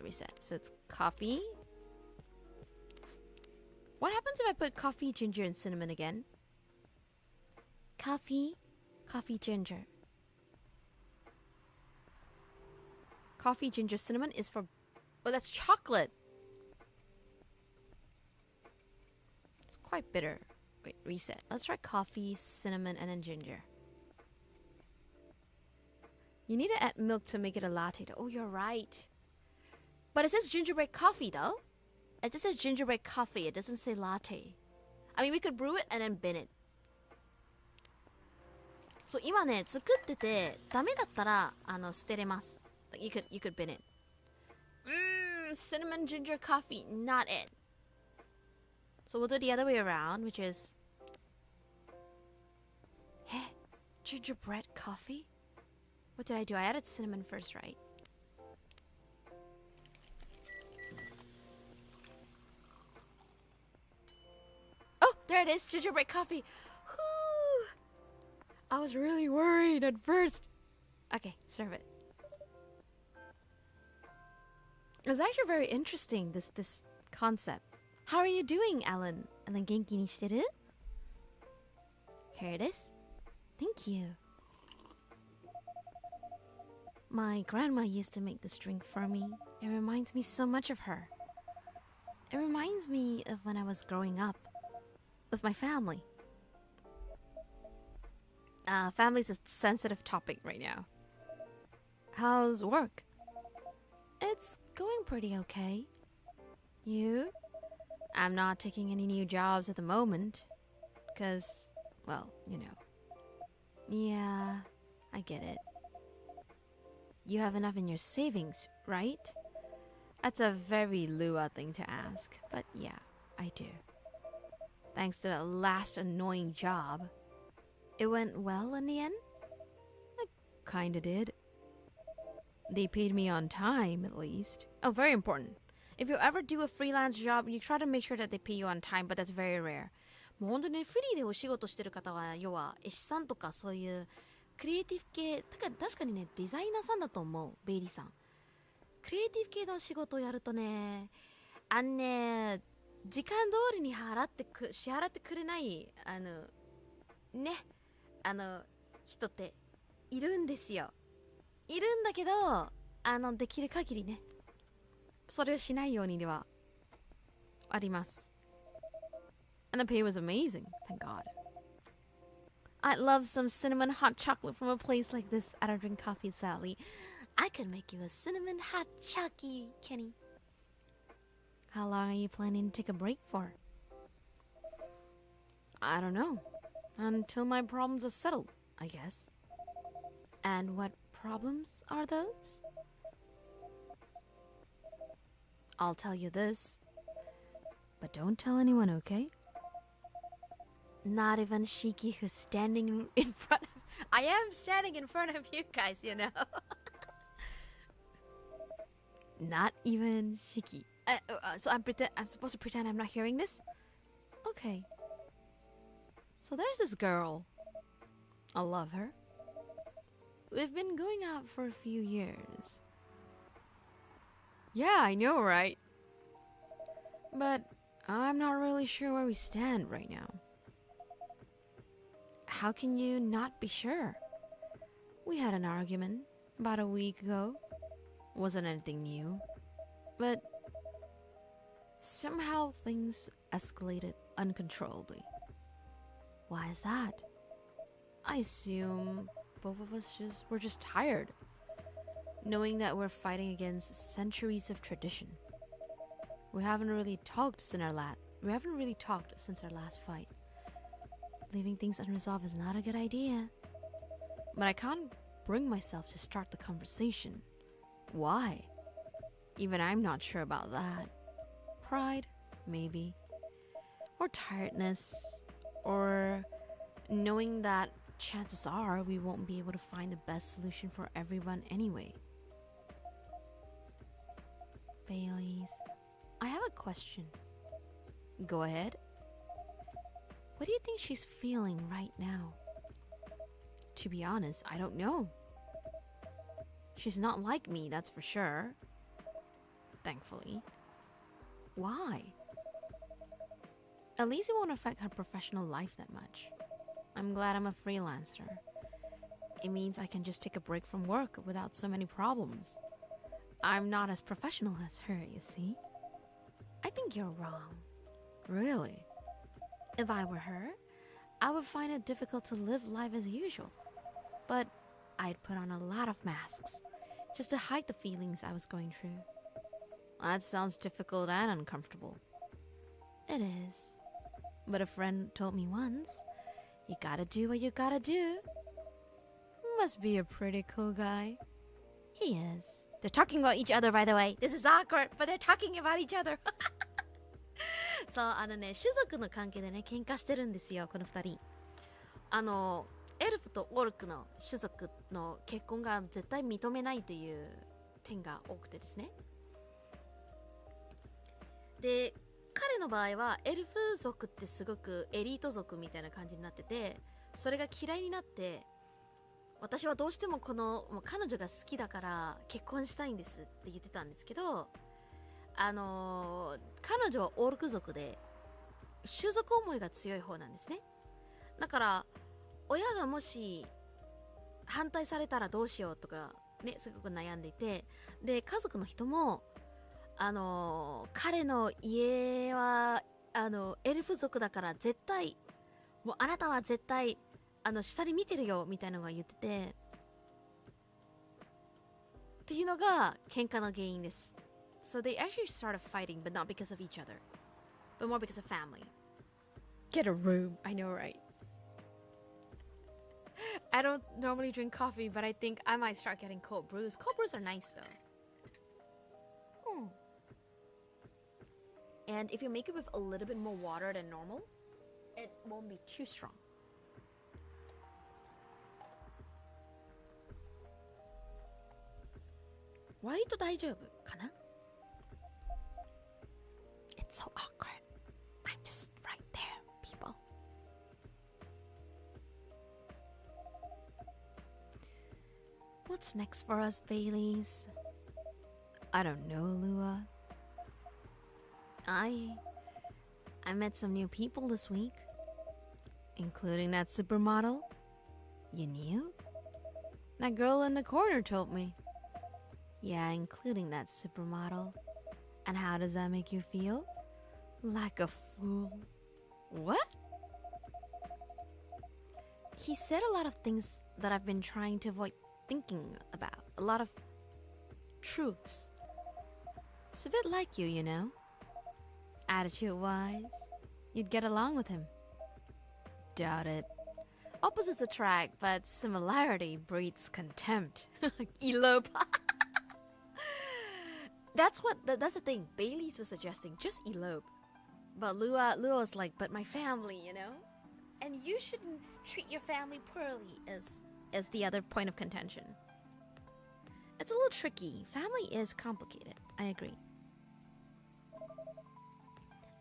reset. So it's coffee. What happens if I put coffee, ginger, and cinnamon again? Coffee, ginger. Coffee, ginger, cinnamon is for... Oh, that's chocolate. It's quite bitter. Wait, reset. Let's try coffee, cinnamon, and then ginger. You need to add milk to make it a latte. Oh, you're right. But it says gingerbread coffee, though. It just says gingerbread coffee. It doesn't say latte. I mean, we could brew it and then bin it. So, 今ね、作ってて、ダメだったら、捨てれます。Like, you could bin it. Cinnamon ginger coffee, not it. So we'll do the other way around, which is... Hey, gingerbread coffee? What did I do? I added cinnamon first, right? Oh, there it is, gingerbread coffee. Whew. I was really worried at first. Okay, serve it. It was actually very interesting, this concept. How are you doing, Alan? Alan, 元気にしてる? Here it is. Thank you. My grandma used to make this drink for me. It reminds me so much of her. It reminds me of when I was growing up with my family. Family's a sensitive topic right now. How's work? It's going pretty okay. You? I'm not taking any new jobs at the moment. 'Cause, well, you know. Yeah, I get it. You have enough in your savings, right? That's a very Lua thing to ask, but yeah, I do. Thanks to the last annoying job. It went well in the end? I kinda did. They paid me on time, at least. Oh, very important. If you ever do a freelance job, you try to make sure that they pay you on time, but that's very rare. もう本当にフリーでお仕事してる方は、要は絵師さんとかそういうクリエイティブ系、確かにね、デザイナーさんだと思う、ベイリーさん。クリエイティブ系の仕事をやるとね、時間通りに支払ってくれない、人っているんですよ。いるんだけど、できる限りね、それをしないようにではあります。And the pay was amazing, thank God. I'd love some cinnamon hot chocolate from a place like this. I don't drink coffee, sadly. I could make you a cinnamon hot chocolate, Kenny. How long are you planning to take a break for? I don't know. Until my problems are settled, I guess. And what problems are those? I'll tell you this. But don't tell anyone, okay? Not even Shyky, who's standing in front of... I am standing in front of you guys, you know. Not even Shyky. So I'm supposed to pretend I'm not hearing this? Okay. So there's this girl. I love her. We've been going out for a few years. Yeah, I know, right? But I'm not really sure where we stand right now. How can you not be sure? We had an argument about a week ago. Wasn't anything new. But somehow things escalated uncontrollably. Why is that? I assume both of us were just tired, knowing that we're fighting against centuries of tradition. We haven't really talked since our last fight. Leaving things unresolved is not a good idea. But I can't bring myself to start the conversation. Why? Even I'm not sure about that. Pride, maybe. Or tiredness. Or knowing that chances are we won't be able to find the best solution for everyone anyway. Baileys, I have a question. Go ahead. What do you think she's feeling right now? To be honest, I don't know. She's not like me, that's for sure. Thankfully. Why? At least it won't affect her professional life that much. I'm glad I'm a freelancer. It means I can just take a break from work without so many problems. I'm not as professional as her, you see. I think you're wrong. Really? If I were her, I would find it difficult to live life as usual. But I'd put on a lot of masks just to hide the feelings I was going through. That sounds difficult and uncomfortable. It is. But a friend told me once, you gotta do what you gotta do. Must be a pretty cool guy. He is. They're talking about each other, by the way. This is awkward, but they're talking about each other. そう、種族の関係でね、喧嘩してるんですよ、この二人。エルフとオルクの種族の結婚が絶対認めないという点が多くてですね。で、彼の場合はエルフ族ってすごくエリート族みたいな感じになってて、それが嫌いになって、私はどうしても彼女が好きだから結婚したいんですって言ってたんですけど、彼女はオルク族で種族思いが強い方なんですね。だから親がもし反対されたらどうしようとかね、すごく悩んでいて、で家族の人も彼の家はエルフ族だから絶対もうあなたは絶対下に見てるよみたいなのが言っててっていうのが喧嘩の原因です。So they actually started fighting, but not because of each other, but more because of family. Get a room, I know, right? I don't normally drink coffee, but I think I might start getting cold brews. Cold brews are nice though. And if you make it with a little bit more water than normal, it won't be too strong. Why do I do kana? It's so awkward. I'm just right there, people. What's next for us, Baileys? I don't know, Lua. I met some new people this week, including that supermodel. You knew? That girl in the corner told me. Yeah, including that supermodel. And how does that make you feel? Like a fool. What? he said a lot of things that I've been trying to avoid thinking about. A lot of truths. It's a bit like you, you know? Attitude-wise, you'd get along with him. Doubt it. Opposites attract, but similarity breeds contempt. Elope. That's the thing Bailey's was suggesting. Just elope. But Lua was like, but my family, you know? And you shouldn't treat your family poorly as the other point of contention. It's a little tricky. Family is complicated. I agree.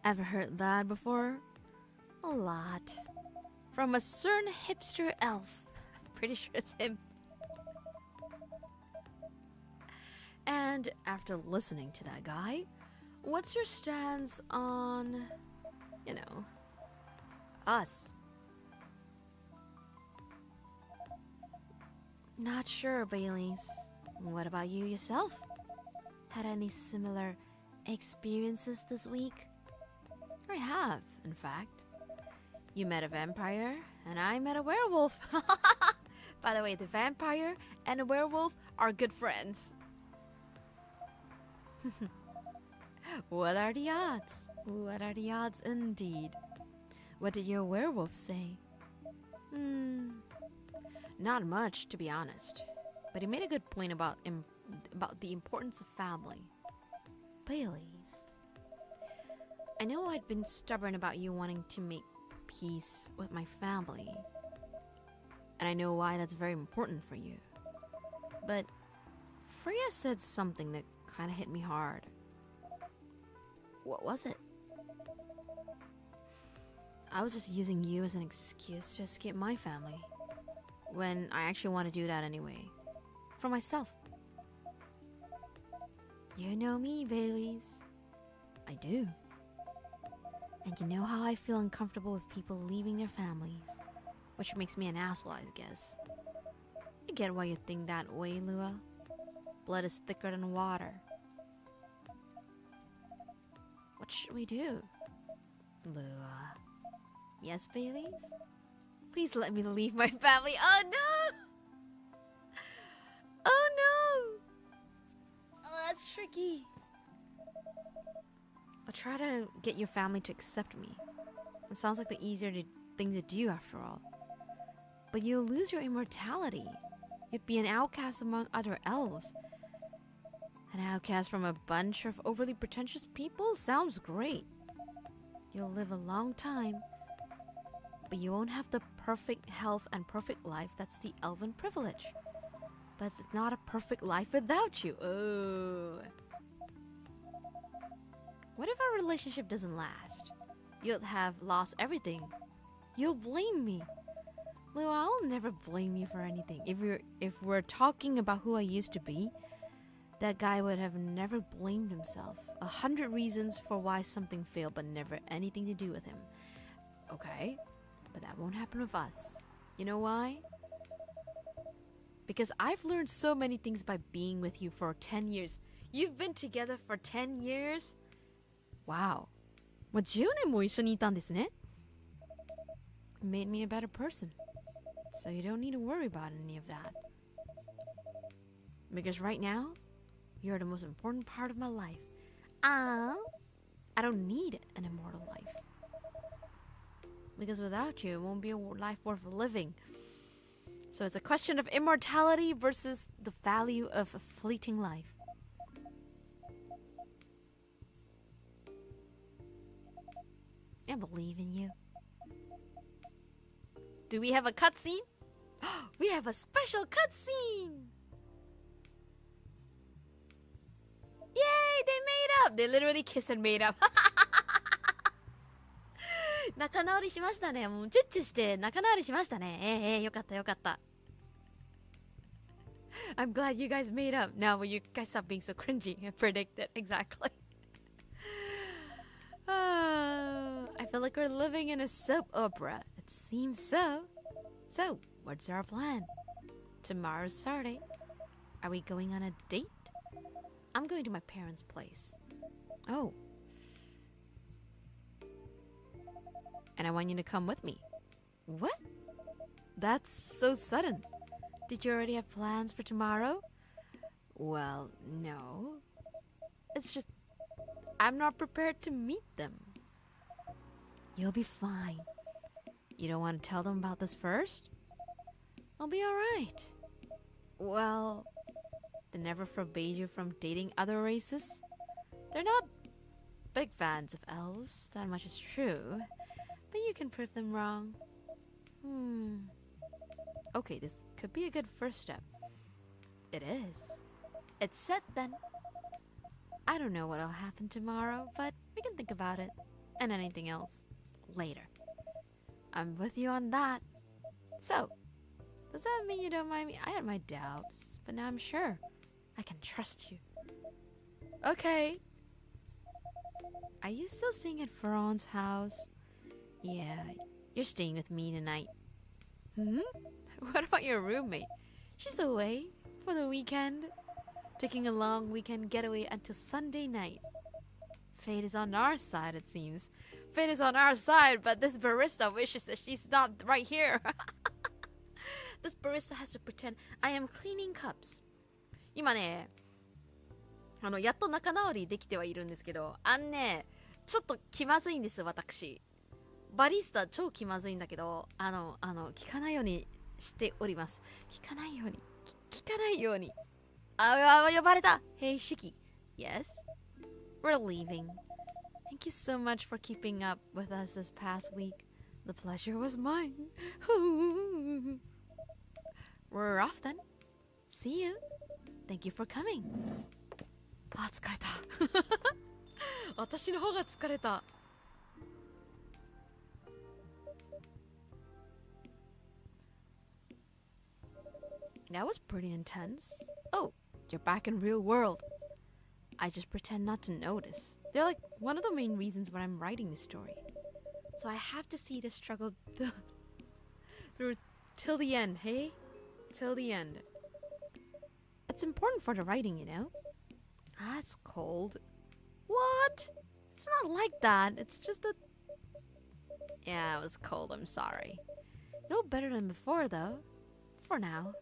Ever heard that before? A lot. From a certain hipster elf. I'm pretty sure it's him. And after listening to that guy, what's your stance on, you know, us? Not sure, Baileys. What about you yourself? Had any similar experiences this week? I have, in fact. You met a vampire, and I met a werewolf. By the way, the vampire and a werewolf are good friends. What are the odds? What are the odds indeed? What did your werewolf say? Not much, to be honest. But he made a good point about the importance of family. Baileys. I know I'd been stubborn about you wanting to make peace with my family. And I know why that's very important for you. But Freya said something that kind of hit me hard. What was it? I was just using you as an excuse to escape my family, when I actually want to do that anyway. For myself. You know me, Baileys. I do. And you know how I feel uncomfortable with people leaving their families, which makes me an asshole, I guess. I get why you think that way, Lua. Blood is thicker than water. What should we do? Lua. Yes, Baileys? Please let me leave my family. Oh no! Oh no! Oh, that's tricky. I'll try to get your family to accept me. It sounds like the easier thing to do after all. But you'll lose your immortality. You'd be an outcast among other elves. An outcast from a bunch of overly pretentious people? Sounds great. You'll live a long time. But you won't have the perfect health and perfect life that's the elven privilege. But it's not a perfect life without you. Oh. What if our relationship doesn't last? You'll have lost everything. You'll blame me. Lou, I'll never blame you for anything. If we're talking about who I used to be, that guy would have never blamed himself. 100 reasons for why something failed, but never anything to do with him. Okay, but that won't happen with us. You know why? Because I've learned so many things by being with you for 10 years. You've been together for 10 years? Wow. もう10年も一緒にいたんですね。It made me a better person. So you don't need to worry about any of that. Because right now, you're the most important part of my life. I don't need an immortal life. Because without you, it won't be a life worth living. So it's a question of immortality versus the value of a fleeting life. I believe in you. Do we have a cutscene? We have a special cutscene! Yay! They made up! They literally kissed and made up. 仲直りしましたね。もうチュッチュして仲直りしましたね。よかったよかった。I'm glad you guys made up. Now will you guys stop being so cringy and predicted. Exactly. I feel like we're living in a soap opera. It seems so. So, what's our plan? Tomorrow's Saturday. Are we going on a date? I'm going to my parents' place. Oh. And I want you to come with me. What? That's so sudden. Did you already have plans for tomorrow? Well, no. It's just I'm not prepared to meet them. You'll be fine. You don't want to tell them about this first? I'll be alright. Well, they never forbade you from dating other races? They're not big fans of elves, that much is true. But you can prove them wrong. Okay, this could be a good first step. It is. It's set then. I don't know what'll happen tomorrow, but we can think about it. And anything else. Later. I'm with you on that. So, does that mean you don't mind me? I had my doubts, but now I'm sure. I can trust you. Okay. Are you still staying at Ferron's house? Yeah, you're staying with me tonight. What about your roommate? She's away for the weekend. Taking a long weekend getaway until Sunday night. Fate is on our side, it seems. Fate is on our side, but this barista wishes that she's not right here. This barista has to pretend I am cleaning cups. 今ね、やっと仲直りできてはいるんですけど、ちょっと気まずいんです、私。バリスタ超気まずいんだけど、聞かないようにしております。聞かないように。聞かないように。呼ばれた。Hey, Shyky. Yes? We're leaving. Thank you so much for keeping up with us this past week. The pleasure was mine. We're off then. See you. Thank you for coming. 疲れた。私の方が疲れた。That was pretty intense. Oh, you're back in real world. I just pretend not to notice. They're like one of the main reasons why I'm writing this story. So I have to see the struggle through till the end, hey? Till the end. It's important for the writing, you know? It's cold. What? It's not like that. It's just that... Yeah, it was cold, I'm sorry. No better than before, though. For now.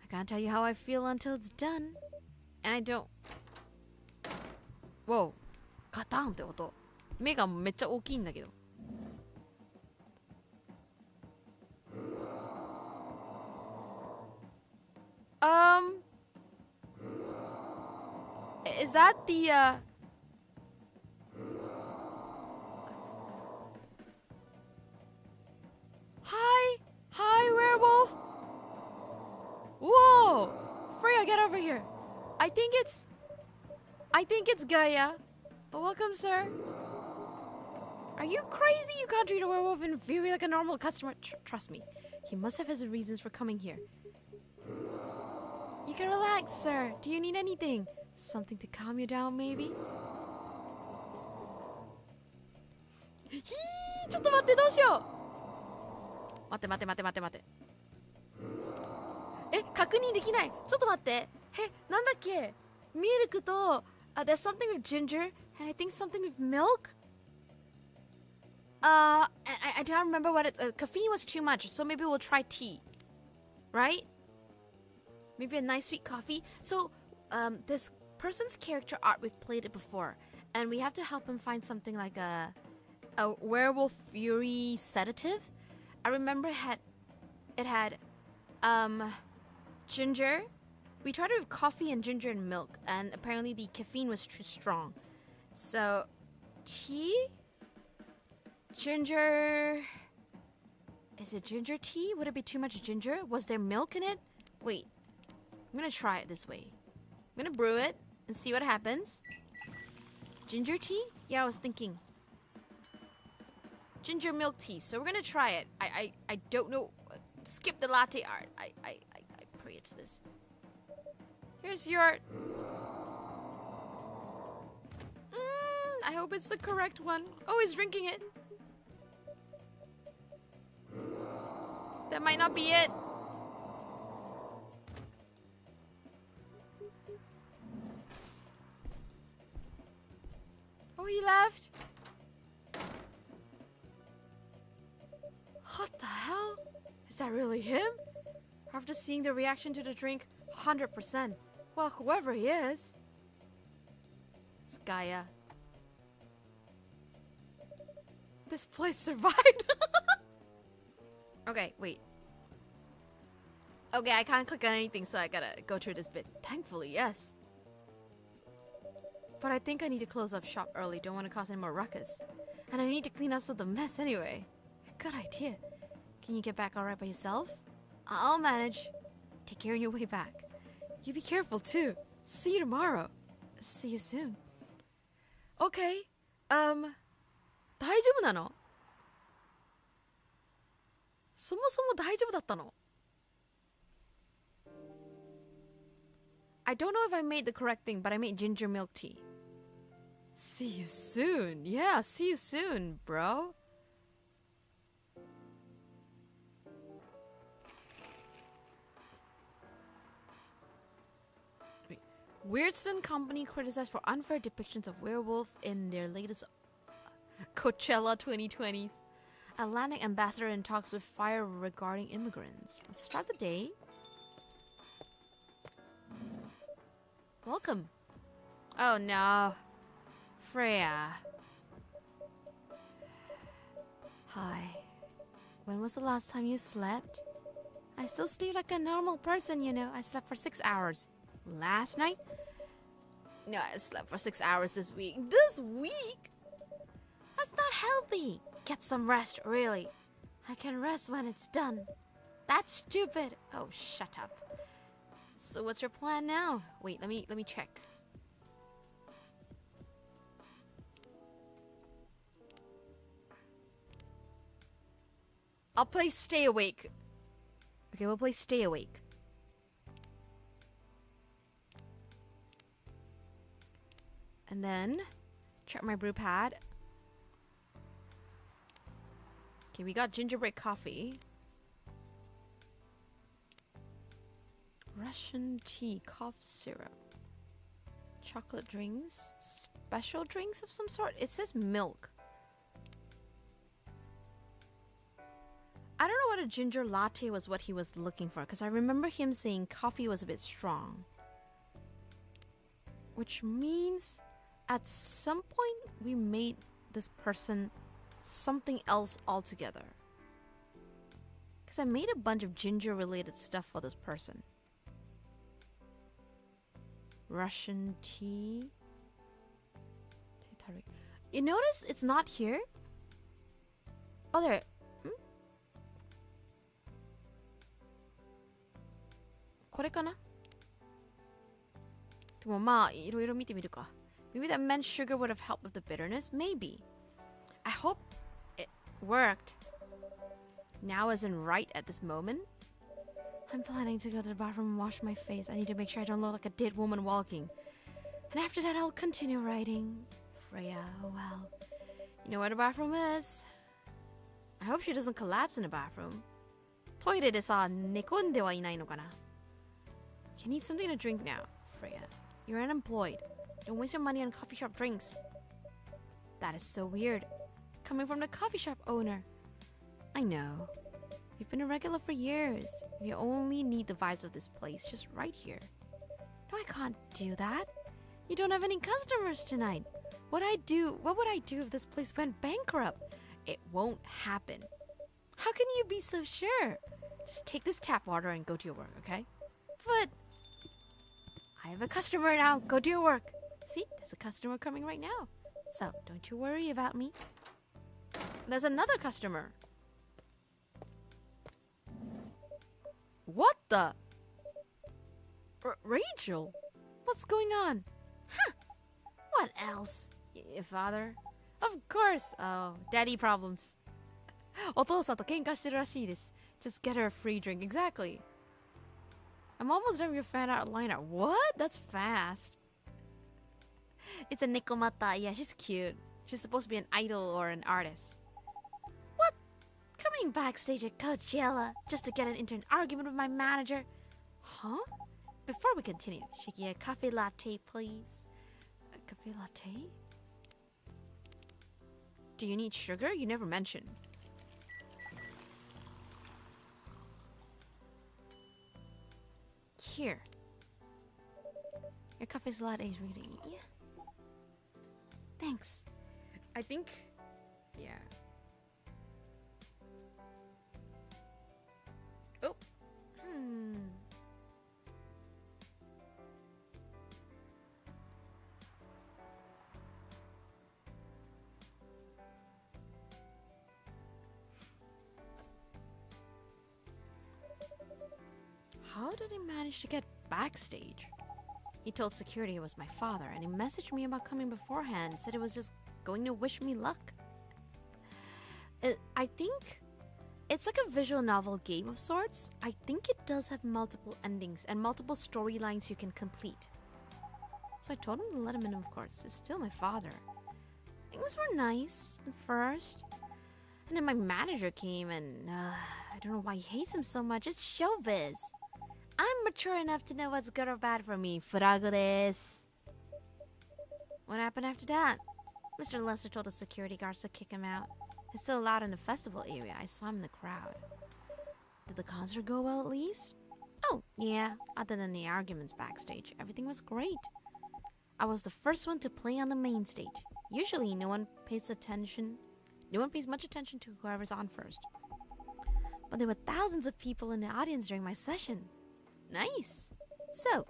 I can't tell you how I feel until it's done. And I don't... Whoa. ガタンって音。目がめっちゃ大きいんだけど。Is that the, Hi, werewolf! Whoa! Freya, get over here. I think it's Gaia. Welcome, sir. Are you crazy? You can't treat a werewolf in theory like a normal customer. Trust me. He must have his reasons for coming here. You can relax, sir. Do you need anything? Something to calm you down, maybe? ちょっと待って、どうしよう。待って。確認できない。ちょっと待って。なんだっけ？ミルクと、there's something with ginger, and I think something with milk? I don't remember what it's... caffeine was too much, so maybe we'll try tea. Right? Maybe a nice sweet coffee. So, this person's character art, we've played it before. And we have to help him find something like a werewolf fury sedative. I remember it had ginger. We tried it with coffee and ginger and milk. And apparently the caffeine was too strong. So, tea? Ginger... Is it ginger tea? Would it be too much ginger? Was there milk in it? Wait. I'm gonna try it this way. I'm gonna brew it and see what happens. Ginger tea? Yeah, I was thinking. Ginger milk tea. So we're gonna try it. I don't know. Skip the latte art. I pray it's this. Here's your... I hope it's the correct one. Oh, he's drinking it. That might not be it. Oh, he left. What the hell? Is that really him? After seeing the reaction to the drink, 100%. Well, whoever he is. It's Gaia. This place survived. Okay, wait. Okay, I can't click on anything, so I gotta go through this bit. Thankfully, yes. But I think I need to close up shop early. Don't want to cause any more ruckus. And I need to clean up some of the mess anyway. Good idea. Can you get back alright by yourself? I'll manage. Take care on your way back. You be careful too. See you tomorrow. See you soon. Okay. 大丈夫なの？そもそも大丈夫だったの？ I don't know if I made the correct thing, but I made ginger milk tea. See you soon. Yeah, see you soon, bro. Wait. Weirdstone Company criticized for unfair depictions of werewolf in their latest Coachella 2020. Atlantic ambassador in talks with fire regarding immigrants. Let's start the day. Welcome. Oh no. Freya. Hi. When was the last time you slept? I still sleep like a normal person, you know. I slept for 6 hours. Last night? No, I slept for 6 hours this week. This week? That's not healthy. Get some rest, really. I can rest when it's done. That's stupid. Oh, shut up. So what's your plan now? Wait, let me check. I'll play Stay Awake. Okay, we'll play Stay Awake. And then check my brew pad. Okay, we got gingerbread coffee. Russian tea, cough syrup. Chocolate drinks. Special drinks of some sort? It says milk. I don't know what a ginger latte was what he was looking for, because I remember him saying coffee was a bit strong. Which means at some point we made this person something else altogether. Because I made a bunch of ginger related stuff for this person. Russian tea. You notice it's not here? Oh, there. Hmm? これかな? でもまあいろいろ見てみるか. Maybe that meant sugar would have helped with the bitterness? Maybe. I hope it worked. Now as in right at this moment. I'm planning to go to the bathroom and wash my face. I need to make sure I don't look like a dead woman walking. And after that, I'll continue writing. Freya, oh well. You know where the bathroom is. I hope she doesn't collapse in the bathroom. トイレでさ、寝込んではいないのかな? You need something to drink now, Freya. You're unemployed. Don't waste your money on coffee shop drinks. That is so weird. Coming from the coffee shop owner. I know. You've been a regular for years. You only need the vibes of this place just right here. No, I can't do that. You don't have any customers tonight. What would I do if this place went bankrupt? It won't happen. How can you be so sure? Just take this tap water and go to your work, okay? But I have a customer now. Go do your work. See, there's a customer coming right now. So don't you worry about me. There's another customer. What the? Rachel? What's going on? Huh. What else? Your father? Of course. Oh, daddy problems. お父さんと喧嘩してるらしいです. Just get her a free drink. Exactly. I'm almost done with your fan art lineup. What? That's fast. It's a Nikomata. Yeah, she's cute. She's supposed to be an idol or an artist. What? Coming backstage at Coachella just to get into an argument with my manager? Huh? Before we continue, Shyky, a cafe latte, please. A cafe latte? Do you need sugar? You never mentioned. Here. Your coffee's latte is ready. Yeah. Thanks. I think... Yeah. Oh. How did he manage to get backstage? He told security it was my father, and he messaged me about coming beforehand, said he was just going to wish me luck. I think it's like a visual novel game of sorts. I think it does have multiple endings and multiple storylines you can complete. So I told him to let him in, of course. It's still my father. Things were nice at first. And then my manager came and I don't know why he hates him so much. It's showbiz. I'm mature enough to know what's good or bad for me. Furago desu. What happened after that? Mr. Lester told the security guards to kick him out. He's still allowed in the festival area. I saw him in the crowd. Did the concert go well at least? Oh, yeah. Other than the arguments backstage, everything was great. I was the first one to play on the main stage. Usually, no one pays much attention to whoever's on first. But there were thousands of people in the audience during my session. Nice. So,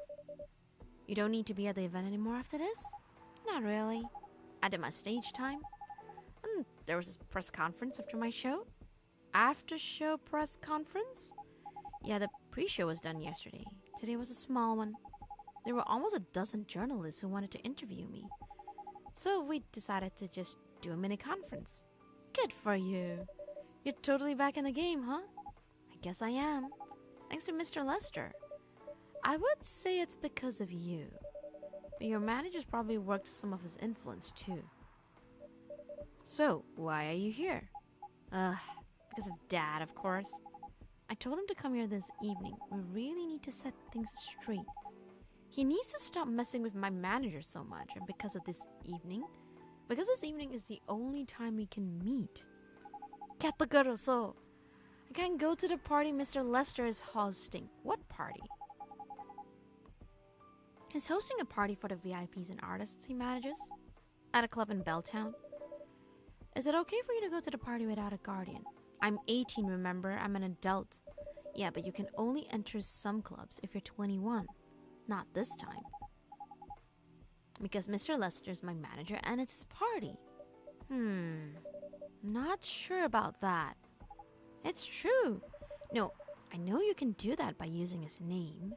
you don't need to be at the event anymore after this? Not really. I did my stage time. And there was this press conference after my show. After show press conference? Yeah, the pre-show was done yesterday. Today was a small one. There were almost a dozen journalists who wanted to interview me. So we decided to just do a mini conference. Good for you. You're totally back in the game, huh? I guess I am. Thanks to Mr. Lester. I would say it's because of you. But your manager's probably worked some of his influence too. So, why are you here? Because of Dad, of course. I told him to come here this evening. We really need to set things straight. He needs to stop messing with my manager so much, and because this evening is the only time we can meet. So, I can't go to the party Mr. Lester is hosting. What party? He's hosting a party for the VIPs and artists he manages at a club in Belltown. Is it okay for you to go to the party without a guardian? I'm 18, remember? I'm an adult. Yeah, but you can only enter some clubs if you're 21. Not this time. Because Mr. Lester's my manager and it's his party. Not sure about that. It's true. No, I know you can do that by using his name.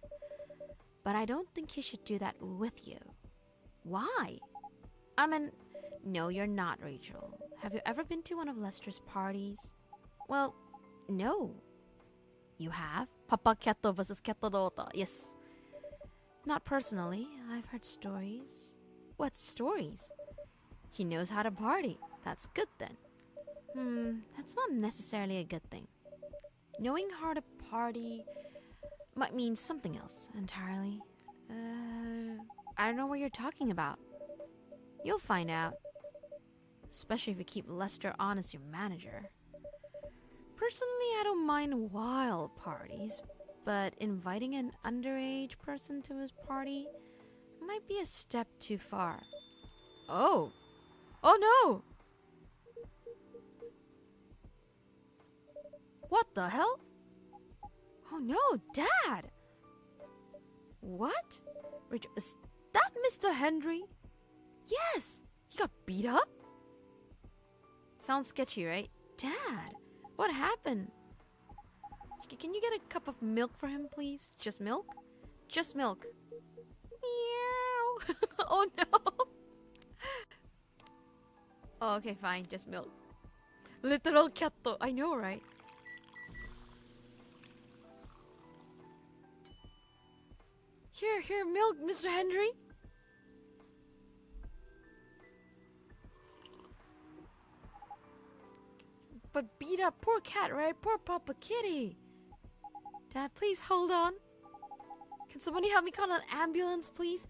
But I don't think you should do that with you. Why? No, you're not, Rachel. Have you ever been to one of Lester's parties? Well, no. You have? Papa Kato versus Kato daughter. Yes. Not personally. I've heard stories. What stories? He knows how to party. That's good then. That's not necessarily a good thing. Knowing how to party might mean something else entirely. I don't know what you're talking about. You'll find out. Especially if you keep Lester on as your manager. Personally, I don't mind wild parties, but inviting an underage person to his party might be a step too far. Oh! Oh no! What the hell? Oh no, Dad! What? Rachel, is that Mr. Henry? Yes! He got beat up? Sounds sketchy, right? Dad, what happened? Can you get a cup of milk for him, please? Just milk? Just milk. Meow. Oh no! Oh, okay, fine, just milk. Literal cat though, I know, right? Here, milk, Mr. Henry. But beat up, poor cat, right? Poor Papa Kitty. Dad, please hold on. Can somebody help me call an ambulance, please?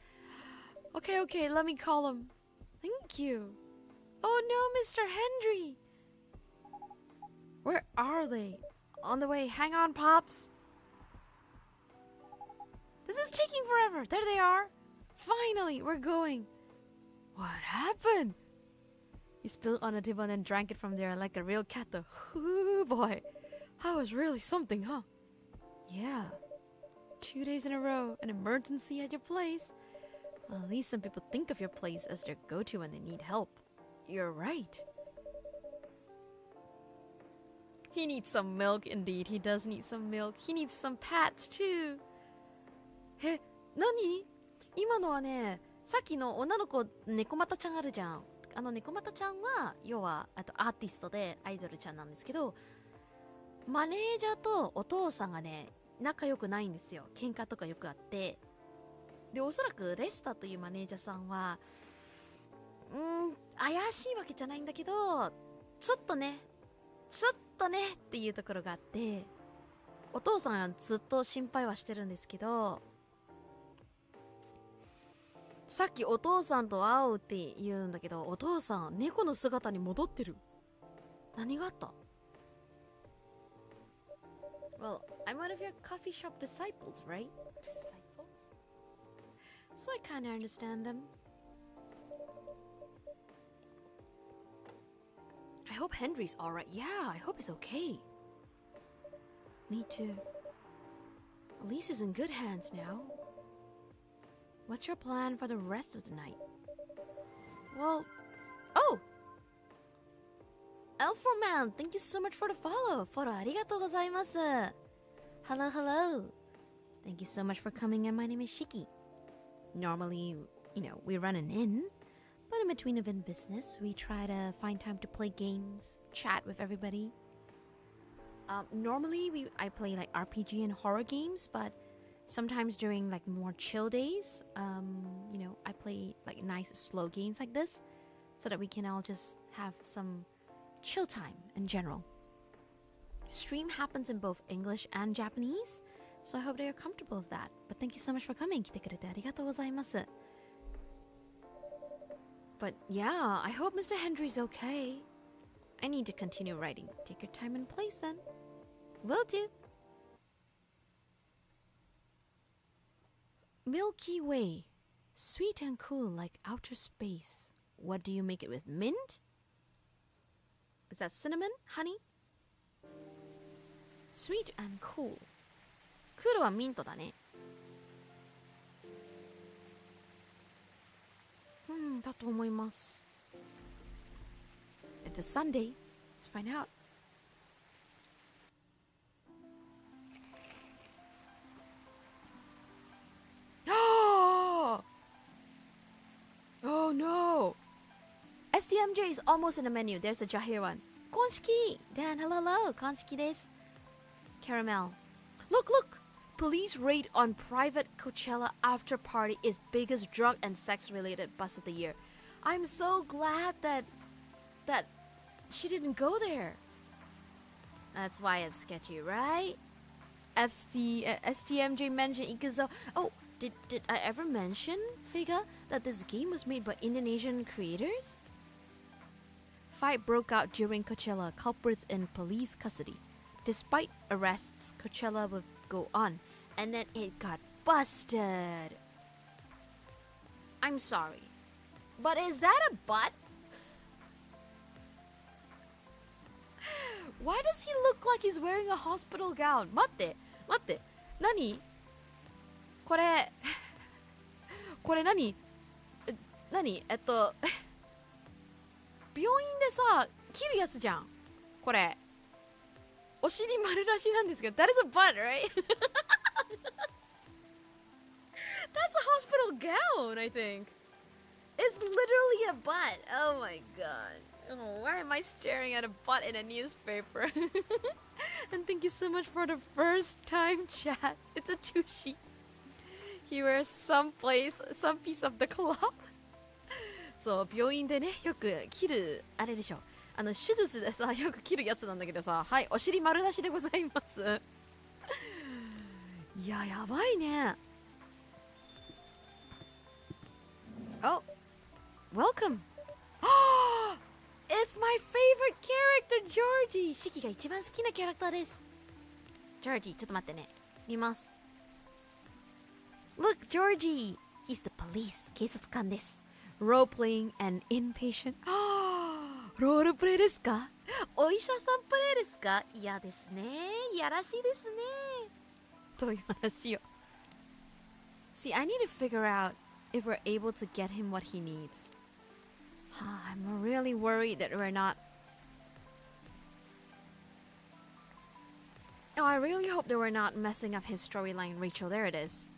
Okay, let me call him. Thank you. Oh no, Mr. Henry. Where are they? On the way. Hang on, Pops. This This is taking forever. There they are. Finally, we're going. What happened? He spilled on a table and then drank it from there like a real cat though. Ooh boy. That was really something, huh? Yeah. 2 days in a row, an emergency at your place. Well, at least some people think of your place as their go-to when they need help. You're right. He needs some milk, indeed. He does need some milk. He needs some pats, too. え、何？今のはね、さっきの女の子、猫又ちゃんあるじゃん。猫又ちゃんは、要は、アーティストでアイドルちゃんなんですけど、マネージャーとお父さんがね、仲良くないんですよ。喧嘩とかよくあって。で、おそらくレスターというマネージャーさんは、怪しいわけじゃないんだけど、ちょっとねっていうところがあって、お父さんはずっと心配はしてるんですけど、さっきお父さんと会うって言うんだけど、お父さん猫の姿に戻ってる。何があった？ Well, I'm one of your coffee shop disciples, right? Disciples? So I kinda understand them. I hope Henry's alright. Yeah, I hope he's okay. Me too. At least he's in good hands now. What's your plan for the rest of the night? Well, oh! Elforman, thank you so much for the follow. Follow ありがとうございます. Hello, hello. Thank you so much for coming in. My name is Shyky. Normally, we run an inn. But in between event business, we try to find time to play games, chat with everybody. Normally, I play like RPG and horror games, but sometimes during like more chill days, I play like nice slow games like this, so that we can all just have some chill time in general. Stream happens in both English and Japanese, so I hope they are comfortable with that. But thank you so much for coming. 来てくれてありがとうございます。But yeah, I hope Mr. Henry's okay. I need to continue writing. Take your time and place then. Will do. Milky Way. Sweet and cool like outer space. What do you make it with? Mint? Is that cinnamon? Honey? Sweet and cool. Cool はミントだね。だと思います。It's a Sunday. Let's find out. Oh no! STMJ is almost in the menu. There's a Jahir one. Konshiki! Dan, hello. Konshiki です。Caramel. Look! Police raid on private Coachella after party is biggest drug and sex related bust of the year. I'm so glad that she didn't go there. That's why it's sketchy, right? STMJ mentioned Ikuzo. Oh, did I ever mention, Figa, that this game was made by Indonesian creators? Fight broke out during Coachella, culprits in police custody. Despite arrests, Coachella would go on, and then it got busted. I'm sorry, but is that a butt? Why does he look like he's wearing a hospital gown? 待って。何？これ何？病院でさ、切るやつじゃん。これ。お尻丸出しなんですけど、that is a butt, right? That's a hospital gown, I think. It's literally a butt. Oh my god. Oh, why am I staring at a butt in a newspaper? And thank you so much for the first time chat. It's a tushi. He wears some piece of the cloth. そう、病院でね、よく切る、あれでしょ。手術でさ、よく切るやつなんだけどさ、はい、お尻丸出しでございます。いや、やばいね。Oh, welcome. It's my favorite character, Georgie. シキが一番好きなキャラクターです。Georgie、ちょっと待ってね。見ます。Look, Georgie! He's the police. 警察官です。Role-playing and inpatient. ロールプレイですか？お医者さんプレイですか？嫌ですね。いやらしいですね。という話よ。See, I need to figure out if we're able to get him what he needs. I'm really worried that we're not. Oh, I really hope that we're not messing up his storyline, Rachel. There it is.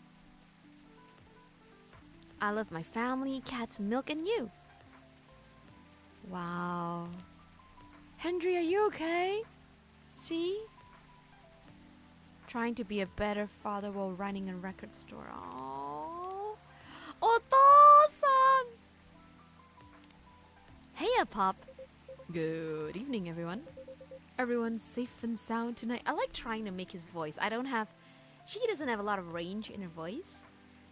I love my family, cats, milk, and you. Wow. Henry, are you okay? See? Trying to be a better father while running a record store. Oh, お父さん Hey, Pop. Good evening, everyone. Everyone's safe and sound tonight. I like trying to make his voice. She doesn't have a lot of range in her voice.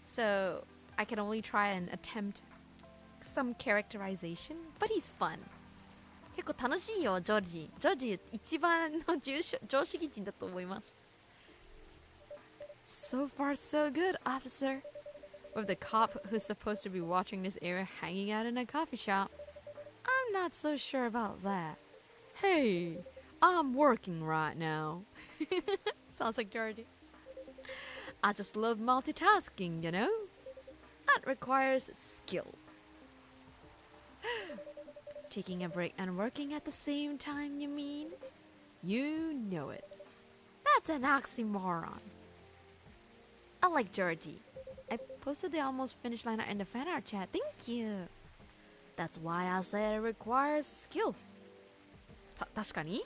So I can only try and attempt some characterization. But he's fun. 結構楽しいよ、ジョージ。ジョージ一番の常識人だと思います。So far, so good, officer. With the cop who's supposed to be watching this area hanging out in a coffee shop. I'm not so sure about that. Hey, I'm working right now. Sounds like Georgie. I just love multitasking, you know? That requires skill. Taking a break and working at the same time, you mean? You know it. That's an oxymoron. I like Georgie. I posted the almost finished line in the fan art chat. Thank you. That's why I said it requires skill. 確かに?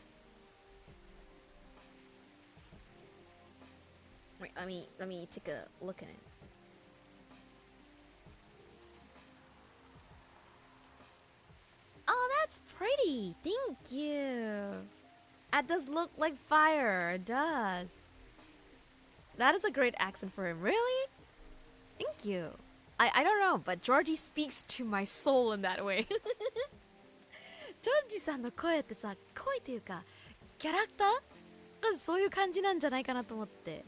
Wait, let me take a look at it. Oh, that's pretty. Thank you. It does look like fire. It does. That is a great accent for him. Really? Thank you. I don't know, but Georgie speaks to my soul in that way. ジョージさんの声ってさ、声というか、キャラクターがそういう感じなんじゃないかなと思って。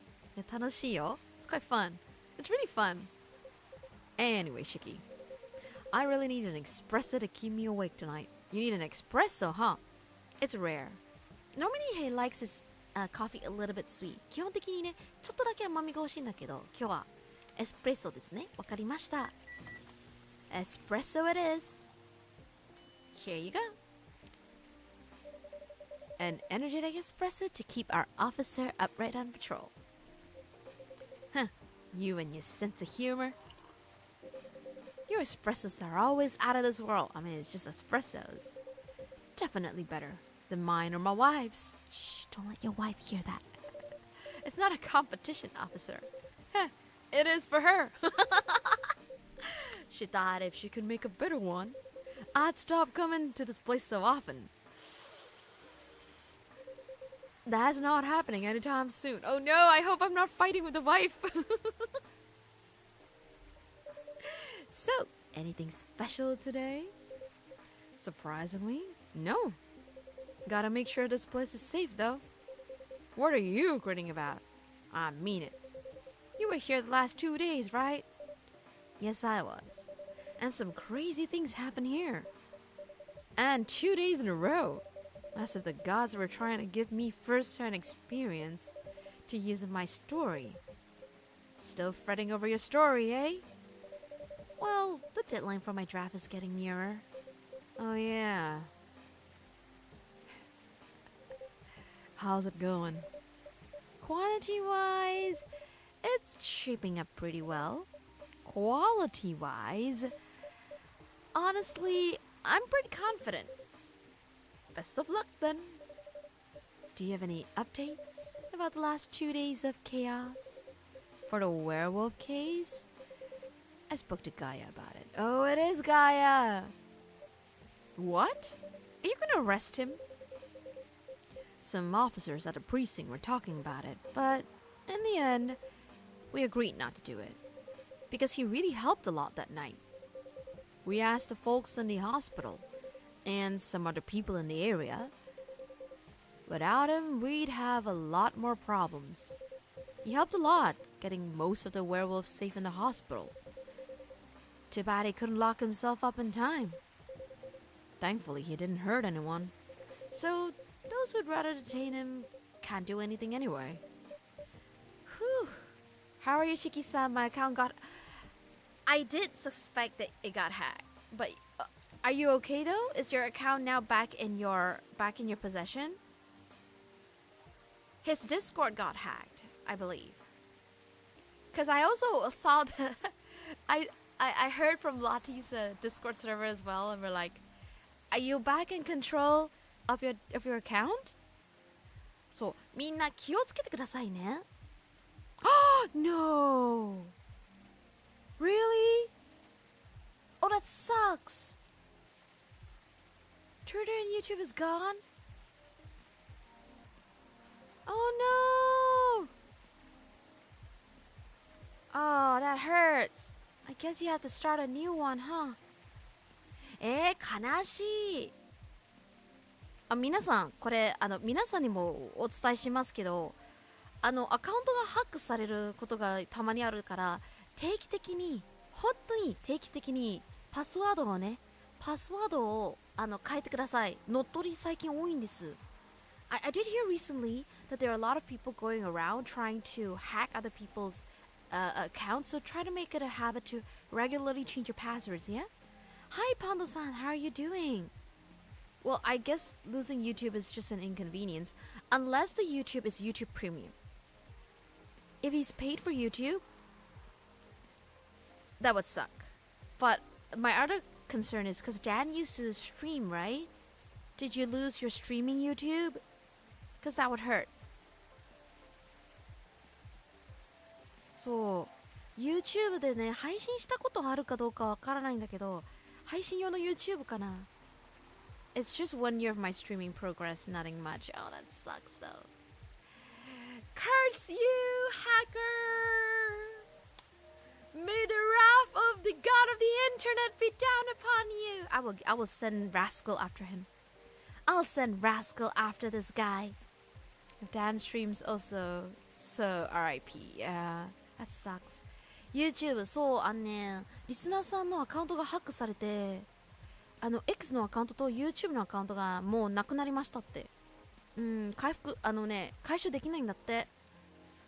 楽しいよ。It's quite fun. It's really fun. Anyway, Shyky. I really need an espresso to keep me awake tonight. You need an espresso, huh? It's rare. Normally he likes his coffee a little bit sweet. 基本的にね、ちょっとだけ甘みが欲しいんだけど、今日はエスプレッソですね。わかりました。Espresso it is. Here you go. An energetic espresso to keep our officer upright on patrol. Huh, you and your sense of humor. Your espressos are always out of this world. I mean, it's just espressos. Definitely better than mine or my wife's. Shh, don't let your wife hear that. It's not a competition, officer. Huh, it is for her. She thought if she could make a better one, I'd stop coming to this place so often. That's not happening anytime soon. Oh no, I hope I'm not fighting with the wife. So, anything special today? Surprisingly, no. Gotta make sure this place is safe though. What are you grinning about? I mean it. You were here the last 2 days, right? Yes, I was. And some crazy things happened here. And 2 days in a row. As if the gods were trying to give me first-hand experience to use in my story. Still fretting over your story, eh? Well, the deadline for my draft is getting nearer. Oh yeah. How's it going? Quantity-wise, it's shaping up pretty well. Quality-wise, honestly, I'm pretty confident. Best of luck then. Do you have any updates about the last 2 days of chaos? For the werewolf case? I spoke to Gaia about it. Oh, it is Gaia! What? Are you gonna arrest him? Some officers at the precinct were talking about it, but in the end, we agreed not to do it. Because he really helped a lot that night. We asked the folks in the hospital and some other people in the area. Without him, we'd have a lot more problems. You helped a lot, getting most of the werewolves safe in the hospital. Too bad he couldn't lock himself up in time. Thankfully, he didn't hurt anyone. So, those who'd rather detain him can't do anything anyway. Whew. How are you, Shiki-san? My account got... I did suspect that it got hacked, but are you okay though? Is your account now back in your possession? His Discord got hacked, I believe. Cause I also saw the, I heard from Lottie's Discord server as well, and we're like, are you back in control of your account? そう、みんな気をつけてくださいね。Oh no! Really? Oh, that sucks. Twitter and YouTube is gone? Oh no! Oh, that hurts. I guess you have to start a new one, huh? 悲しい。皆さん、これ、皆さんにもお伝えしますけど、アカウントがハックされることがたまにあるから、定期的に、本当に定期的にパスワードを変えてください。乗っ取り最近多いんです。I did hear recently that there are a lot of people going around trying to hack other people's accounts, so try to make it a habit to regularly change your passwords, yeah? Hi, Pando-san, how are you doing? Well, I guess losing YouTube is just an inconvenience, unless the YouTube is YouTube Premium. If he's paid for YouTube, that would suck. But my other concern is because Dan used to stream, right? Did you lose your streaming YouTube? Because that would hurt. そう、YouTube でね、配信したことあるかどうかわからないんだけど、配信用の YouTube かな。It's just 1 year of my streaming progress, nothing much. Oh, that sucks though. Curse you, hacker! May the wrath of the god of the internet be down upon you! I will send Rascal after him. I'll send Rascal after this guy. Dan streams also, so RIP. Yeah, that sucks. YouTube、そう、リスナーさんのアカウントがハックされて、X のアカウントと YouTube のアカウントがもうなくなりましたって。回収できないんだって。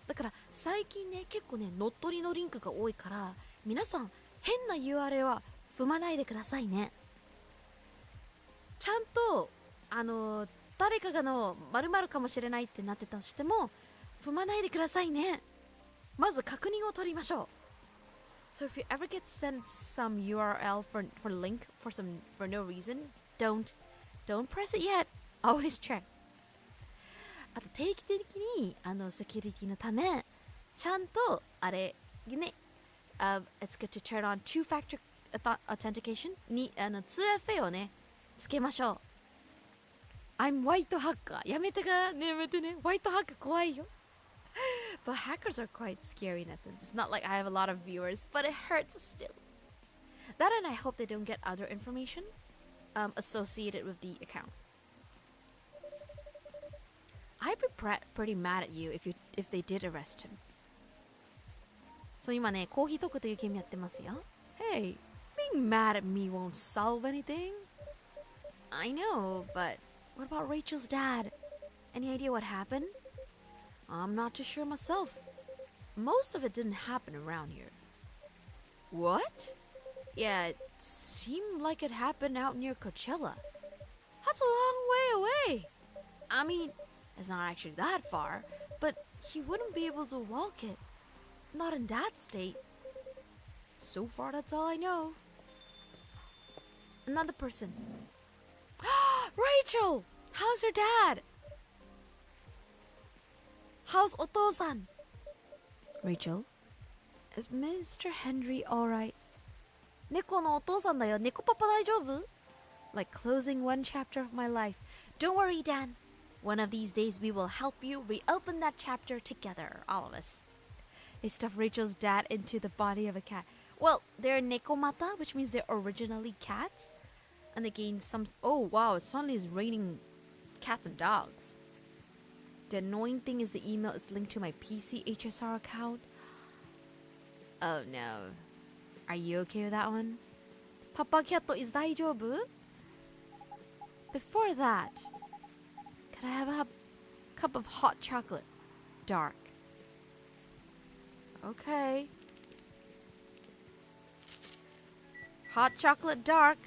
だから最近ね、結構ね、乗っ取りのリンクが多いから、皆さん、変な URL は踏まないでくださいね。ちゃんと、誰かがの〇〇かもしれないってなってたとしても、踏まないでくださいね。まず確認を取りましょう。So if you ever get sent some URL for link for no reason, don't press it yet. Always check. あと定期的にセキュリティのためちゃんとあれね、it's good to turn on two-factor authentication に2FA をねつけましょう。I'm white hacker. やめてね。ホワイトハッカー怖いよ。But hackers are quite scary in that sense. It's not like I have a lot of viewers, but it hurts still. That and I hope they don't get other information associated with the account. I'd be pretty mad at you if they did arrest him. そう今ね、コーヒートークというゲームやってますよ。Hey, being mad at me won't solve anything. I know, but what about Rachel's dad? Any idea what happened? I'm not too sure myself. Most of it didn't happen around here. What? Yeah, it seemed like it happened out near Coachella. That's a long way away. I mean, it's not actually that far, but he wouldn't be able to walk it. Not in that state. So far, that's all I know. Another person. Rachel! How's your dad? How's Oto-san? Rachel? Is Mr. Henry alright? 猫のお父さんだよ。猫パパ大丈夫? Like closing one chapter of my life. Don't worry, Dan. One of these days we will help you reopen that chapter together, all of us. They stuffed Rachel's dad into the body of a cat. Well, they're nekomata, which means they're originally cats. And they gain some... Oh, wow, it suddenly is raining cats and dogs. The annoying thing is the email is linked to my PC HSR account. Oh no. Are you okay with that one? Papa Cat is 大丈夫? Before that, could I have a cup of hot chocolate? Dark. Okay. Hot chocolate dark.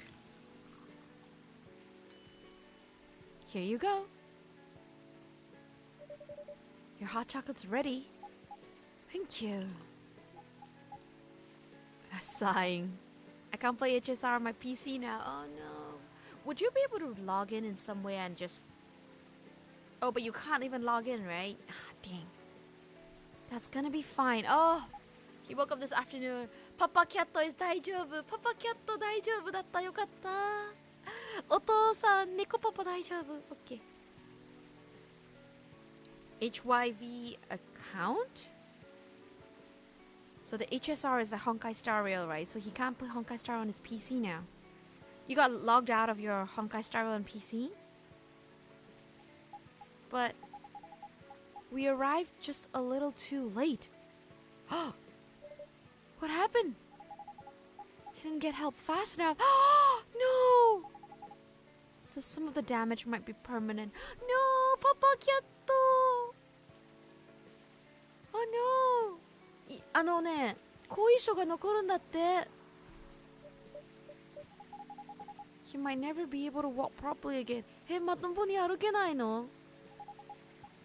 Here you go. Your hot chocolate's ready. Thank you. Sighing. I can't play HSR on my PC now. Oh no. Would you be able to log in some way and just... Oh, but you can't even log in, right? Ah, dang. That's gonna be fine. Oh, he woke up this afternoon. Papa Cat is 大丈夫. Papa Cat 大丈夫だった。よかった。お父さん、猫パパ大丈夫。Okay. HYV account? So the HSR is the Honkai Star Rail, right? So he can't put Honkai Star on his PC now. You got logged out of your Honkai Star Rail on PC? But we arrived just a little too late. What happened? He didn't get help fast enough. No! So some of the damage might be permanent. No, Papa Cat! Oh no! あのね、後遺症が残るんだって。He might never be able to walk properly again. まともに歩けないの?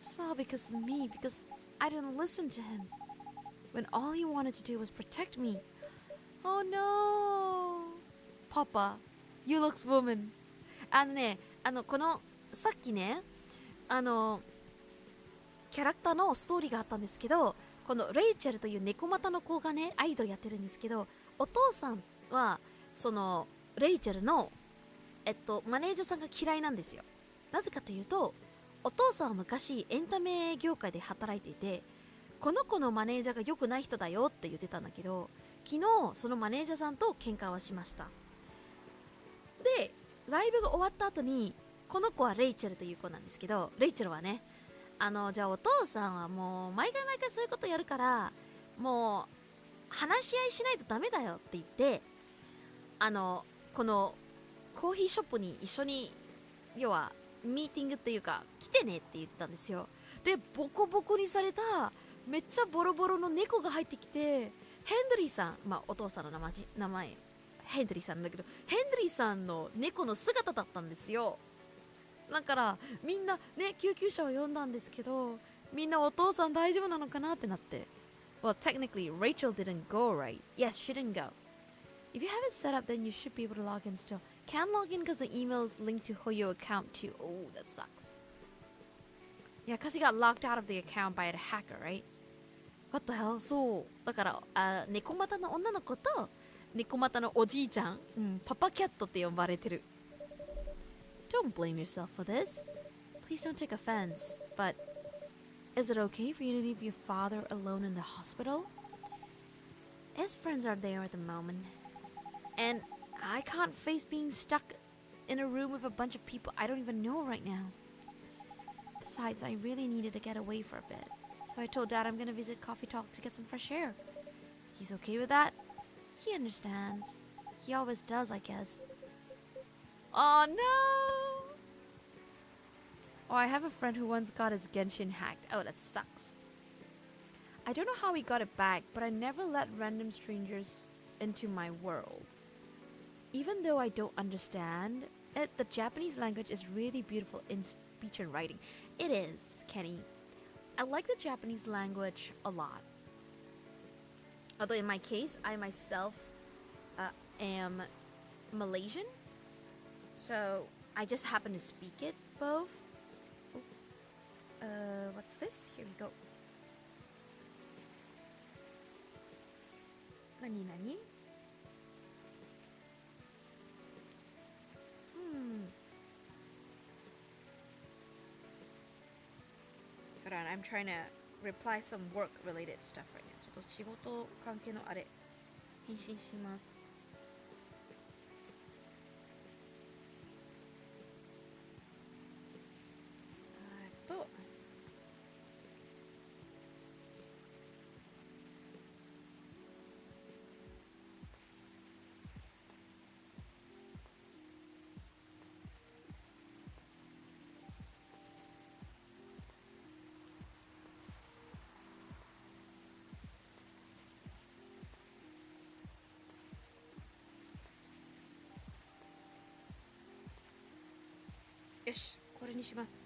It's all because of me, because I didn't listen to him. When all he wanted to do was protect me. Oh no! Papa, you looks woman. あのね、この、さっきね、キャラクターのストーリーがあったんですけど、このレイチェルという猫股の子がねアイドルやってるんですけど、お父さんはそのレイチェルのマネージャーさんが嫌いなんですよ。なぜかというと、お父さんは昔エンタメ業界で働いていて、この子のマネージャーが良くない人だよって言ってたんだけど、昨日そのマネージャーさんと喧嘩はしました。でライブが終わった後に、この子はレイチェルという子なんですけど、レイチェルはね、じゃあお父さんはもう毎回そういうことやるから、もう話し合いしないとダメだよって言って、このコーヒーショップに一緒に、要はミーティングっていうか来てねって言ってたんですよ。でボコボコにされためっちゃボロボロの猫が入ってきて、ヘンドリーさん、まあお父さんの名前ヘンドリーさんだけど、ヘンドリーさんの猫の姿だったんですよ。だからみんなね救急車を呼んだんですけど、みんなお父さん大丈夫なのかなってなって。Well, technically, Rachel didn't go, right? Yes, she didn't go. If you have it set up, then you should be able to log in still. Can't log in because the email is linked to Hoyo account too. Oh, that sucks. Yeah, because he got locked out of the account by a hacker, right? What the hell? そう。だから、猫股の女の子と猫股のおじいちゃん、パパキャットって呼ばれてる。Don't blame yourself for this. Please don't take offense, but is it okay for you to leave your father alone in the hospital? His friends are there at the moment, and I can't face being stuck in a room with a bunch of people I don't even know right now. Besides, I really needed to get away for a bit, so I told Dad I'm gonna visit Coffee Talk to get some fresh air. He's okay with that? He understands. He always does, I guess. Oh no! Oh, I have a friend who once got his Genshin hacked. Oh, that sucks. I don't know how he got it back, but I never let random strangers into my world. Even though I don't understand it, the Japanese language is really beautiful in speech and writing. It is, Kenny. I like the Japanese language a lot. Although in my case, I myself am Malaysian. So I just happen to speak it both. What's this? Here we go. Nani? Hold on, I'm trying to reply some work-related stuff right now. ちょっと仕事関係のあれ返信します。よし、これにします。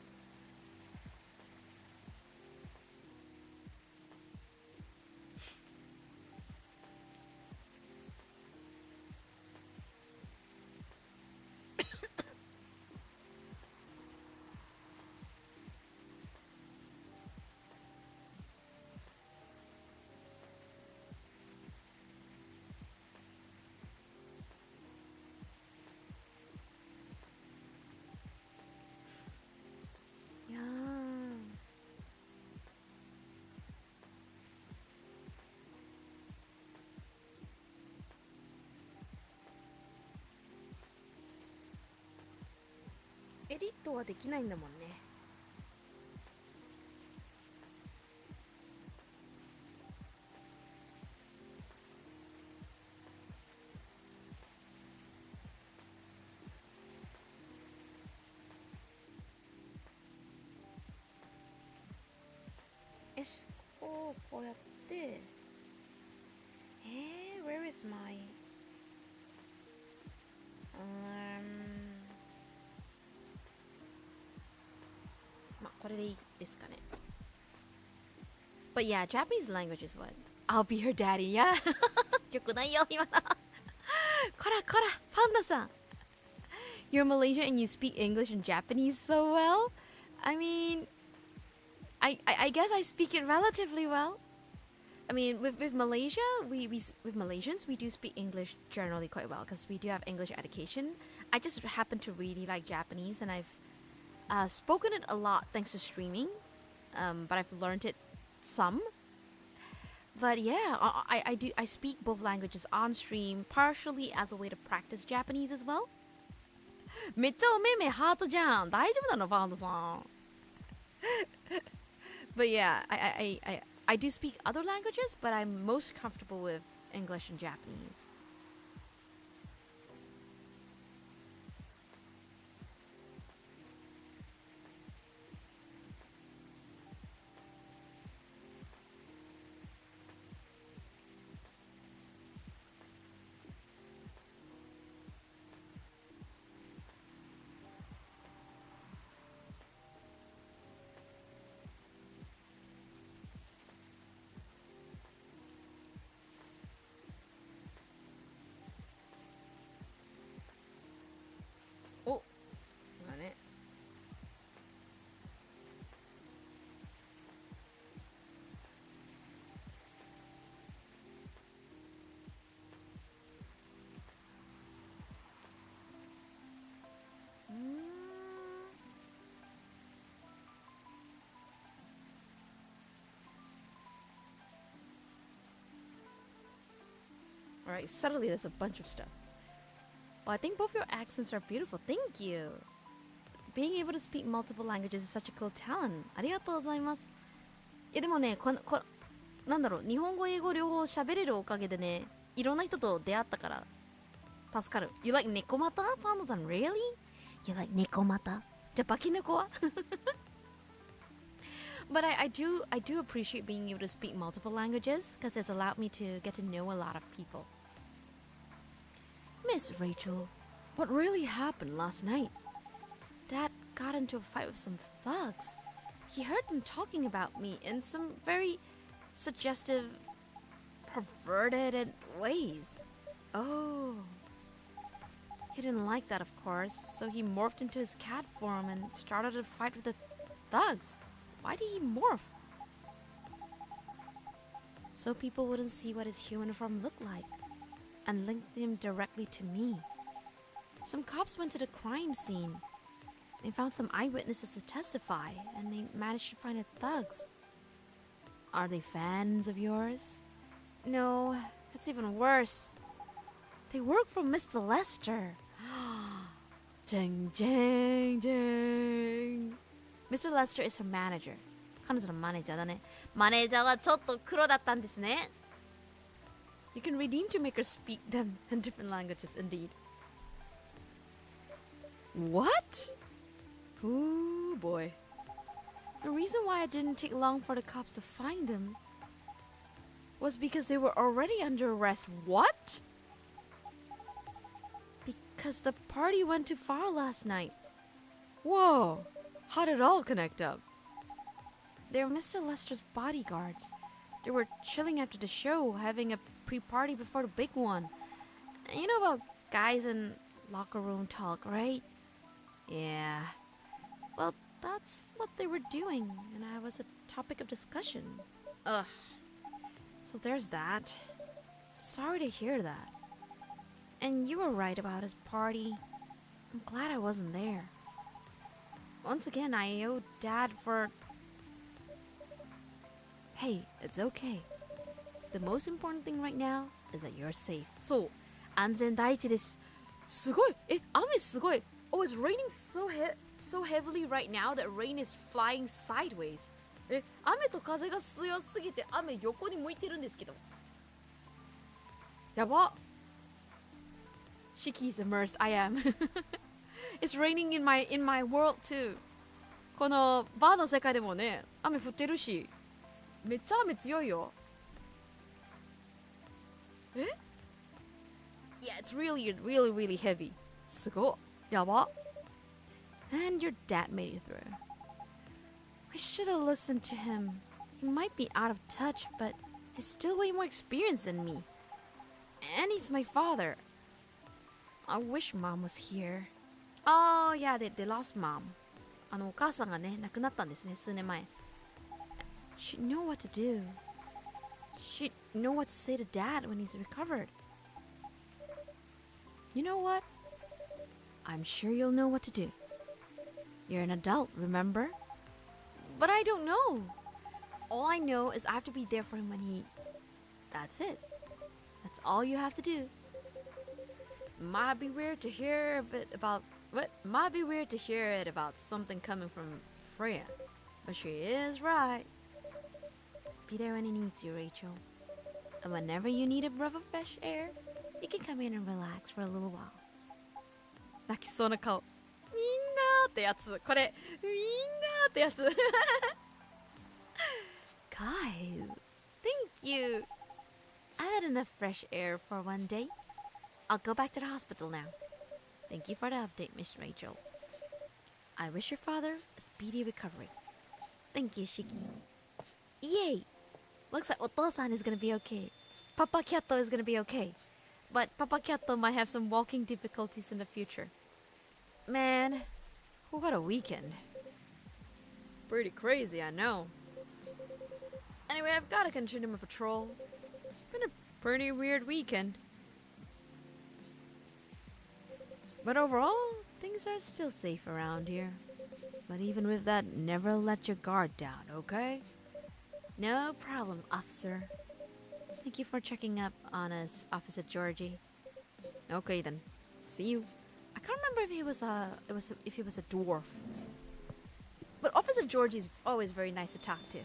いやエディットはできないんだもんね。よし、ここをこうやって、where is myまあこれでいいですかね。But yeah, Japanese language is what? I'll be your daddy, yeah? よくないよ、今の。こらこら、パンダさん。You're Malaysian and you speak English and Japanese so well? I mean, I guess I speak it relatively well. I mean, with Malaysia, with Malaysians, we do speak English generally quite well because we do have English education. I just happen to really like Japanese, and I've spoken it a lot thanks to streaming, but I've learned it some. But yeah, I speak both languages on stream, partially as a way to practice Japanese as well. めっちゃお目目ハートじゃん。大丈夫なの、パンダさん。But yeah, I do speak other languages, but I'm most comfortable with English and Japanese. Oh, 今ね。Alright, suddenly there's a bunch of stuff. Well, I think both your accents are beautiful. Thank you. Being able to speak multiple languages is such a cool talent. ありがとうございます。いやでもね、なんだろう、日本語英語両方喋れるおかげでね、いろんな人と出会ったから助かる。You like 猫股？パンダさん really? You like 猫股？じゃあバキ猫は？But I do appreciate being able to speak multiple languages because it's allowed me to get to know a lot of people. Miss Rachel, what really happened last night? Dad got into a fight with some thugs. He heard them talking about me in some very suggestive, perverted ways. Oh. He didn't like that, of course, so he morphed into his cat form and started a fight with the thugs. Why did he morph? So people wouldn't see what his human form looked like and linked him directly to me. Some cops went to the crime scene. They found some eyewitnesses to testify, and they managed to find the thugs. Are they fans of yours? No, it's even worse. They work for Mr. Lester. Jing, jing, jing. Mr. Lester is her manager. 彼女のマネージャーだね。マネージャーはちょっと黒だったんですね。You can redeem to make her speak them in different languages, indeed. What? Ooh, boy. The reason why it didn't take long for the cops to find them was because they were already under arrest. What? Because the party went too far last night. Whoa! How did it all connect up? They're Mr. Lester's bodyguards. They were chilling after the show, having a pre-party before the big one. You know about guys in locker room talk, right? Yeah. Well, that's what they were doing, and I was a topic of discussion. Ugh. So there's that. Sorry to hear that. And you were right about his party. I'm glad I wasn't there. Once again, I owe Dad for... Hey, it's okay. The most important thing right now is that you're safe. そう、安全第一です。すごい。雨すごい。Oh, it's raining so heavily right now that rain is flying sideways. 雨と風が強すぎて雨横に向いてるんですけど。やば。Shiky's immersed. I am. It's raining in my world too. このバーの世界でもね、雨降ってるし、めっちゃ雨強いよ。Yeah, it's really heavy. すごい。やば。And your dad made it through. I should have listened to him. He might be out of touch, but he's still way more experienced than me. And he's my father. I wish mom was here. Oh, yeah, they lost mom. お母さんがね、亡くなったんですね、数年前。She'd know what to do. She'd know what to say to Dad when he's recovered. You know what? I'm sure you'll know what to do. You're an adult, remember? But I don't know. All I know is I have to be there for him when he... That's it. That's all you have to do. Might be weird to hear a bit about... What? Might be weird to hear it about something coming from Freya. But she is right. Be there when he needs you, Rachel. And whenever you need a breath of fresh air, you can come in and relax for a little while. 泣きそうな顔。みんなってやつ。これ、みんなってやつ。Guys, thank you. I've had enough fresh air for one day. I'll go back to the hospital now. Thank you for the update, Miss Rachel. I wish your father a speedy recovery. Thank you, Shiky. Yay! Looks like Oto-san is gonna be okay. Papa Kyato is gonna be okay. But Papa Kyato might have some walking difficulties in the future. Man, what a weekend. Pretty crazy, I know. Anyway, I've gotta continue my patrol. It's been a pretty weird weekend. But overall, things are still safe around here. But even with that, never let your guard down, okay? No problem, officer. Thank you for checking up on us, Officer Georgie. Okay then, see you. I can't remember if he was a dwarf. But Officer Georgie is always very nice to talk to.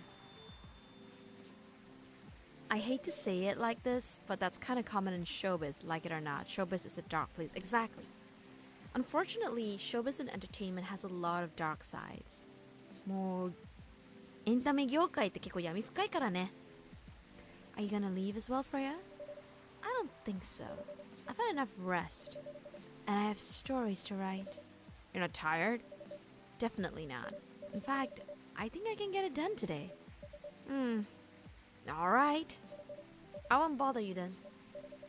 I hate to say it like this, but that's kind of common in showbiz, like it or not. Showbiz is a dark place. Exactly. Unfortunately, showbiz and entertainment has a lot of dark sides. もうエンタメ業界って結構闇深いからね。Are you gonna leave as well, Freya? I don't think so. I've had enough rest. And I have stories to write. You're not tired? Definitely not. In fact, I think I can get it done today. Alright. I won't bother you then.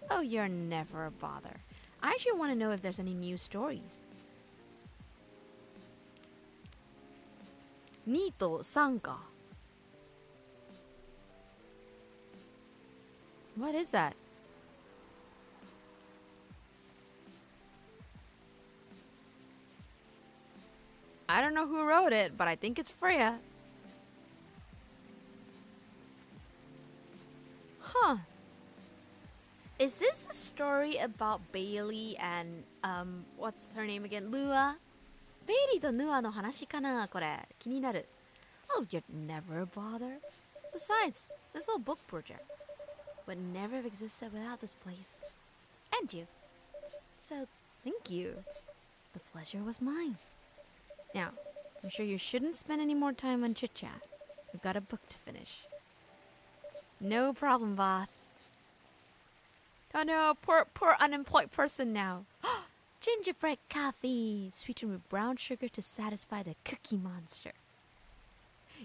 Oh, you're never a bother. I actually want to know if there's any new stories. 2と3か。What is that? I don't know who wrote it, but I think it's Freya. Huh. Is this a story about Bailey and, what's her name again? Lua? ベイリーとヌアの話かなこれ。気になる。Oh, you'd never bother. Besides, this whole book project would never have existed without this place. And you. So, thank you. The pleasure was mine. Now, I'm sure you shouldn't spend any more time on chit-chat. We've got a book to finish. No problem, boss. Oh no, poor unemployed person now. Gingerbread coffee sweetened with brown sugar to satisfy the cookie monster.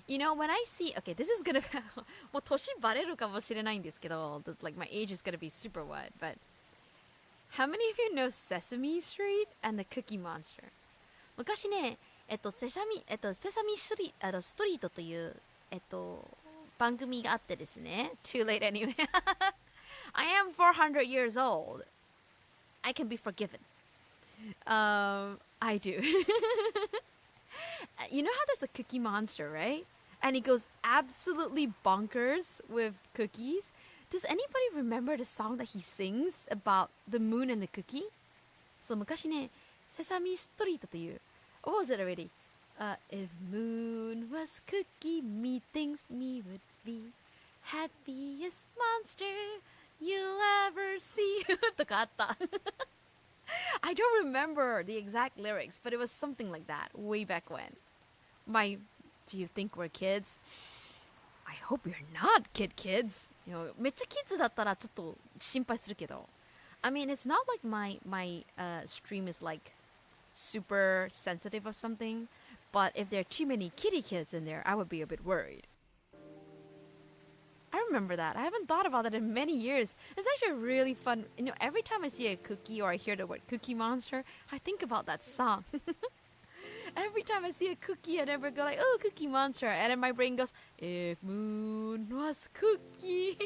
You know, when I see, okay, this is gonna be もう年バレるかもしれないんですけど like my age is gonna be super what, but how many of you know Sesame Street and the Cookie Monster? 昔ね、セサミストリートという番組があってですね Too late anyway I am 400 years old. I can be forgiven. I do. You know how there's a cookie monster, right? And he goes absolutely bonkers with cookies. Does anybody remember the song that he sings about the moon and the cookie? そう、昔ね、セサミストリートという What was it already? If moon was cookie, methinks me would be happiest monster you'll ever see とかあった。I don't remember the exact lyrics, but it was something like that way back when. Do you think we're kids? I hope you're not kids. You know, めっちゃキッズだったらちょっと心配するけど。I mean, it's not like my stream is like super sensitive or something, but if there are too many kitty kids in there, I would be a bit worried. I remember that. I haven't thought about it in many years. It's actually really fun. You know, every time I see a cookie or I hear the word Cookie Monster, I think about that song. Every time I see a cookie, I never go like, oh, Cookie Monster. And then my brain goes, if moon was cookie.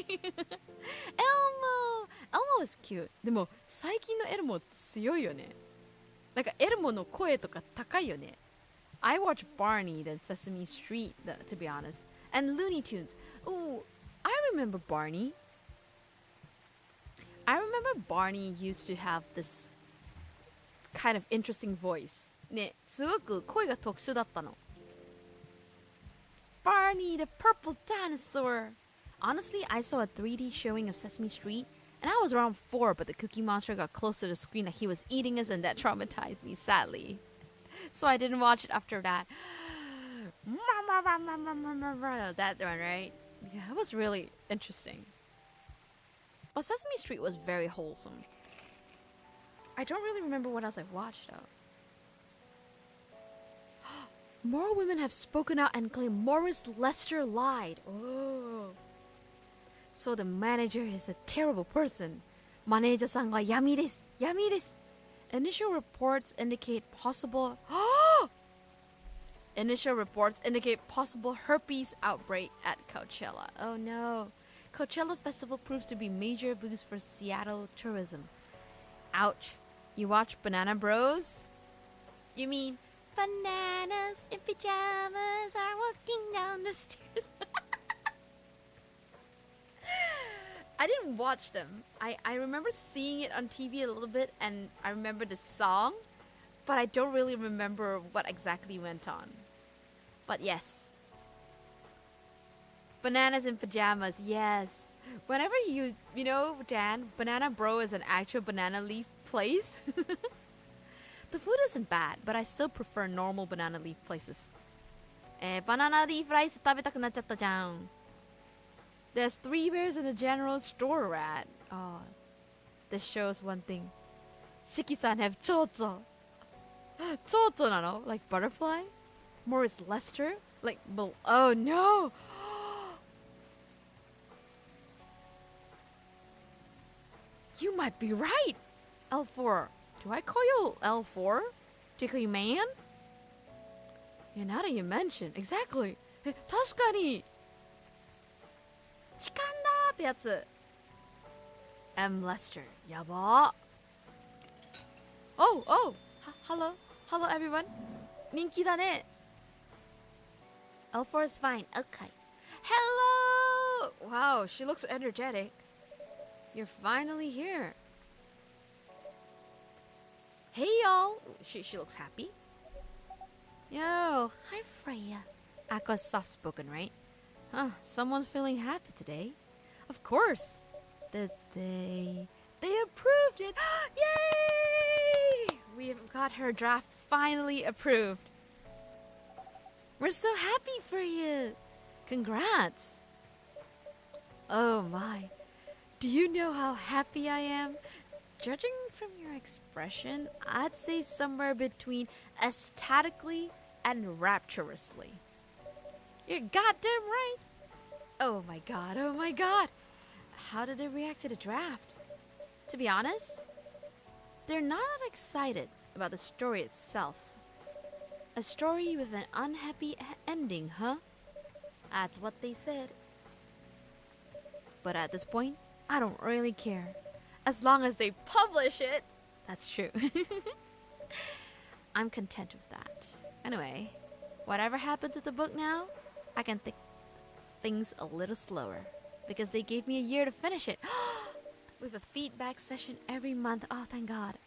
Elmo! Elmo is cute. でも、最近のエルモ強いよね。なんかエルモの声とか高いよね。I watch Barney than Sesame Street, to be honest. And Looney Tunes. Ooh, I remember Barney. I remember Barney used to have this kind of interesting voice. ね、すごく声が特殊だったの。Barney the purple dinosaur. Honestly, I saw a 3D showing of Sesame Street, and I was around 4, but the Cookie Monster got close to the screen like he was eating us, and that traumatized me, sadly. So I didn't watch it after that. That one, right? Yeah, it was really interesting. But Sesame Street was very wholesome. I don't really remember what else I watched, though. More women have spoken out and claimed Morris Lester lied. Oh. So the manager is a terrible person. マネージャーさんは闇です。闇です。Initial reports indicate possible herpes outbreak at Coachella. Oh no. Coachella Festival proves to be major boost for Seattle tourism. Ouch. You watch Banana Bros? You mean bananas in pajamas are walking down the stairs? I didn't watch them. I remember seeing it on TV a little bit, and I remember the song, but I don't really remember what exactly went on. But yes. Bananas in pajamas, yes. Whenever you know, Dan, Banana Bro is an actual banana leaf place. The food isn't bad, but I still prefer normal banana leaf places. Banana leaf rice 食べたくなっちゃったじゃん。There's 3 bears in the general store, rat. Oh, this shows one thing. Shiki-san have chocho. Chocho nano? Like butterfly? Morris Lester? Like, oh no! You might be right! L4. Do I call you L4? Do I call you man? Yeah, now that you mention. Exactly. 確かに痴漢だってやつ。M. Lester. やば。Oh! Hello everyone. 人気だね。L4 is fine. Okay. Hello! Wow, she looks energetic. You're finally here. Hey y'all. She looks happy. Yo, hi Freya. Aqua's soft-spoken, right? Huh, someone's feeling happy today. Of course. Did they approved it. Yay! We've got her draft finally approved. We're so happy for you. Congrats. Oh my. Do you know how happy I am? judging from your expression, I'd say somewhere between ecstatically and rapturously. You're goddamn right. Oh my god, oh my god. How did they react to the draft? To be honest, they're not excited about the story itself. A story with an unhappy ending, huh? That's what they said. But at this point, I don't really care. As long as they publish it, that's true. I'm content with that. Anyway, whatever happens with the book now, I can take things a little slower. Because they gave me a year to finish it. With a feedback session every month. Oh, thank God.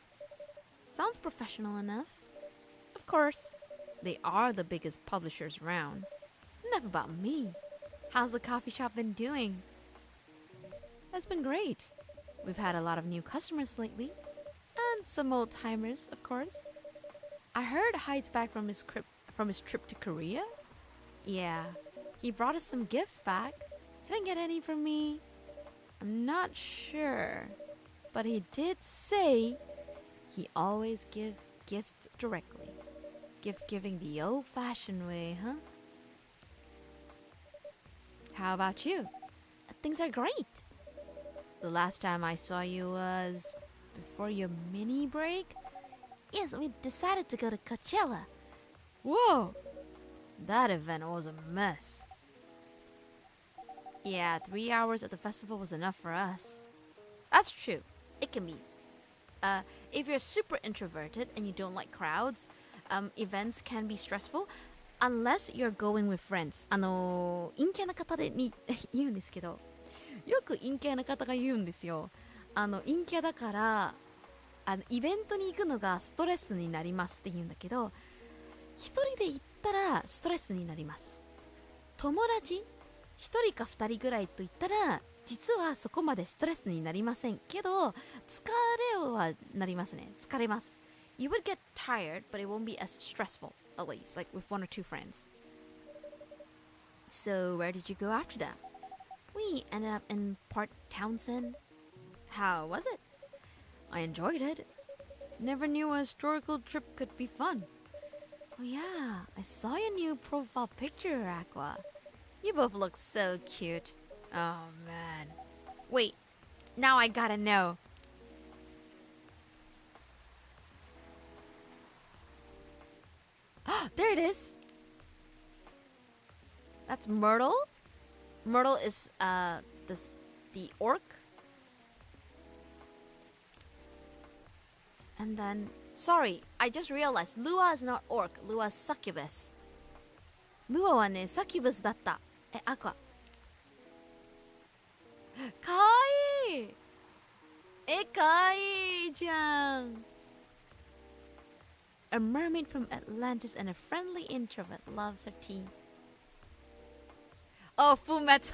Sounds professional enough. Of course, they are the biggest publishers around. Enough about me. How's the coffee shop been doing? It's been great. We've had a lot of new customers lately. And some old timers, of course. I heard Hyde's back from his trip to Korea. Yeah, he brought us some gifts back. He didn't get any from me. I'm not sure. But he did say he always gives gifts directly. Gift giving the old-fashioned way, huh? How about you? Things are great. The last time I saw you was before your mini break? Yes, we decided to go to Coachella. Whoa! That event was a mess. Yeah, 3 hours at the festival was enough for us. That's true. It can be. If you're super introverted and you don't like crowds, events can be stressful unless you're going with friends. 陰キャな方でに言うんですけど、よく陰キャな方が言うんですよ。陰キャだからイベントに行くのがストレスになりますって言うんだけど、一人で行ったらストレスになります。友達一人か二人ぐらいと言ったら実はそこまでストレスになりませんけど、疲れはなりますね。疲れます。You would get tired, but it won't be as stressful, at least, like with one or two friends. So where did you go after that? We ended up in Port Townsend. How was it? I enjoyed it. Never knew a historical trip could be fun. Oh yeah, I saw your new profile picture, Aqua. You both look so cute. Oh man. Wait, now I gotta know. There it is. That's Myrtle. Myrtle is the orc. And then, sorry, I just realized Lua is not orc. Lua is succubus. Lua はね、succubus だった。Aqua. かわいい。かわいいじゃん。A mermaid from Atlantis and a friendly introvert loves her tea. Oh, full metal.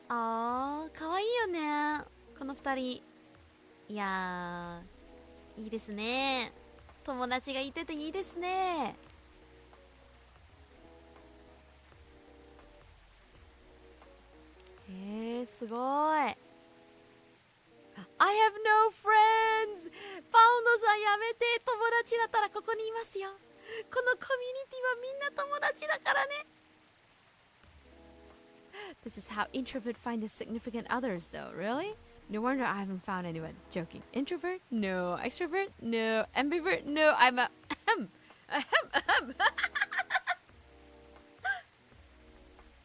あー、かわいいよね。この二人。いやー、いいですね。友達がいてていいですね。すごい。I have no friends! パウンドさんやめて。友達だったらここにいますよ。このコミュニティはみんな友達だからね。This is how introverts find their significant others though, really? No wonder I haven't found anyone. Joking. Introvert? No. Extrovert? No. Ambivert? No. I'm a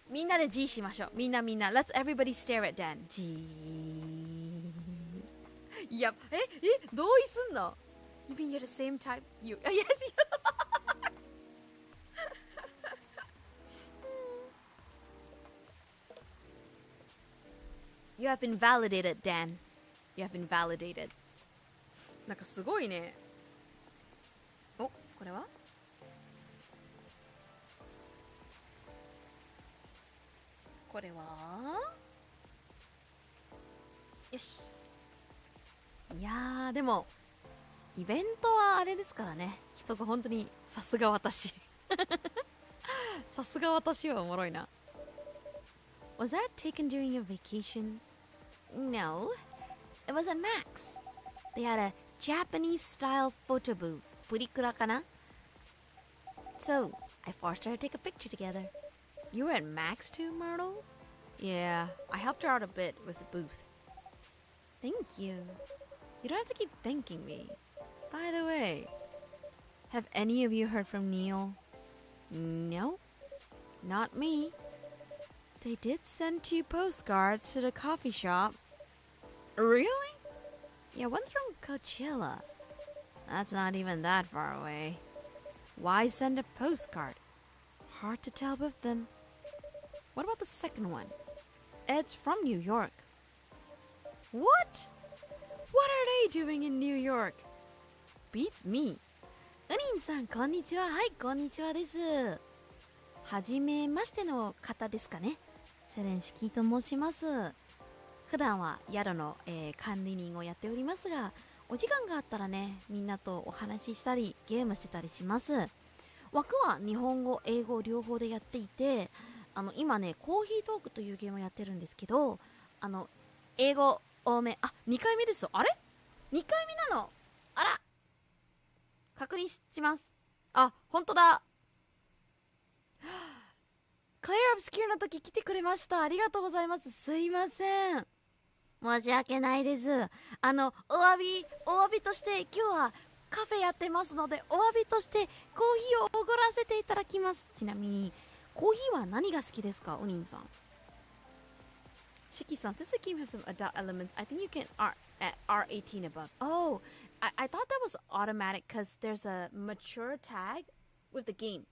みんなで G しましょう。みんな。Let's everybody stare at Dan. G. いや、同意すんの You mean you're the same type? You. Yes, you. You have been validated, Dan. You have been validated. なんかすごいね。お、これはこれはよし。いやー、でもイベントはあれですからね。人が本当にさすが私さすが私はおもろいな。Was that taken during your vacation? No, it was at Max. They had a Japanese-style photo booth. プリクラかな? So, I forced her to take a picture together. You were at Max too, Myrtle? Yeah, I helped her out a bit with the booth. Thank you. You don't have to keep thanking me. By the way, have any of you heard from Neil? No, not me. They did send 2 postcards to the coffee shop. Really? Yeah, one's from Coachella. That's not even that far away. Why send a postcard? Hard to tell with them. What about the second one? It's from New York. What? What are they doing in New York? Beats me. ウニンさん、こんにちは。はい、こんにちはです。はじめましての方ですかね。セレンシキと申します。普段は宿の、管理人をやっておりますが、お時間があったらね、みんなとお話ししたり、ゲームしてたりします。枠は日本語、英語両方でやっていて、今ね、コーヒートークというゲームをやってるんですけど、英語多め、2回目ですよ。あれ ?2 回目なの？あら確認します。本当だ。クレアオブスキューの時来てくれました。ありがとうございます。すいません。申し訳ないです。お詫びとして今日はカフェやってますので、お詫びとしてコーヒーをおごらせていただきます。ちなみに、コーヒーは何が好きですか、お兄さん。Shyky-san, since the game has some adult elements, I think you can at R18 above. Oh, I thought that was automatic because there's a mature tag with the game.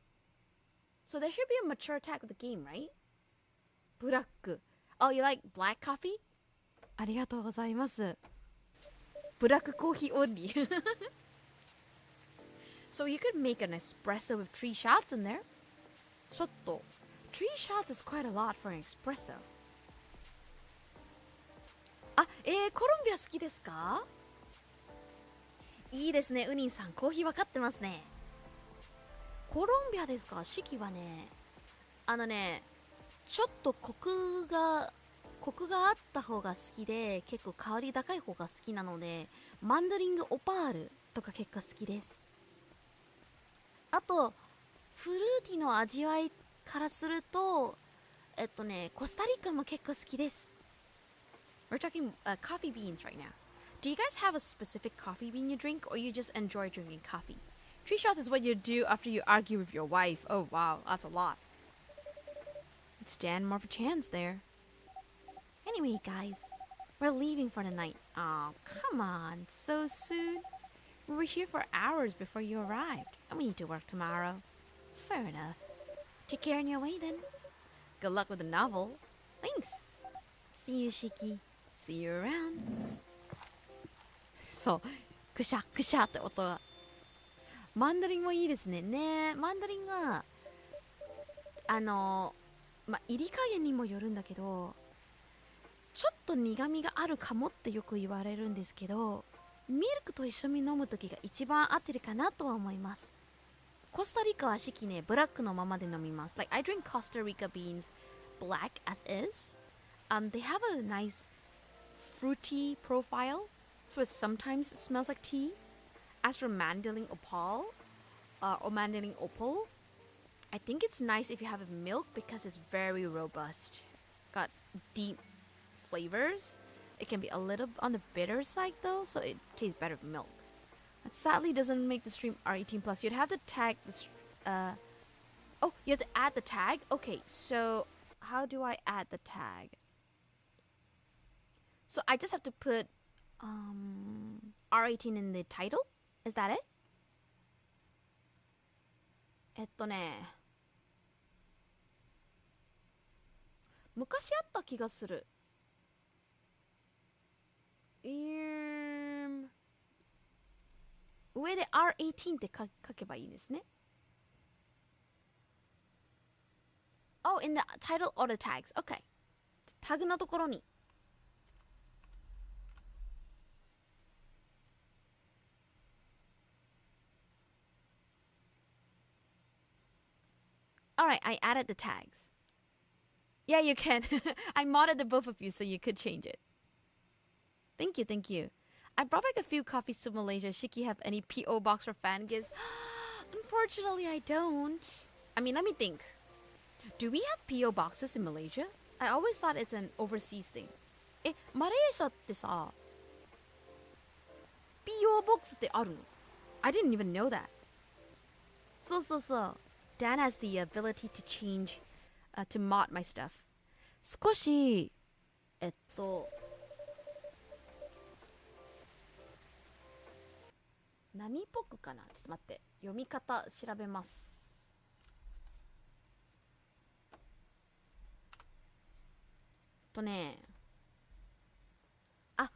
So there should be a mature tag with the game, right? Black. Oh, you like black coffee? ありがとうございます。ブラックコーヒー only. So you could make an espresso with 3 shots in there. ちょっと 3 shots is quite a lot for an espresso. コロンビア好きですか？いいですね、ウニンさん。コーヒー分かってますね。コロンビアですか？四季はね、ちょっとコクがあった方が好きで、結構香り高い方が好きなので、マンダリングオパールとか結構好きです。あとフルーティーの味わいからすると、コスタリカも結構好きです。We're talking coffee beans right now. Do you guys have a specific coffee bean you drink, or you just enjoy drinking coffee? 3 shots is what you do after you argue with your wife. Oh wow, that's a lot. Let's stand more of a chance there. Anyway, guys, we're leaving for the night. Oh, come on, so soon? We were here for hours before you arrived, and we need to work tomorrow. Fair enough. Take care on your way then. Good luck with the novel. Thanks. See you, Shyky. See you around. そう、クシャクシャって音が。マンダリンもいいですね。マンダリンは入り加減にもよるんだけど、ちょっと苦味があるかもってよく言われるんですけど、ミルクと一緒に飲むときが一番合ってるかなとは思います。コスタリカは四季ね、ブラックのままで飲みます。Like, I drink Costa Rica beans black as is. They have a nice fruity profile, so it sometimes smells like tea. As for Mandarin Opal, or Mandarin Opal, I think it's nice if you have milk because it's very robust. Got deep flavors. It can be a little on the bitter side though, so it tastes better with milk. That sadly doesn't make the stream R18+. You'd have to tag this. Oh, you have to add the tag? Okay, so how do I add the tag? So I just have to put R18 in the title? Is that it? 昔あった気がする。上で R18 って書けばいいですね。Oh, in the title or the tags. Okay. タグのところに。Alright, I added the tags. Yeah, you can. I modded the both of you so you could change it. Thank you, thank you. I brought back a few coffees to Malaysia. Shyky have any PO box for fan gifts? Unfortunately, I don't. I mean, let me think. Do we have PO boxes in Malaysia? I always thought it's an overseas thing. マレーシアってさ、PO ボックスってあるの? I didn't even know that. そうそうそう。Dan has the ability to change, to mod my stuff. 少し、何っぽくかな？ちょっと待って。読み方調べます。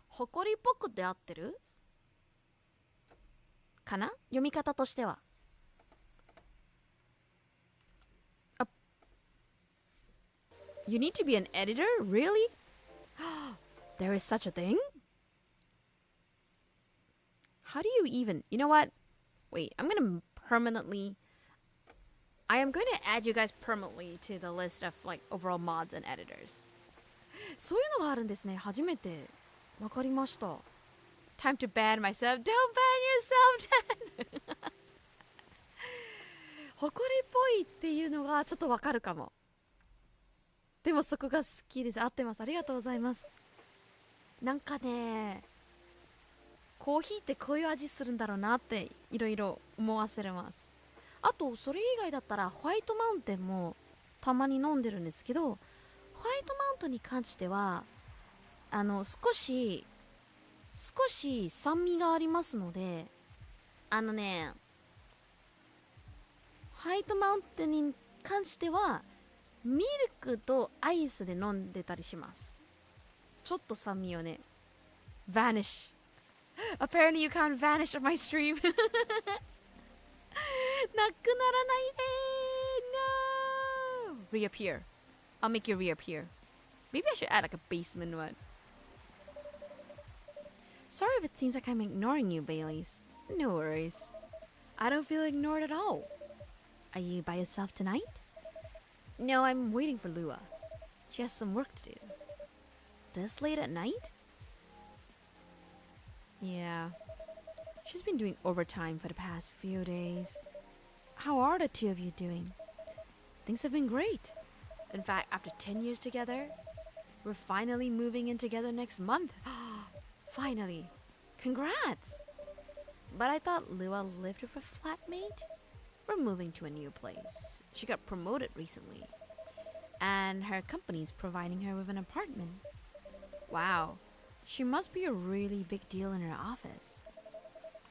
誇りっぽくで合ってるかな？読み方としては。You need to be an editor? Really? There is such a thing? How do you even... You know what? Wait, I am going to add you guys permanently to the list of like overall mods and editors. そういうのがあるんですね。初めてわかりました。Time to ban myself. Don't ban yourself, Dan! 誇りっぽいっていうのがちょっとわかるかも。でもそこが好きです。合ってます。ありがとうございます。なんかね、コーヒーってこういう味するんだろうなっていろいろ思わせれます。あとそれ以外だったらホワイトマウンテンもたまに飲んでるんですけど、ホワイトマウンテンに関しては少し酸味がありますので、ホワイトマウンテンに関してはミルクとアイスで飲んでたりします。ちょっと酸味をね。Vanish. Apparently you can't vanish on my stream. なくならないで No! Reappear. I'll make you reappear. Maybe I should add like a basement one. Sorry if it seems like I'm ignoring you, Baileys. No worries. I don't feel ignored at all. Are you by yourself tonight? No, I'm waiting for Lua. She has some work to do. This late at night? Yeah. She's been doing overtime for the past few days. How are the two of you doing? Things have been great. In fact, after 10 years together, we're finally moving in together next month. Finally. Congrats! But I thought Lua lived with a flatmate? We're moving to a new place. She got promoted recently. And her company's providing her with an apartment. Wow. She must be a really big deal in her office.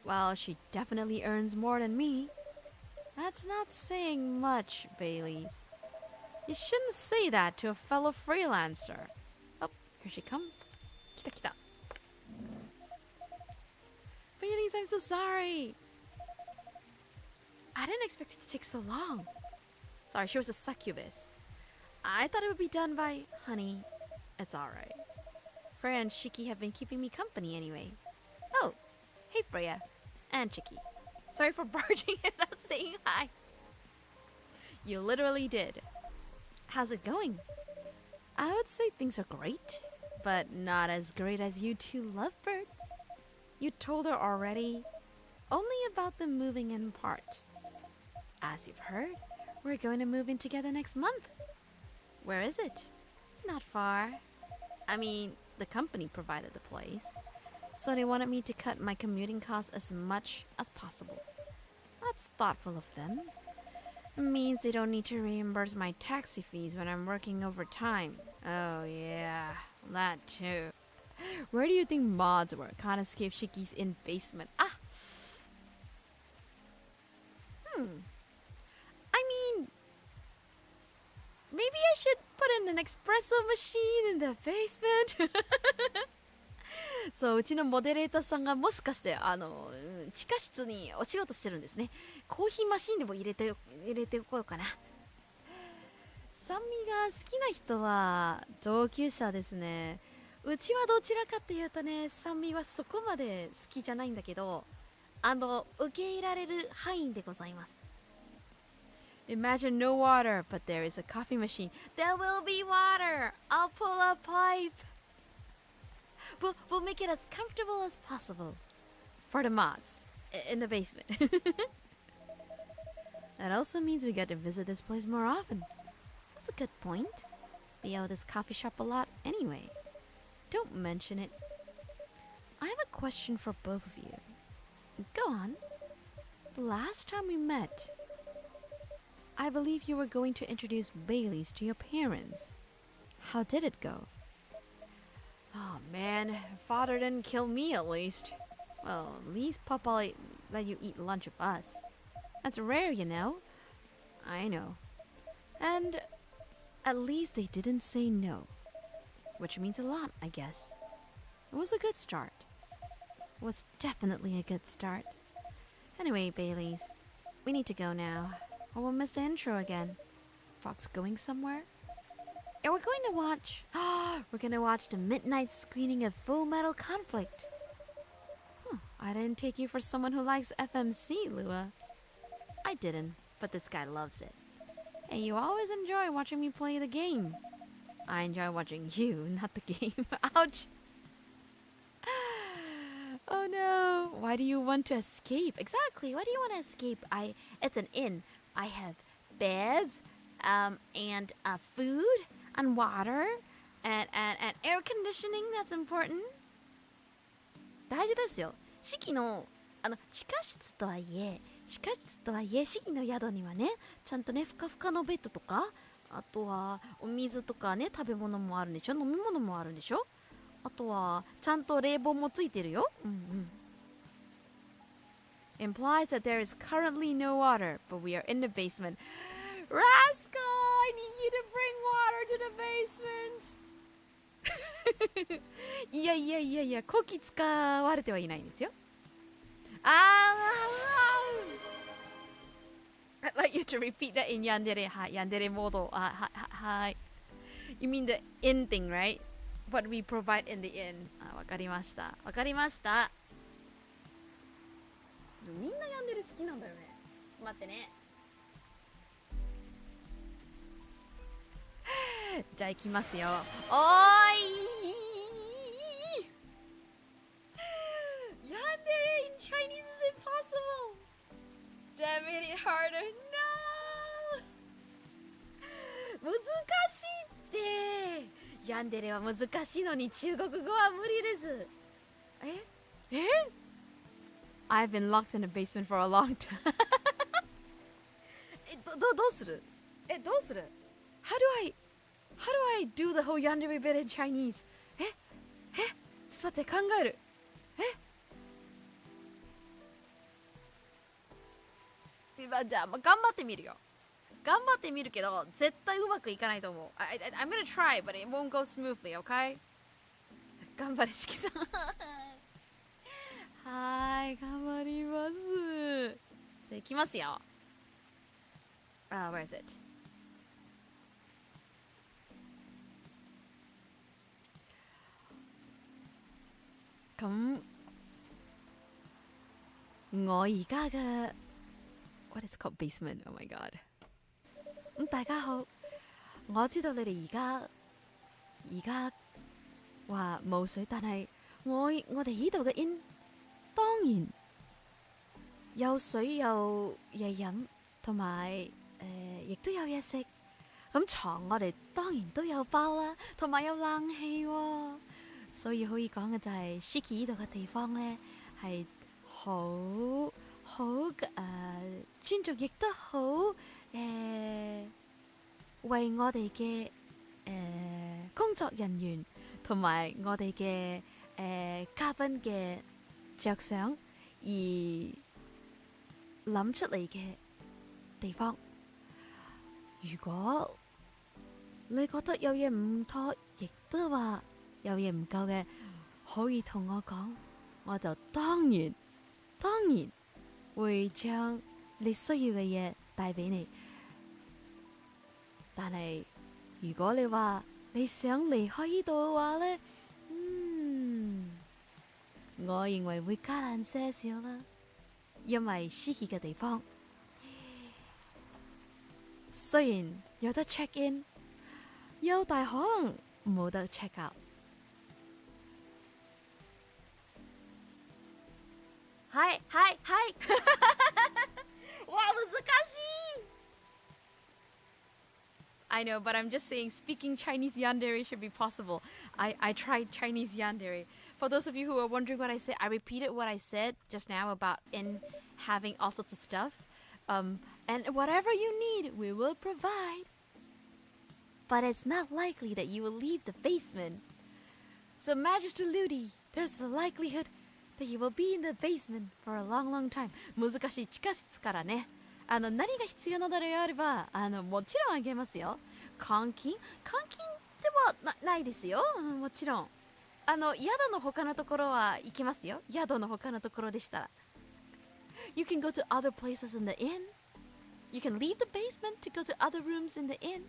Well, she definitely earns more than me. That's not saying much, Baileys. You shouldn't say that to a fellow freelancer. Oh, here she comes. Kita kita. Baileys, I'm so sorry. I didn't expect it to take so long. Sorry, she was a succubus. I thought it would be done by... Honey, it's alright. Freya and Shyky have been keeping me company anyway. Oh, hey Freya. And Shyky. Sorry for barging in without saying hi. You literally did. How's it going? I would say things are great, but not as great as you two lovebirds. You told her already? Only about the moving in part. As you've heard, we're going to move in together next month. Where is it? Not far. I mean, the company provided the place, so they wanted me to cut my commuting costs as much as possible. That's thoughtful of them. It means they don't need to reimburse my taxi fees when I'm working overtime. Oh yeah, that too. Where do you think mods were? Can't escape Shyky's in basement. I mean, maybe I should put in an espresso machine in the basement. そう、うちのモデレーターさんがもしかして地下室にお仕事してるんですね。コーヒーマシンでも入れておこうかな。酸味が好きな人は上級者ですね。うちはどちらかっていうとね、酸味はそこまで好きじゃないんだけど、受け入れられる範囲でございます。Imagine no water, but there is a coffee machine. There will be water. I'll pull a pipe. we'll make it as comfortable as possible for the mods in the basement. That also means we get to visit this place more often. That's a good point. We owe this coffee shop a lot anyway. Don't mention it. I have a question for both of you. Go on. The last time we met, I believe you were going to introduce Bailey's to your parents. How did it go? Oh man, father didn't kill me at least. Well, at least Papa let you eat lunch with us. That's rare, you know. I know. And at least they didn't say no. Which means a lot, I guess. It was a good start. It was definitely a good start. Anyway, Baileys, we need to go now, or we'll miss the intro again. Fox going somewhere? And we're going to watch... we're going to watch the midnight screening of Full Metal Conflict. I didn't take you for someone who likes FMC, Lua. I didn't, but this guy loves it. And you always enjoy watching me play the game. I enjoy watching you, not the game. Ouch! Oh no! Why do you want to escape? Exactly, why do you want to escape? It's an inn. I have beds, and food, and water, and air conditioning, that's important. 大事ですよ。四季の地下室とはいえ四季の宿にはね、ちゃんとね、ふかふかのベッドとか、あとはお水とかね、食べ物もあるんでしょ、飲み物もあるんでしょ、あとはちゃんと冷房もついてるよ。Implies that there is currently no water, but we are in the basement. Rascal, I need you to bring water to the basement. いや、こき使われてはいないんですよ。I'd like you to repeat that in yandere. Yandere mode. Hi. You mean the inn thing, right? What we provide in the inn. わかりました。みんなヤンデレ好きなんだよね。ちょっと待ってね。じゃあ行きますよ。おーい。Yandere in Chinese is impossible. Damn it, it harder. No. 難しいって。ヤンデレは難しいのに中国語は無理です。I've been locked in the basement for a long time. どうする How do I do the whole yandere bit in Chinese? ちょっと待って、考える。じゃあ、頑張ってみるよ。頑張ってみるけど、絶対うまくいかないと思う。I'm gonna try, but it won't go smoothly, okay? 頑張れ、しきさん。はい、頑張ります。じゃあ、いきますよ。Where is it? 咁，我而家嘅 What is called basement? Oh my god！ 咁大家好，我知道你哋而家話冇水，但係我哋呢度嘅 inn 當然有水有嘢飲，同埋亦都有嘢食。咁床我哋當然都有包啦，同埋有冷氣喎。所以可以講嘅就係 Shyky 呢度嘅地方咧係好尊重，亦都好為我哋嘅工作人員同埋我哋嘅嘉賓嘅着想而諗出嚟嘅地方。如果你覺得有嘢唔妥，亦都話有嘢唔夠嘅，可以同我講，我就當然會將你需要嘅嘢帶俾你。但係如果你話你想離開呢度嘅話呢，我認為會加難些少啦，因為 Shyky 嘅地方雖然有得 check in， 有大可能冇得 check out。はいはいはいわあ難しい I know, but I'm just saying speaking Chinese yandere should be possible. I tried Chinese yandere. For those of you who are wondering what I said, I repeated what I said just now about in having all sorts of stuff. And whatever you need, we will provide. But it's not likely that you will leave the basement. So Magister Ludi, there's the likelihood that you will be in the basement for a long, long time. 難しい地下室からね。何が必要などであれば、もちろんあげますよ。監禁ではないですよ。もちろん。宿の他のところは行きますよ。宿の他のところでしたら。You can go to other places in the inn. You can leave the basement to go to other rooms in the inn.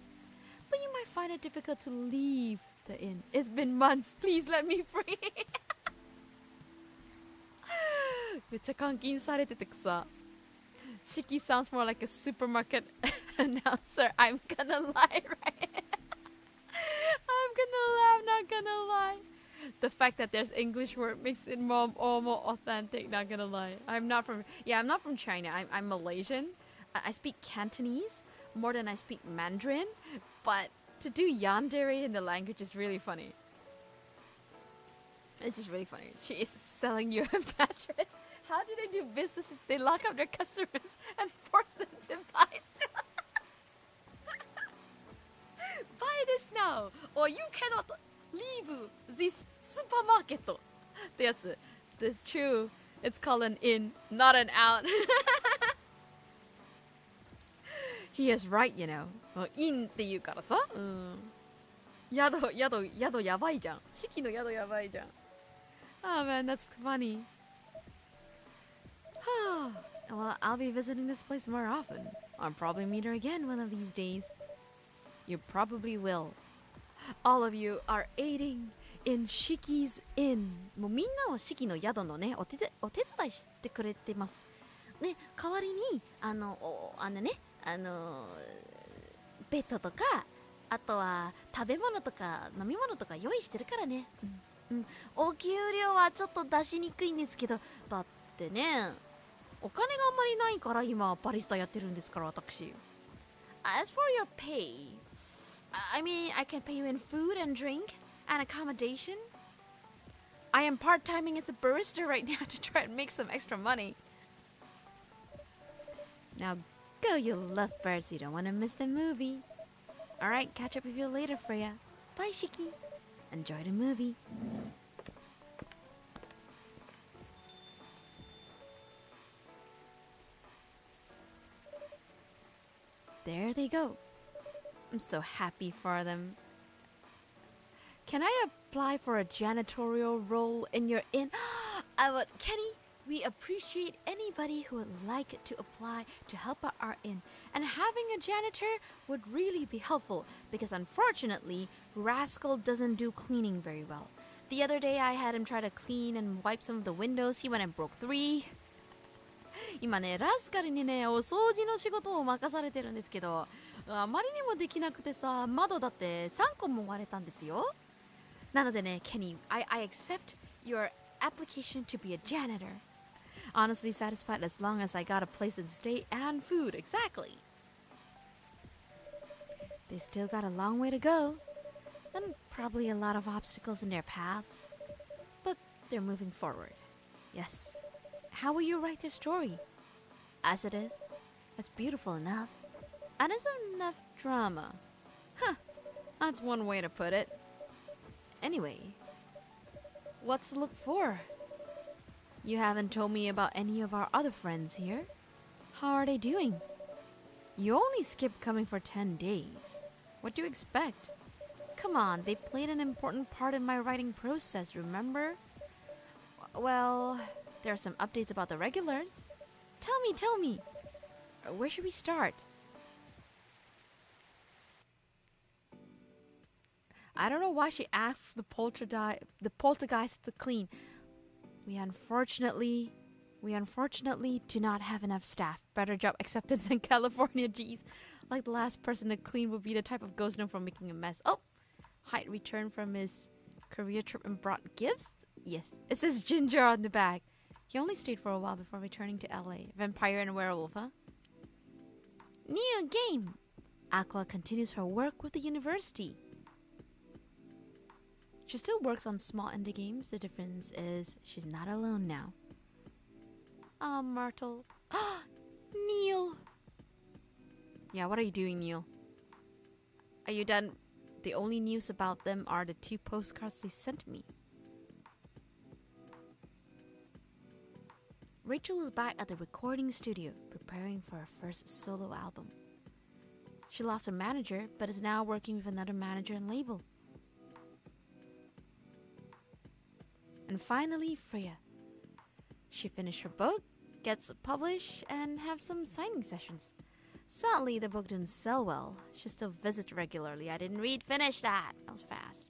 But you might find it difficult to leave the inn. It's been months. Please let me free. めっちゃ監禁されててくさ。Shyky sounds more like a supermarket announcer. I'm gonna lie, right? I'm not gonna lie. The fact that there's English word makes it more authentic, not gonna lie. I'm not from China. I'm Malaysian. I speak Cantonese more than I speak Mandarin. But to do yandere in the language is really funny. It's just really funny. She is selling you a mattress. How do they do business if they lock up their customers and force them to buy stuff? Buy this now, or you cannot leave this supermarket. ってやつ. That's true. It's called an in, not an out. He is right, you know. in って言うからさ。うん。宿やばいじゃん。四季の宿やばいじゃん。Oh man, that's funny. Well, I'll be visiting this place more often. I'll probably meet her again one of these days. You probably will. All of you are aiding in Shyky's inn. もうみんなを四季の宿のね、お手伝いしてくれてます。ね、代わりに、ベッドとか、あとは食べ物とか飲み物とか用意してるからね。お給料はちょっと出しにくいんですけど、だってね、お金があんまりないから今バリスタやってるんですから私。As for your pay, I mean, I can pay you in food and drink and accommodation. I am part-timing as a barista right now to try and make some extra money. Now go, you lovebirds. You don't want to miss the movie. Alright, catch up with you later, Freya. Bye, Shyky. Enjoy the movie. There they go. I'm so happy for them. Can I apply for a janitorial role in your inn? I would, Kenny. We appreciate anybody who would like to apply to help out our inn. And having a janitor would really be helpful because unfortunately, Rascal doesn't do cleaning very well. The other day I had him try to clean and wipe some of the windows. He went and broke 3. 今ね、ラスカルにね、お掃除の仕事を任されてるんですけど、あまりにもできなくてさ、窓だって3個も割れたんですよ。なのでね、Kenny, I accept your application to be a janitor. Honestly satisfied as long as I got a place to stay and food. Exactly. They still got a long way to go. And probably a lot of obstacles in their paths. But they're moving forward. Yes. How will you write their story? As it is, it's beautiful enough. And it's enough drama. Huh. That's one way to put it. Anyway, what's to look for? You haven't told me about any of our other friends here. How are they doing? You only skipped coming for 10 days. What do you expect? Come on, they played an important part in my writing process, remember? Well, there are some updates about the regulars. Tell me. Where should we start? I don't know why she asks the poltergeist to clean. We unfortunately do not have enough staff. Better job acceptance in California, geez. Like the last person to clean would be the type of ghost known for making a mess. Oh, Hyde returned from his career trip and brought gifts? Yes, it says Ginger on the bag. He only stayed for a while before returning to LA. Vampire and werewolf, huh? New game! Aqua continues her work with the university. She still works on small indie games. The difference is she's not alone now. Ah, Myrtle. Ah, Neil! Yeah, what are you doing, Neil? Are you done? The only news about them are the 2 postcards they sent me. Rachel is back at the recording studio, preparing for her first solo album. She lost her manager, but is now working with another manager and label. And finally, Freya. She finished her book, gets published, and have some signing sessions. Sadly, the book didn't sell well. She still visits regularly. I didn't finish that. That was fast.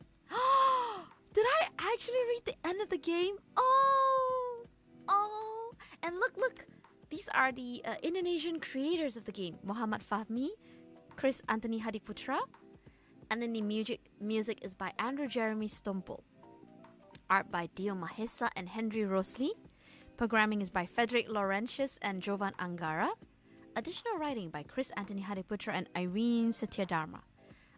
Did I actually read the end of the game? Oh! And look. These are the Indonesian creators of the game. Muhammad Fahmi, Chris Anthony Hadiputra. And then the music is by Andrew Jeremy Stompel. Art by Dio Mahesa and Henry Rosley. Programming is by Frederick Laurentius and Jovan Angara. Additional writing by Chris Anthony Hadiputra and Irene Satyadharma.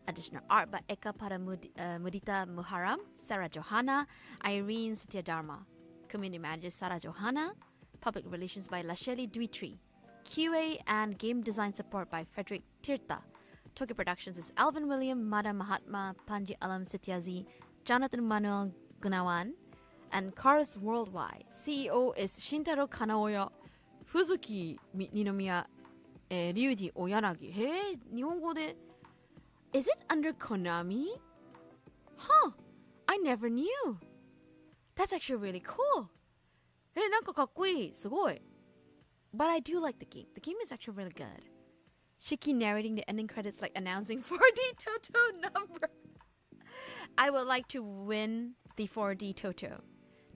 Additional art by Eka Paramudita Muharam, Sarah Johanna, Irene Satyadharma. Community manager Sarah Johanna. Public relations by Lasheli Dwitri. QA and game design support by Frederick Tirta. Tokyo Productions is Alvin William, Mada Mahatma, Panji Alam Setyazi, Jonathan Manuel Gunawan, and Cars Worldwide. CEO is Shintaro Kanaoya, Fuzuki Ninomiya, Ryuji Oyanagi. Hey, Nihongo de... Is it under Konami? Huh, I never knew. That's actually really cool. Hey, なんかかっこいい。すごい。But I do like the game. The game is actually really good. Shyky narrating the ending credits like announcing 4D Toto number. I would like to win the 4D Toto.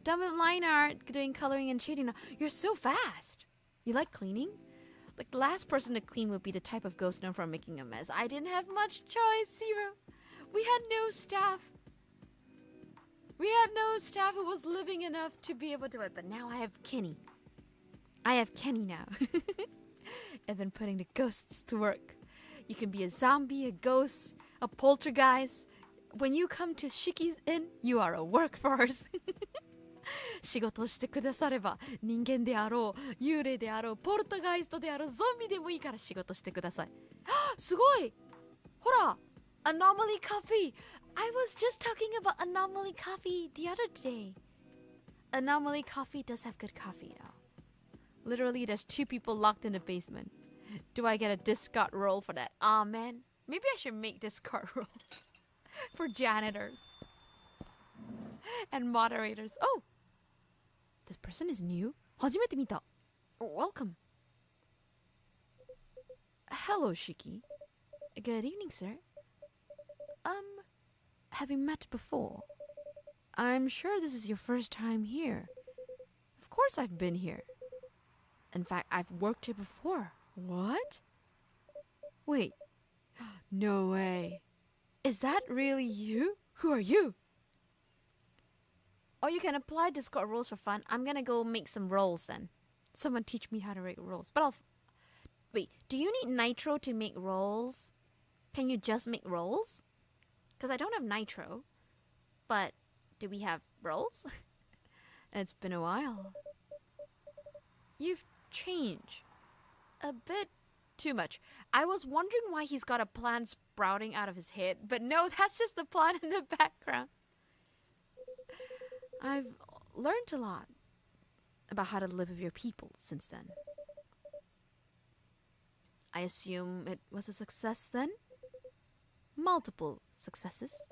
Done with line art, doing coloring and shading. You're so fast. You like cleaning? Like the last person to clean would be the type of ghost known for making a mess. I didn't have much choice, Zero. We had no staff. We had no staff who was living enough to be able to do it. But now I have Kenny. I have Kenny now. I've been putting the ghosts to work. You can be a zombie, a ghost, a poltergeist. When you come to Shiki's Inn, you are a workforce. 仕事をしてくだされば人間であろう幽霊であろうポルトガイストであろうゾンビでもいいから仕事してください。すごいほら Anomaly Coffee. I was just talking about Anomaly Coffee the other day. Anomaly Coffee does have good coffee though. Literally there's 2 people locked in the basement. Do I get a discard roll for that? Aw man, maybe I should make discard roll for janitors and moderators. Oh, this person is new. 初めて見た. Welcome. Hello, Shyky. Good evening, sir. Have we met before? I'm sure this is your first time here. Of course I've been here. In fact, I've worked here before. What? Wait. No way. Is that really you? Who are you? Oh, you can apply Discord rules for fun. I'm gonna go make some rolls then. Someone teach me how to make rolls. But wait, do you need nitro to make rolls? Can you just make rolls? Because I don't have nitro. But do we have rolls? It's been a while. You've changed. A bit too much. I was wondering why he's got a plant sprouting out of his head. But no, that's just the plant in the background. I've learned a lot about how to live with your people since then. I assume it was a success then? Multiple successes.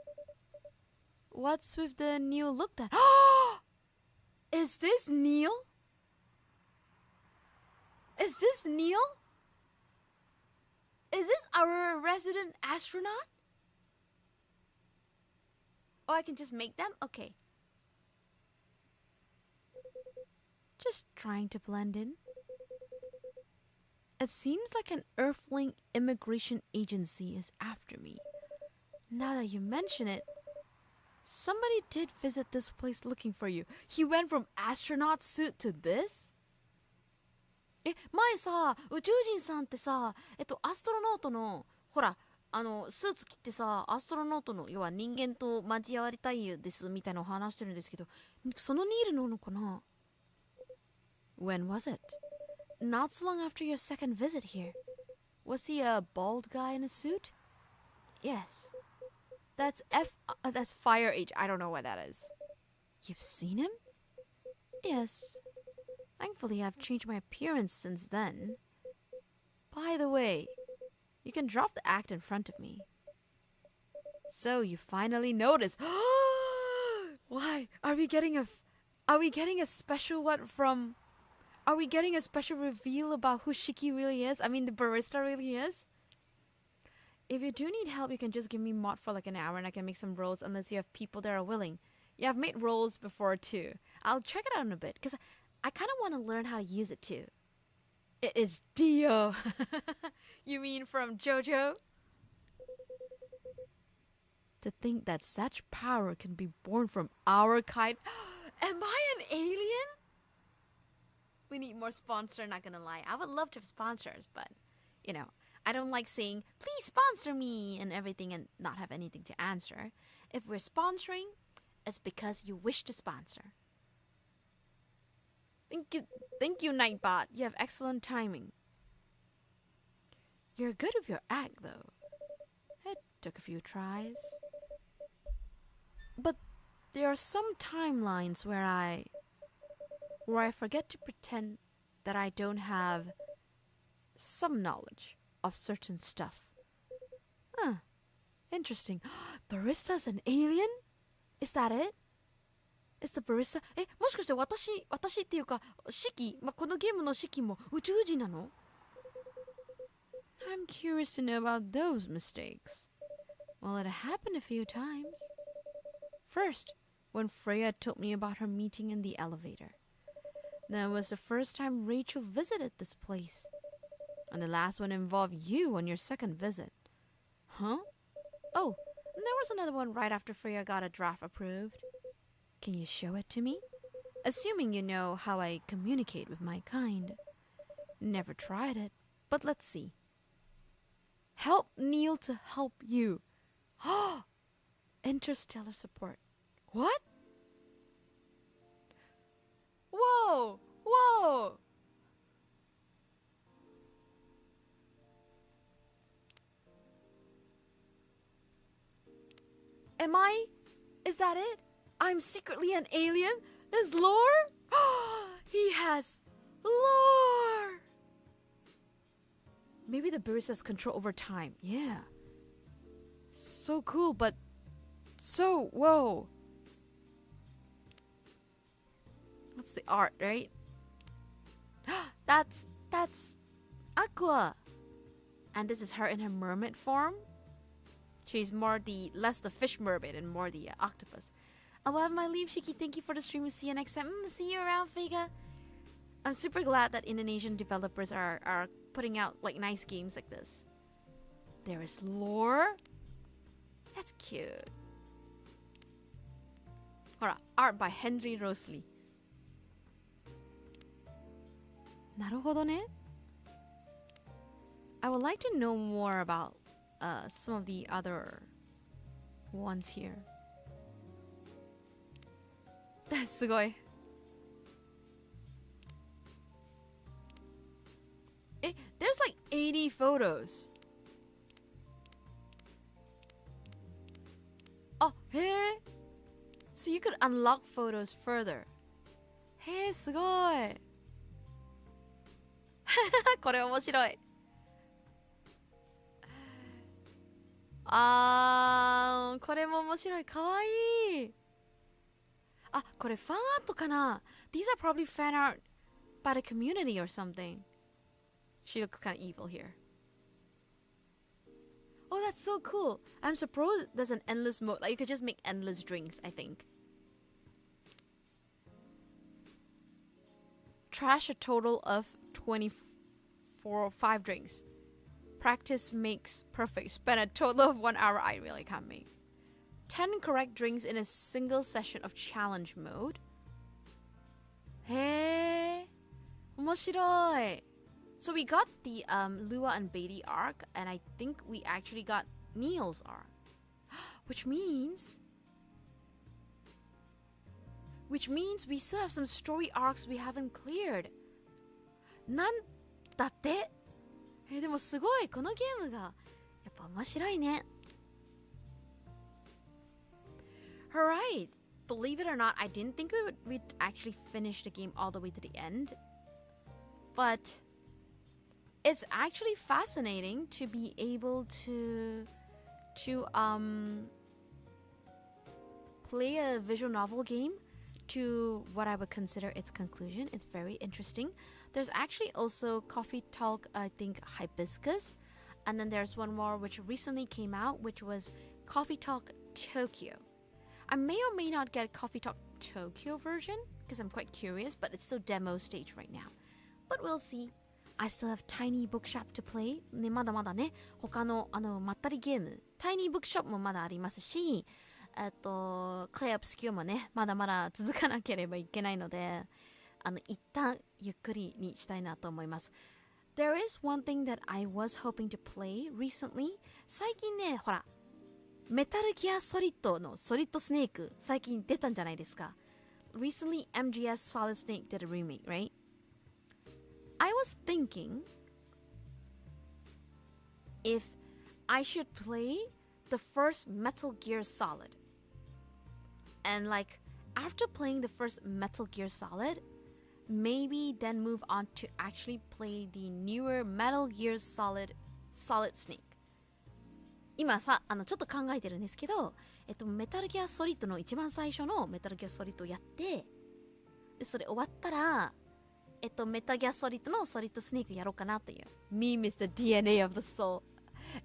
What's with the new look then? Is this Neil? Is this Neil? Is this our resident astronaut? Oh, I can just make them? Okay. Just trying to blend in. It seems like an Earthling immigration agency is after me. Now that you mention it, Somebody did visit this place looking for you. He went from astronaut suit to this? 前さ、宇宙人さんってさ、アストロノートの、ほら、スーツ着てさ、アストロノートの、要は人間と交わりたいですみたいなのを話してるんですけど、そのニールなのかな？ When was it? Not so long after your second visit here. Was he a bald guy in a suit? Yes. That's Fire Age. I don't know what that is. You've seen him? Yes. Thankfully, I've changed my appearance since then. By the way, you can drop the act in front of me. So you finally noticed. Why? Are we getting a special one from... Are we getting a special reveal about who Shyky really is? I mean, the barista really is? If you do need help, you can just give me mod for like an hour and I can make some rolls unless you have people that are willing. Yeah, I've made rolls before too. I'll check it out in a bit because I kind of want to learn how to use it too. It is Dio. You mean from JoJo? To think that such power can be born from our kind. Am I an alien? We need more sponsor, not gonna lie. I would love to have sponsors, but, you know, I don't like saying, please sponsor me and everything and not have anything to answer. If we're sponsoring, it's because you wish to sponsor. Thank you, Nightbot. You have excellent timing. You're good with your act, though. It took a few tries. But there are some timelines where I forget to pretend that I don't have some knowledge of certain stuff. Huh. Interesting. Barista's an alien? Is that it? Is the barista... もしかして私っていうか、シキ、このゲームのシキも宇宙人なの？ I'm curious to know about those mistakes. Well, it happened a few times. First, when Freya told me about her meeting in the elevator. That was the first time Rachel visited this place. And the last one involved you on your second visit. Huh? Oh, and there was another one right after Freya got a draft approved. Can you show it to me? Assuming you know how I communicate with my kind. Never tried it, but let's see. Help Neil to help you. Interstellar support. What? Whoa! Whoa! Am I? Is that it? I'm secretly an alien? Is lore? He has lore! Maybe the barista's control over time. Yeah. So cool, but so, whoa. That's the art, right? That's Aqua. And this is her in her mermaid form. She's less the fish mermaid and more the octopus. I will have my leave, Shyky. Thank you for the stream. See you next time. See you around, Vega. I'm super glad that Indonesian developers are putting out like nice games like this. There is lore. That's cute. Hora, art by Henry Rosley. なるほどね. I would like to know more about some of the other ones here. すごい. There's like 80 photos. Oh, hey. So you could unlock photos further. Hey, すごい. これ面白い. これも面白い。かわいい。これファンアートかな? These are probably fan art by the community or something. She looks kind of evil here. Oh, that's so cool. I'm surprised there's an endless mode. Like, you could just make endless drinks, I think. Trash a total of 5 drinks. Practice makes perfect. Spend a total of 1 hour. I really can't make. 10 correct drinks in a single session of challenge mode. へー、面白い。So we got the Lua and Beatty arc, and I think we actually got Neil's arc. Which means we still have some story arcs we haven't cleared. なんだって？でもすごい、このゲームがやっぱ面白いね。Alright, believe it or not, I didn't think we'd actually finish the game all the way to the end. But it's actually fascinating to be able to play a visual novel game to what I would consider its conclusion. It's very interesting. There's actually also Coffee Talk, I think, Hibiscus. And then there's one more which recently came out, which was Coffee Talk Tokyo. I may or may not get Coffee Talk Tokyo version because I'm quite curious, but it's still demo stage right now. But we'll see. I still have Tiny Bookshop to play. ね、まだまだね、他のまったりゲーム、Tiny Bookshop もまだありますし、Clay Obscure もね、まだまだ続かなければいけないので、一旦ゆっくりにしたいなと思います。There is one thing that I was hoping to play recently. 最近ね、ほら、メタルギアソリッドのソリッドスネーク、最近出たんじゃないですか。Recently, MGS Solid Snake did a remake, right? I was thinking if I should play the first Metal Gear Solid. And like, after playing the first Metal Gear Solid, maybe then move on to actually play the newer Metal Gear Solid Snake. 今さ、ちょっと考えてるんですけど、メタルギアソリッドの一番最初のメタルギアソリッドをやって、でそれ終わったら、メタルギアソリッドのソリッドスネークやろうかなという。Meme is the DNA of the soul.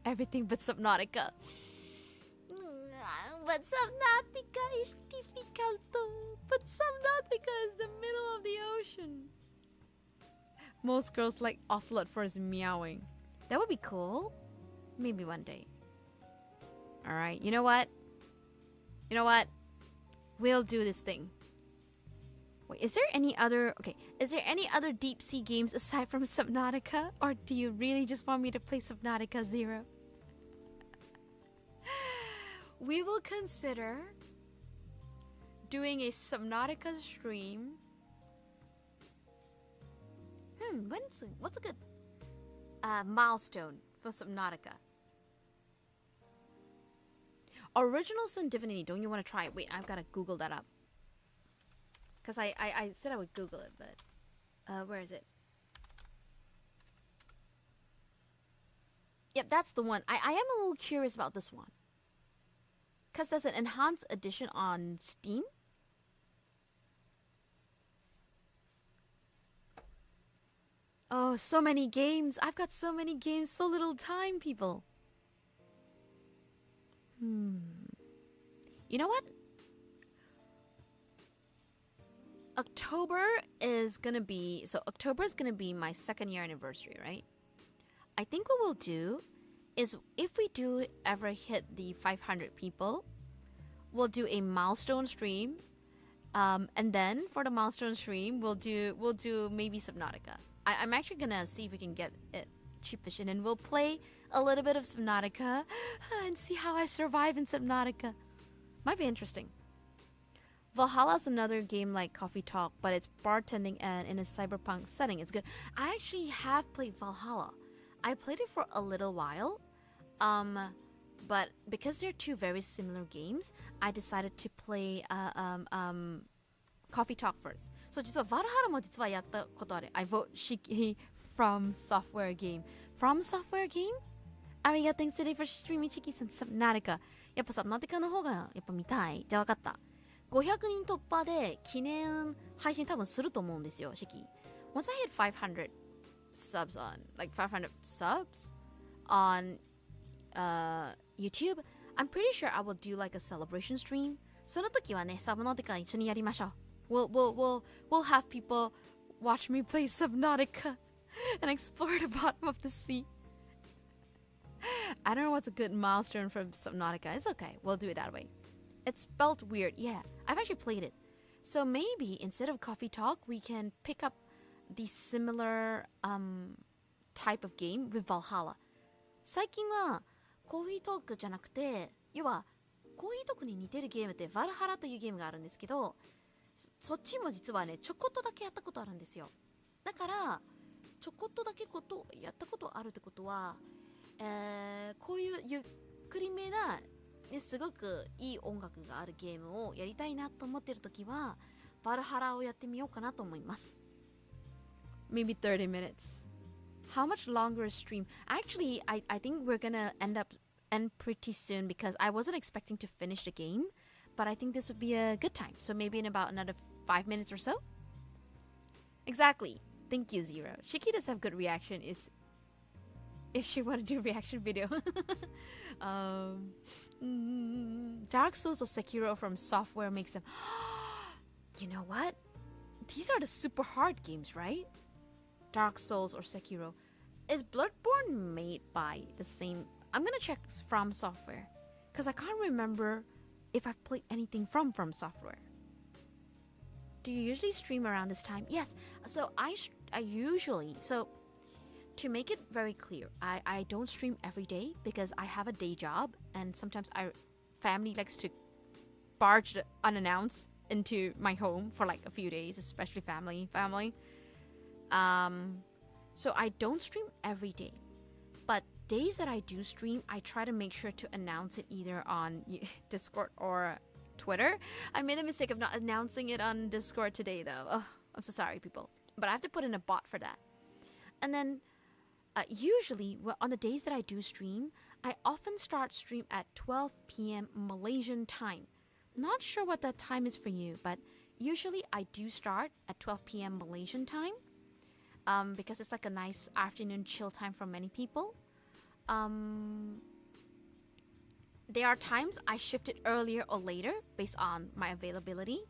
Everything but Subnautica. But Subnautica is difficult. But Subnautica is the middle of the ocean. Most girls like Ocelot for his meowing. That would be cool. Maybe one day. Alright, you know what? We'll do this thing. Wait, is there any other deep sea games aside from Subnautica? Or do you really just want me to play Subnautica 0? We will consider doing a Subnautica stream. What's a good milestone for Subnautica? Original Sin Divinity, don't you want to try it? Wait, I've got to Google that up. Because I said I would Google it, but where is it? Yep, that's the one. I am a little curious about this one. Because there's an enhanced edition on Steam. Oh, so many games. I've got so many games, so little time, people. You know what? October is gonna be my 2nd year anniversary, right? I think what we'll do is if we do ever hit the 500 people, we'll do a milestone stream. And then for the milestone stream, we'll do maybe Subnautica. I'm actually gonna see if we can get it cheapish, and then we'll play a little bit of Subnautica and see how I survive in Subnautica. Might be interesting. Valhalla's another game like Coffee Talk, but it's bartending and in a cyberpunk setting. It's good. I actually have played Valhalla. I played it for a little while, but because they're two very similar games, I decided to play Coffee Talk first. So 実は Valhalla も実はやったことある。I vote Shyky from Software Game. From Software Game? Ariga, thanks today for streaming Shyky and Subnautica. やっぱ Subnautica の方がやっぱ見たい。じゃあ分かった。500人突破で記念配信多分すると思うんですよ、Shyky. Once I hit 500 subs on YouTube, I'm pretty sure I will do like a celebration stream. その時はね、Subnautica 一緒にやりましょう。We'll have people watch me play Subnautica and explore the bottom of the sea. I don't know what's a good milestone for Subnautica. It's okay. We'll do it that way. It's spelled weird. Yeah, I've actually played it. So maybe instead of coffee talk, we can pick up the similar type of game with Valhalla. 最近はコーヒートークじゃなくて、要はコーヒートークに似てるゲームってバルハラというゲームがあるんですけど、そっちも実はねちょこっとだけやったことあるんですよ。だからちょこっとだけやったことあるってことは、こういうゆっくりめな、ね、すごくいい音楽があるゲームをやりたいなと思ってるときはバルハラをやってみようかなと思います。Maybe 30 minutes. How much longer a stream? Actually, I think we're gonna end pretty soon because I wasn't expecting to finish the game, but I think this would be a good time. So maybe in about another 5 minutes or so? Exactly. Thank you, Zero. Shyky does have good reaction if she want to do a reaction video. Dark Souls or Sekiro from Software makes them... You know what? These are the super hard games, right? Dark Souls or Sekiro. Is Bloodborne made by the same... I'm gonna check From Software, because I can't remember if I've played anything from Software. Do you usually stream around this time? Yes. So I usually... So to make it very clear, I don't stream every day because I have a day job, and sometimes family likes to barge unannounced into my home for like a few days, especially family. So I don't stream every day, but days that I do stream, I try to make sure to announce it either on Discord or Twitter. I made the mistake of not announcing it on Discord today though. Oh, I'm so sorry, people, but I have to put in a bot for that. And then usually on the days that I do stream, I often start stream at 12 p.m. Malaysian time. Not sure what that time is for you, but usually I do start at 12 p.m. Malaysian time, because it's like a nice afternoon chill time for many people. There are times I shift it earlier or later based on my availability,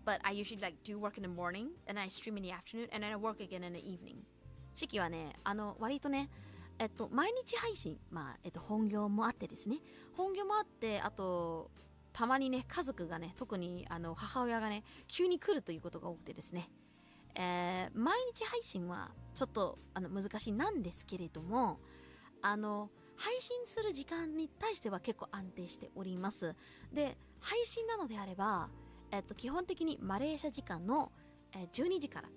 but I usually like do work in the morning and I stream in the afternoon and then I work again in the evening. 時期はね、割とね、毎日配信、本業もあってですね、あとたまにね、家族がね、特に母親がね、急に来るということが多くてですね、毎日配信はちょっと難しいなんですけれども、配信する時間に対しては結構安定しております。で、配信なのであれば、基本的にマレーシア時間の、12時からっ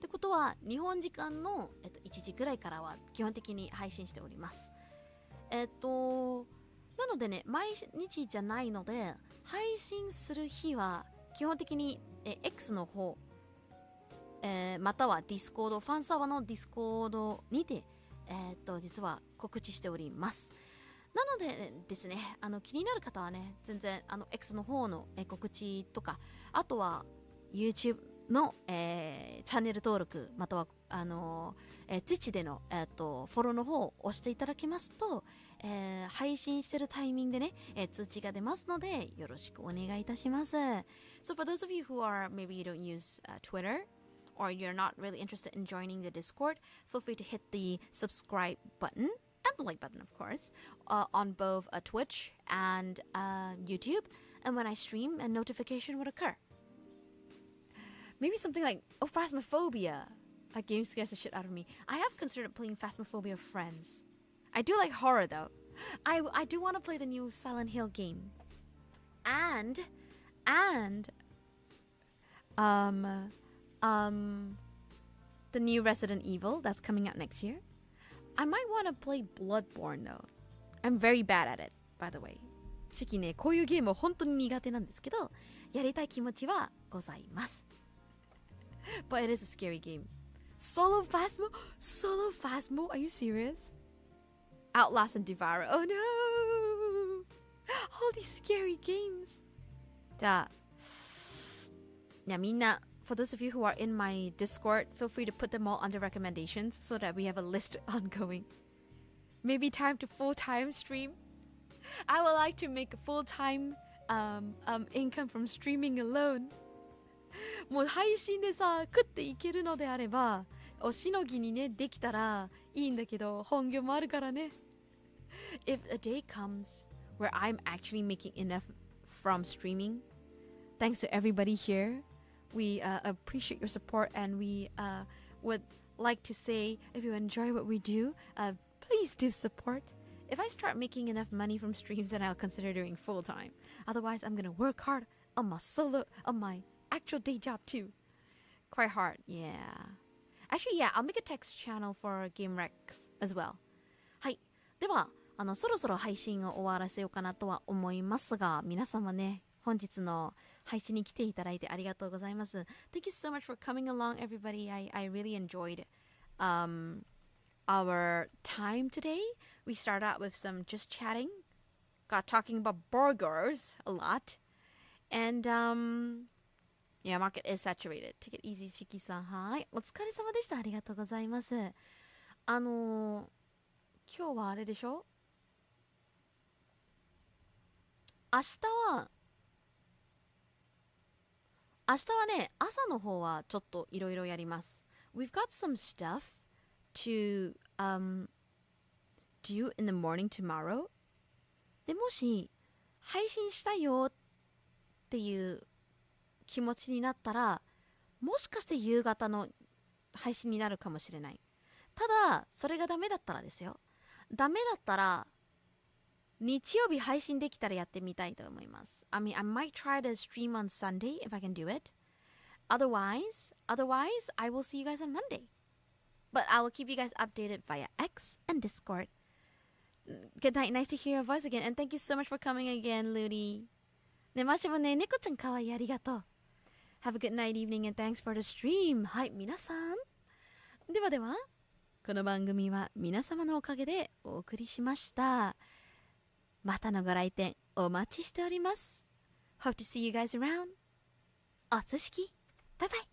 てことは日本時間の、1時ぐらいからは基本的に配信しております。なのでね、毎日じゃないので配信する日は基本的に、X の方、または Discord、ファンサーバーの Discord にて、実は告知しております。なのでですね、気になる方はね、全然X の方の、告知とか、あとは YouTube の、チャンネル登録、またはTwitch での、フォローの方を押していただきますと、配信してるタイミングでね、通知が出ますのでよろしくお願いいたします。So for those of you who are maybe you don't use Twitter or you're not really interested in joining the Discord, feel free to hit the subscribe button and the like button, of course, on both Twitch and YouTube. And when I stream, a notification would occur. Maybe something like, Phasmophobia. A game scares the shit out of me. I have considered playing Phasmophobia with friends. I do like horror, though. I do want to play the new Silent Hill game. And the new Resident Evil that's coming out next year. I might want to play Bloodborne though. I'm very bad at it, by the way. シキね、こういうゲーム本当に苦手なんですけど、やりたい気持ちはございます。But it is a scary game. Solo Phasmo? Are you serious? Outlast and Devour. Oh no! All these scary games. じゃあ、みんな、for those of you who are in my Discord, feel free to put them all under recommendations so that we have a list ongoing. Maybe time to full-time stream. I would like to make a full-time income from streaming alone. もう配信でさ、食っていけるのであれば、おしのぎにね、できたらいいんだけど、本業もあるからね。If a day comes where I'm actually making enough from streaming. Thanks to everybody here. We appreciate your support, and we would like to say, if you enjoy what we do, please do support. If I start making enough money from streams, then I'll consider doing full time. Otherwise, I'm gonna work hard on my actual day job too. Quite hard, yeah. Actually, yeah, I'll make a text channel for Game Rex as well. はい。では、そろそろ配信を終わらせようかなとは思いますが、皆様ね、本日の配信に来ていただいてありがとうございます。Thank you so much for coming along, everybody. I really enjoyed our time today. We started out with some just chatting, got talking about burgers a lot, and yeah, market is saturated. Take it easy, Shiki さん。はい。お疲れ様でした。ありがとうございます。今日はあれでしょ？明日はね、朝の方はちょっといろいろやります。We've got some stuff to do in the morning tomorrow. で、もし配信したよっていう気持ちになったら、もしかして夕方の配信になるかもしれない。ただ、それがダメだったらですよ。ダメだったら、日曜日配信できたらやってみたいと思います。I mean, I might try to stream on Sunday if I can do it. Otherwise, I will see you guys on Monday. But I will keep you guys updated via X and Discord. Good night. Nice to hear your voice again. And thank you so much for coming again, Ludi. ね、マシもね、猫ちゃんかわいい。ありがとう。Have a good night, evening, and thanks for the stream. はい、皆さん。ではでは、この番組は皆様のおかげでお送りしました。またのご来店お待ちしております。Hope to see you guys around. おつしき。バイバイ。